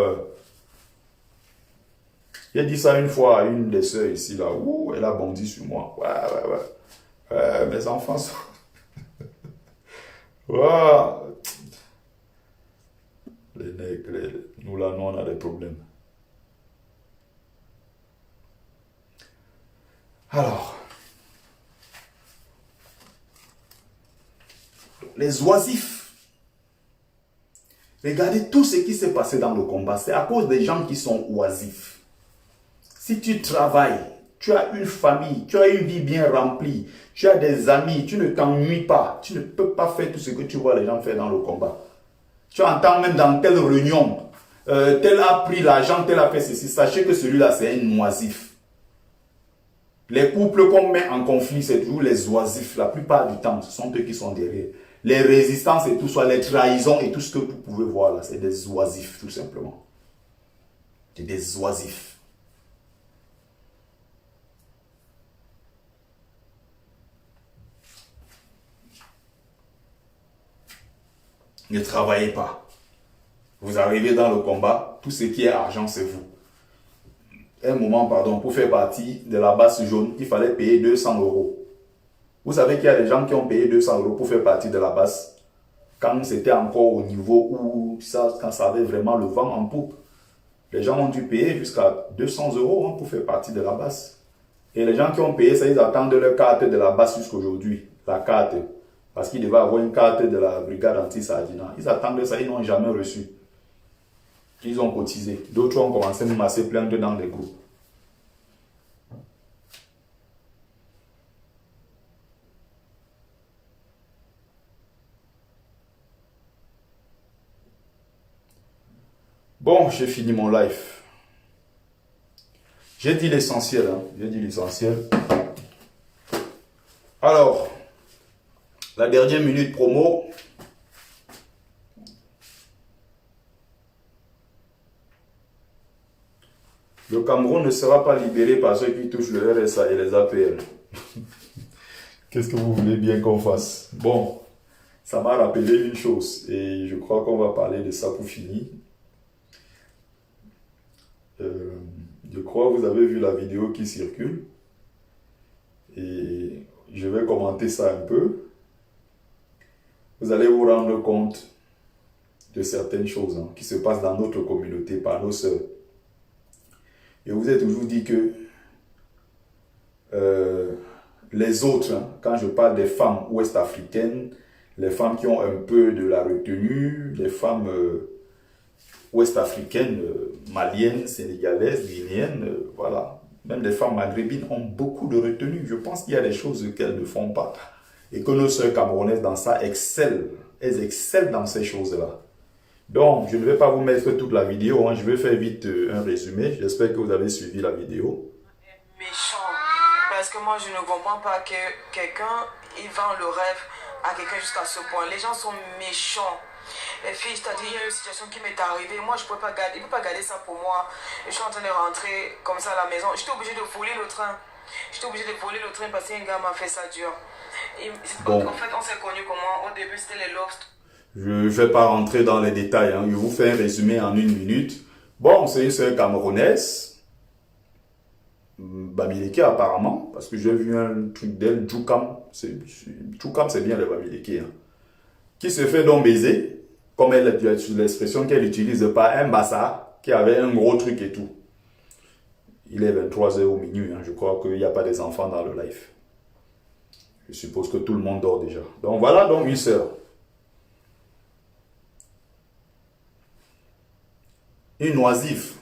J'ai dit ça une fois à une des sœurs ici, là. Ouh, elle a bondi sur moi. Ouais. Mes enfants sont... ouais. Les nègres, nous là, nous, on a des problèmes. Alors, les oisifs. Regardez tout ce qui s'est passé dans le combat. C'est à cause des gens qui sont oisifs. Si tu travailles, tu as une famille, tu as une vie bien remplie, tu as des amis, tu ne t'ennuies pas, tu ne peux pas faire tout ce que tu vois les gens faire dans le combat. Tu entends même dans telle réunion, tel a pris l'argent, tel a fait ceci. Sachez que celui-là, c'est un oisif. Les couples qu'on met en conflit, c'est toujours les oisifs. La plupart du temps, ce sont eux qui sont derrière. Les résistances et tout, soit les trahisons et tout ce que vous pouvez voir là, c'est des oisifs, tout simplement. C'est des oisifs. Ne travaillez pas. Vous arrivez dans le combat, tout ce qui est argent, c'est vous. Un moment, pardon, pour faire partie de la base jaune, il fallait payer 200 €. Vous savez qu'il y a des gens qui ont payé 200 € pour faire partie de la basse. Quand c'était encore au niveau où quand ça avait vraiment le vent en poupe. Les gens ont dû payer jusqu'à 200 € pour faire partie de la basse. Et les gens qui ont payé ça, ils attendent leur carte de la basse jusqu'aujourd'hui. La carte. Parce qu'ils devaient avoir une carte de la brigade anti-Sardina. Ils attendent ça, ils n'ont jamais reçu. Ils ont cotisé. D'autres ont commencé même à se plaindre dans les groupes. Bon, j'ai fini mon live. J'ai dit l'essentiel. J'ai dit l'essentiel. Alors, la dernière minute promo. Le Cameroun ne sera pas libéré par ceux qui touchent le RSA et les APL. Qu'est-ce que vous voulez bien qu'on fasse? Bon, ça m'a rappelé une chose et je crois qu'on va parler de ça pour finir. Je crois que vous avez vu la vidéo qui circule et je vais commenter ça un peu. Vous allez vous rendre compte de certaines choses qui se passent dans notre communauté par nos sœurs. Et vous avez toujours dit que les autres, quand je parle des femmes ouest-africaines, les femmes qui ont un peu de la retenue, les femmes ouest-africaines, maliennes, sénégalaises, guinéennes, voilà. Même les femmes maghrébines ont beaucoup de retenue. Je pense qu'il y a des choses qu'elles ne font pas. Et que nos sœurs camerounaises dans ça excellent. Elles excellent dans ces choses-là. Donc, je ne vais pas vous mettre toute la vidéo. Je vais faire vite un résumé. J'espère que vous avez suivi la vidéo. Méchant. Parce que moi, je ne comprends pas que quelqu'un, il vend le rêve à quelqu'un jusqu'à ce point. Les gens sont méchants. Les filles, c'est-à-dire, il y a une situation qui m'est arrivée. Moi, je ne peux pas garder, il ne peut pas garder ça pour moi. Je suis en train de rentrer comme ça à la maison. J'étais obligée de voler le train. J'étais obligée de voler le train parce qu'un gars m'a fait ça dur. Bon. En fait, on s'est connus comment? Au début, c'était les lost. Je ne vais pas rentrer dans les détails. Je vous fais un résumé en 1 minute. Bon, c'est une sœur camerounaise. Bamileke apparemment. Parce que j'ai vu un truc d'elle. Djoukam. Djoukam, c'est bien le Bamileke. Qui se fait donc baiser. Comme elle a l'expression qu'elle utilise par un bassa qui avait un gros truc et tout. Il est 23 h au minuit. Je crois qu'il n'y a pas des enfants dans le live. Je suppose que tout le monde dort déjà. Donc voilà donc une sœur. Une oisive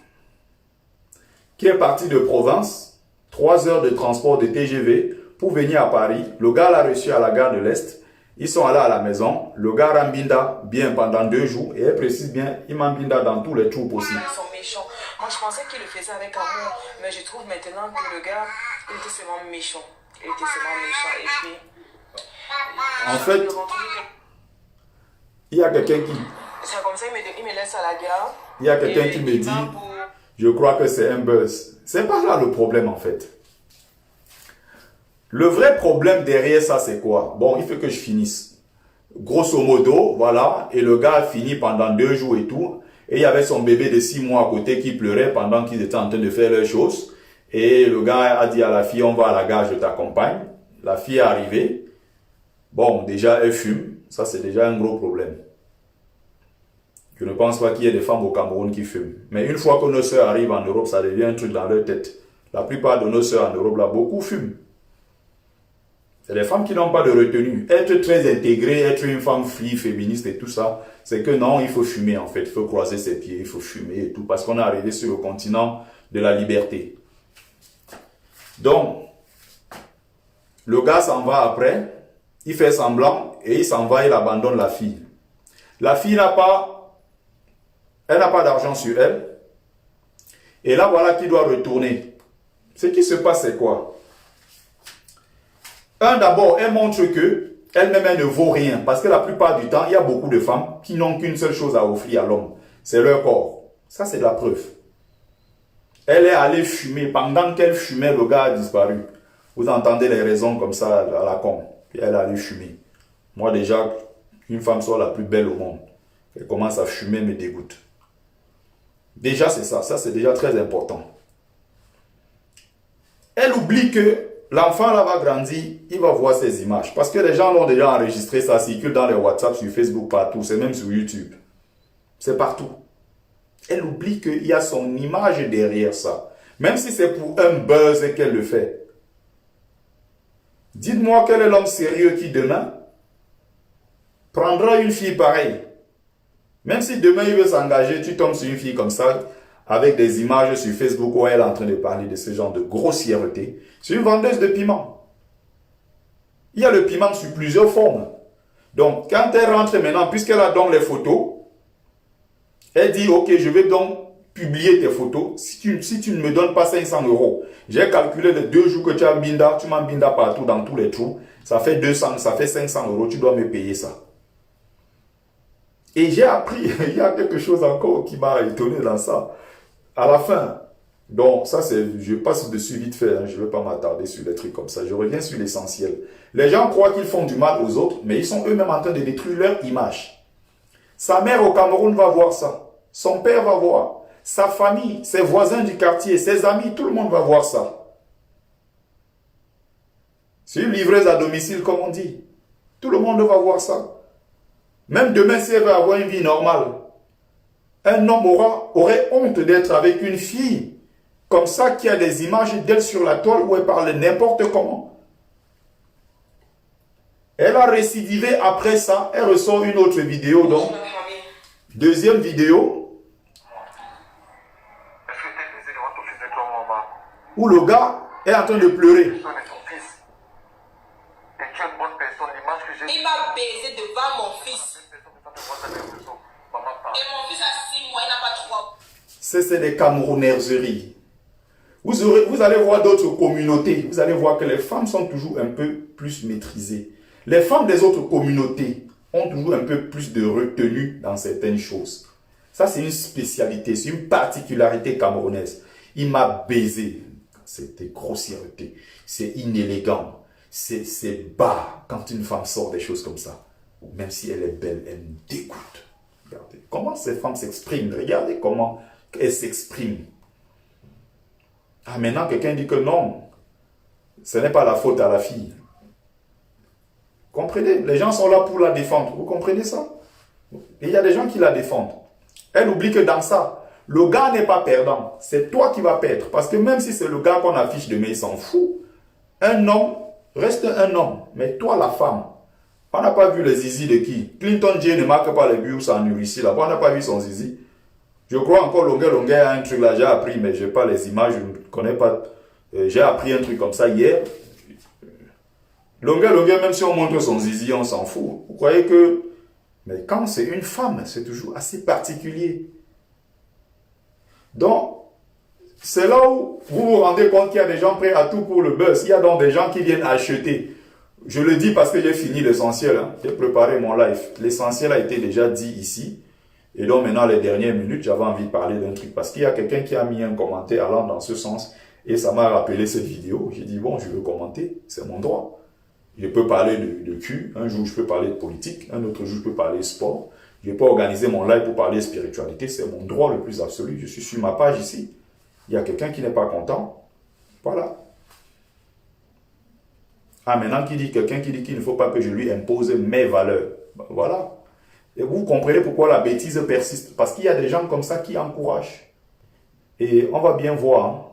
qui est partie de Provence, 3 heures de transport de TGV pour venir à Paris. Le gars l'a reçu à la gare de l'Est. Ils sont allés à la maison. Le gars rambinda bien pendant 2 jours. Et elle précise bien, il m'embinda dans tous les trous possibles. Ils sont méchants. Moi, je pensais qu'il le faisait avec amour. Mais je trouve maintenant que le gars, il était seulement méchant. Il était seulement méchant. Et puis... En fait, il y a quelqu'un qui... C'est comme ça, il me laisse à la gare. Il y a quelqu'un qui me dit, je crois que c'est un buzz. C'est pas là le problème en fait. Le vrai problème derrière ça, c'est quoi? Bon, il faut que je finisse. Grosso modo, voilà. Et le gars a fini pendant 2 jours et tout. Et il y avait son bébé de 6 mois à côté qui pleurait pendant qu'ils étaient en train de faire leurs choses. Et le gars a dit à la fille, on va à la gare, je t'accompagne. La fille est arrivée. Bon, déjà, elle fume. Ça, c'est déjà un gros problème. Je ne pense pas qu'il y ait des femmes au Cameroun qui fument. Mais une fois que nos sœurs arrivent en Europe, ça devient un truc dans leur tête. La plupart de nos sœurs en Europe, là, beaucoup fument. C'est des femmes qui n'ont pas de retenue. Être très intégrée, être une femme free, féministe et tout ça, c'est que non, il faut fumer en fait. Il faut croiser ses pieds, il faut fumer et tout. Parce qu'on est arrivé sur le continent de la liberté. Donc, le gars s'en va après. Il fait semblant et il s'en va, il abandonne la fille. La fille n'a pas d'argent sur elle. Et là, voilà qu'il doit retourner. Ce qui se passe, c'est quoi? D'abord, elle montre que elle-même, elle ne vaut rien. Parce que la plupart du temps, il y a beaucoup de femmes qui n'ont qu'une seule chose à offrir à l'homme. C'est leur corps. Ça, c'est de la preuve. Elle est allée fumer. Pendant qu'elle fumait, le gars a disparu. Vous entendez les raisons comme ça à la con. Puis elle est allée fumer. Moi, déjà, une femme soit la plus belle au monde. Elle commence à fumer, me dégoûte. Déjà, c'est ça. Ça, c'est déjà très important. Elle oublie que l'enfant là va grandir, il va voir ces images. Parce que les gens l'ont déjà enregistré, ça circule dans les WhatsApp, sur Facebook, partout. C'est même sur YouTube. C'est partout. Elle oublie qu'il y a son image derrière ça. Même si c'est pour un buzz qu'elle le fait. Dites-moi quel est l'homme sérieux qui demain prendra une fille pareille. Même si demain il veut s'engager, tu tombes sur une fille comme ça, avec des images sur Facebook où elle est en train de parler de ce genre de grossièreté. C'est une vendeuse de piment. Il y a le piment sous plusieurs formes. Donc, quand elle rentre maintenant, puisqu'elle a donc les photos, elle dit, ok, je vais donc publier tes photos. Si tu ne me donnes pas 500 €, j'ai calculé les 2 jours que tu as binda, tu m'as binda partout dans tous les trous. Ça fait 200, ça fait 500 €, tu dois me payer ça. Et j'ai appris, il y a quelque chose encore qui m'a étonné dans ça. À la fin, donc ça c'est, je passe dessus vite fait, hein, je ne vais pas m'attarder sur des trucs comme ça, je reviens sur l'essentiel. Les gens croient qu'ils font du mal aux autres, mais ils sont eux-mêmes en train de détruire leur image. Sa mère au Cameroun va voir ça, son père va voir, sa famille, ses voisins du quartier, ses amis, tout le monde va voir ça. C'est une livreuse à domicile comme on dit, tout le monde va voir ça. Même demain, si elle veut avoir une vie normale, un homme aurait honte d'être avec une fille comme ça qui a des images d'elle sur la toile où elle parle n'importe comment. Elle a récidivé après ça, elle ressort une autre vidéo donc. Deuxième vidéo. Où le gars est en train de pleurer. Il m'a baisé devant mon fils. Et mon fils a 6 mois, il n'a pas 3 mois. C'est des camerounaiseries. Vous allez voir d'autres communautés. Vous allez voir que les femmes sont toujours un peu plus maîtrisées. Les femmes des autres communautés ont toujours un peu plus de retenue dans certaines choses. Ça, c'est une spécialité, c'est une particularité camerounaise. Il m'a baisé. C'était grossièreté. C'est inélégant. C'est bas quand une femme sort des choses comme ça. Même si elle est belle, elle me dégoûte. Regardez comment ces femmes s'expriment. Regardez comment elles s'expriment. Ah, maintenant, quelqu'un dit que non, ce n'est pas la faute à la fille. Comprenez? Les gens sont là pour la défendre. Vous comprenez ça? Et il y a des gens qui la défendent. Elle oublie que dans ça, le gars n'est pas perdant. C'est toi qui vas perdre. Parce que même si c'est le gars qu'on affiche demain, il s'en fout. Un homme reste un homme. Mais toi, la femme, on n'a pas vu les zizi de qui? Clinton J ne marque pas les buts où ça en ici là. On n'a pas vu son zizi. Je crois encore Longuet a un truc là, j'ai appris, mais je n'ai pas les images, je ne connais pas. J'ai appris un truc comme ça hier. Longuet, même si on montre son zizi, on s'en fout. Vous croyez que... Mais quand c'est une femme, c'est toujours assez particulier. Donc, c'est là où vous vous rendez compte qu'il y a des gens prêts à tout pour le buzz. Il y a donc des gens qui viennent acheter. Je le dis parce que j'ai fini l'essentiel. Hein. J'ai préparé mon live. L'essentiel a été déjà dit ici. Et donc maintenant, les dernières minutes, j'avais envie de parler d'un truc. Parce qu'il y a quelqu'un qui a mis un commentaire allant dans ce sens. Et ça m'a rappelé cette vidéo. J'ai dit, bon, je veux commenter. C'est mon droit. Je peux parler de cul. Un jour, je peux parler de politique. Un autre jour, je peux parler de sport. Je n'ai pas organisé mon live pour parler de spiritualité. C'est mon droit le plus absolu. Je suis sur ma page ici. Il y a quelqu'un qui n'est pas content. Voilà. Ah, maintenant, quelqu'un qui dit qu'il ne faut pas que je lui impose mes valeurs. Ben, voilà. Et vous comprenez pourquoi la bêtise persiste. Parce qu'il y a des gens comme ça qui encouragent. Et on va bien voir. Hein.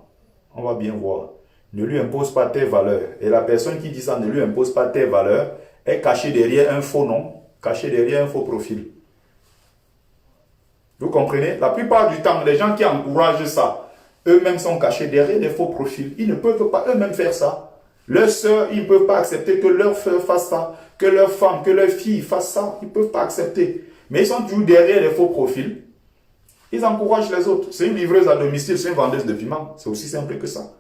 On va bien voir. Ne lui impose pas tes valeurs. Et la personne qui dit ça, ne lui impose pas tes valeurs, est cachée derrière un faux nom, cachée derrière un faux profil. Vous comprenez? La plupart du temps, les gens qui encouragent ça, eux-mêmes sont cachés derrière des faux profils. Ils ne peuvent pas eux-mêmes faire ça. Leurs sœurs, ils ne peuvent pas accepter que leur frère fasse ça, que leur femme, que leur fille fasse ça. Ils ne peuvent pas accepter. Mais ils sont toujours derrière les faux profils. Ils encouragent les autres. C'est une livreuse à domicile, c'est une vendeuse de piment. C'est aussi simple que ça.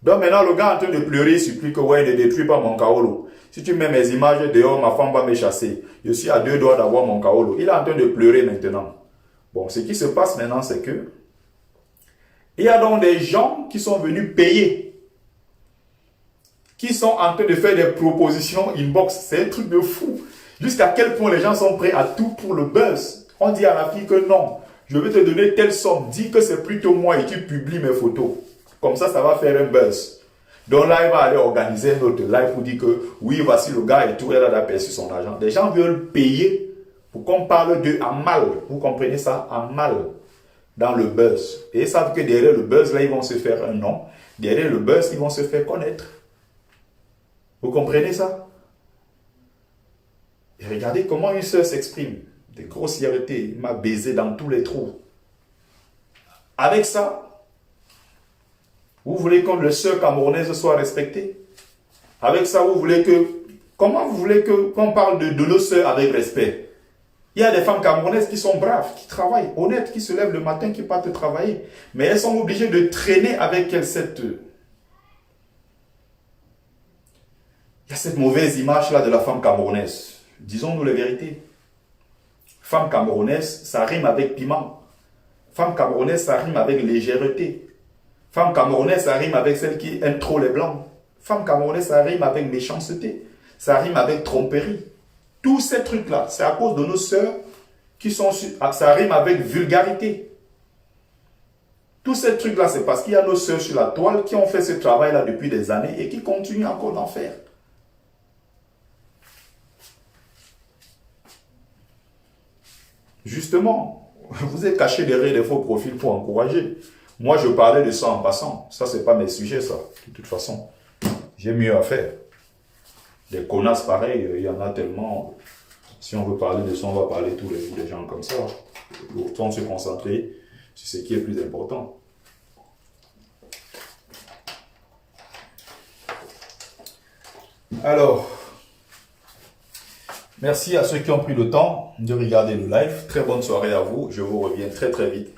Donc maintenant, le gars est en train de pleurer, il supplie que ouais, ne détruis pas mon kaolo. Si tu mets mes images dehors, ma femme va me chasser. Je suis à 2 doigts d'avoir mon kaolo. Il est en train de pleurer maintenant. Bon, ce qui se passe maintenant, c'est que il y a donc des gens qui sont venus payer, qui sont en train de faire des propositions inbox. C'est un truc de fou. Jusqu'à quel point les gens sont prêts à tout pour le buzz. On dit à la fille que non, je vais te donner telle somme. Dis que c'est plutôt moi et tu publies mes photos. Comme ça, ça va faire un buzz. Donc là, il va aller organiser un autre live pour dire que oui, voici le gars et tout, elle a perçu son argent. Les gens veulent payer pour qu'on parle d'eux en mal. Vous comprenez ça? En mal. Dans le buzz. Et ils savent que derrière le buzz, là, ils vont se faire un nom. Derrière le buzz, ils vont se faire connaître. Vous comprenez ça? Et regardez comment une soeur s'exprime. Des grossièretés. Il m'a baisé dans tous les trous. Avec ça, vous voulez que le sœur camerounaise soit respectée? Avec ça, vous voulez que... Comment vous voulez qu'on parle de nos sœurs avec respect? Il y a des femmes camerounaises qui sont braves, qui travaillent, honnêtes, qui se lèvent le matin, qui partent travailler. Mais elles sont obligées de traîner avec elles cette... Il y a cette mauvaise image-là de la femme camerounaise. Disons-nous la vérité. Femme camerounaise, ça rime avec piment. Femme camerounaise, ça rime avec légèreté. Femme camerounaise, ça rime avec celle qui aime trop les blancs. Femme camerounaise, ça rime avec méchanceté. Ça rime avec tromperie. Tous ces trucs-là, c'est à cause de nos sœurs qui sont... Ça rime avec vulgarité. Tous ces trucs-là, c'est parce qu'il y a nos sœurs sur la toile qui ont fait ce travail-là depuis des années et qui continuent encore d'en faire. Justement, vous êtes caché derrière des faux profils pour encourager. Moi, je parlais de ça en passant. Ça, c'est pas mes sujets, ça. De toute façon, j'ai mieux à faire. Des connasses pareils, il y en a tellement. Si on veut parler de ça, on va parler tous les gens comme ça. Autant se concentrer sur ce qui est plus important. Alors, merci à ceux qui ont pris le temps de regarder le live. Très bonne soirée à vous. Je vous reviens très très vite.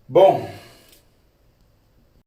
Bon.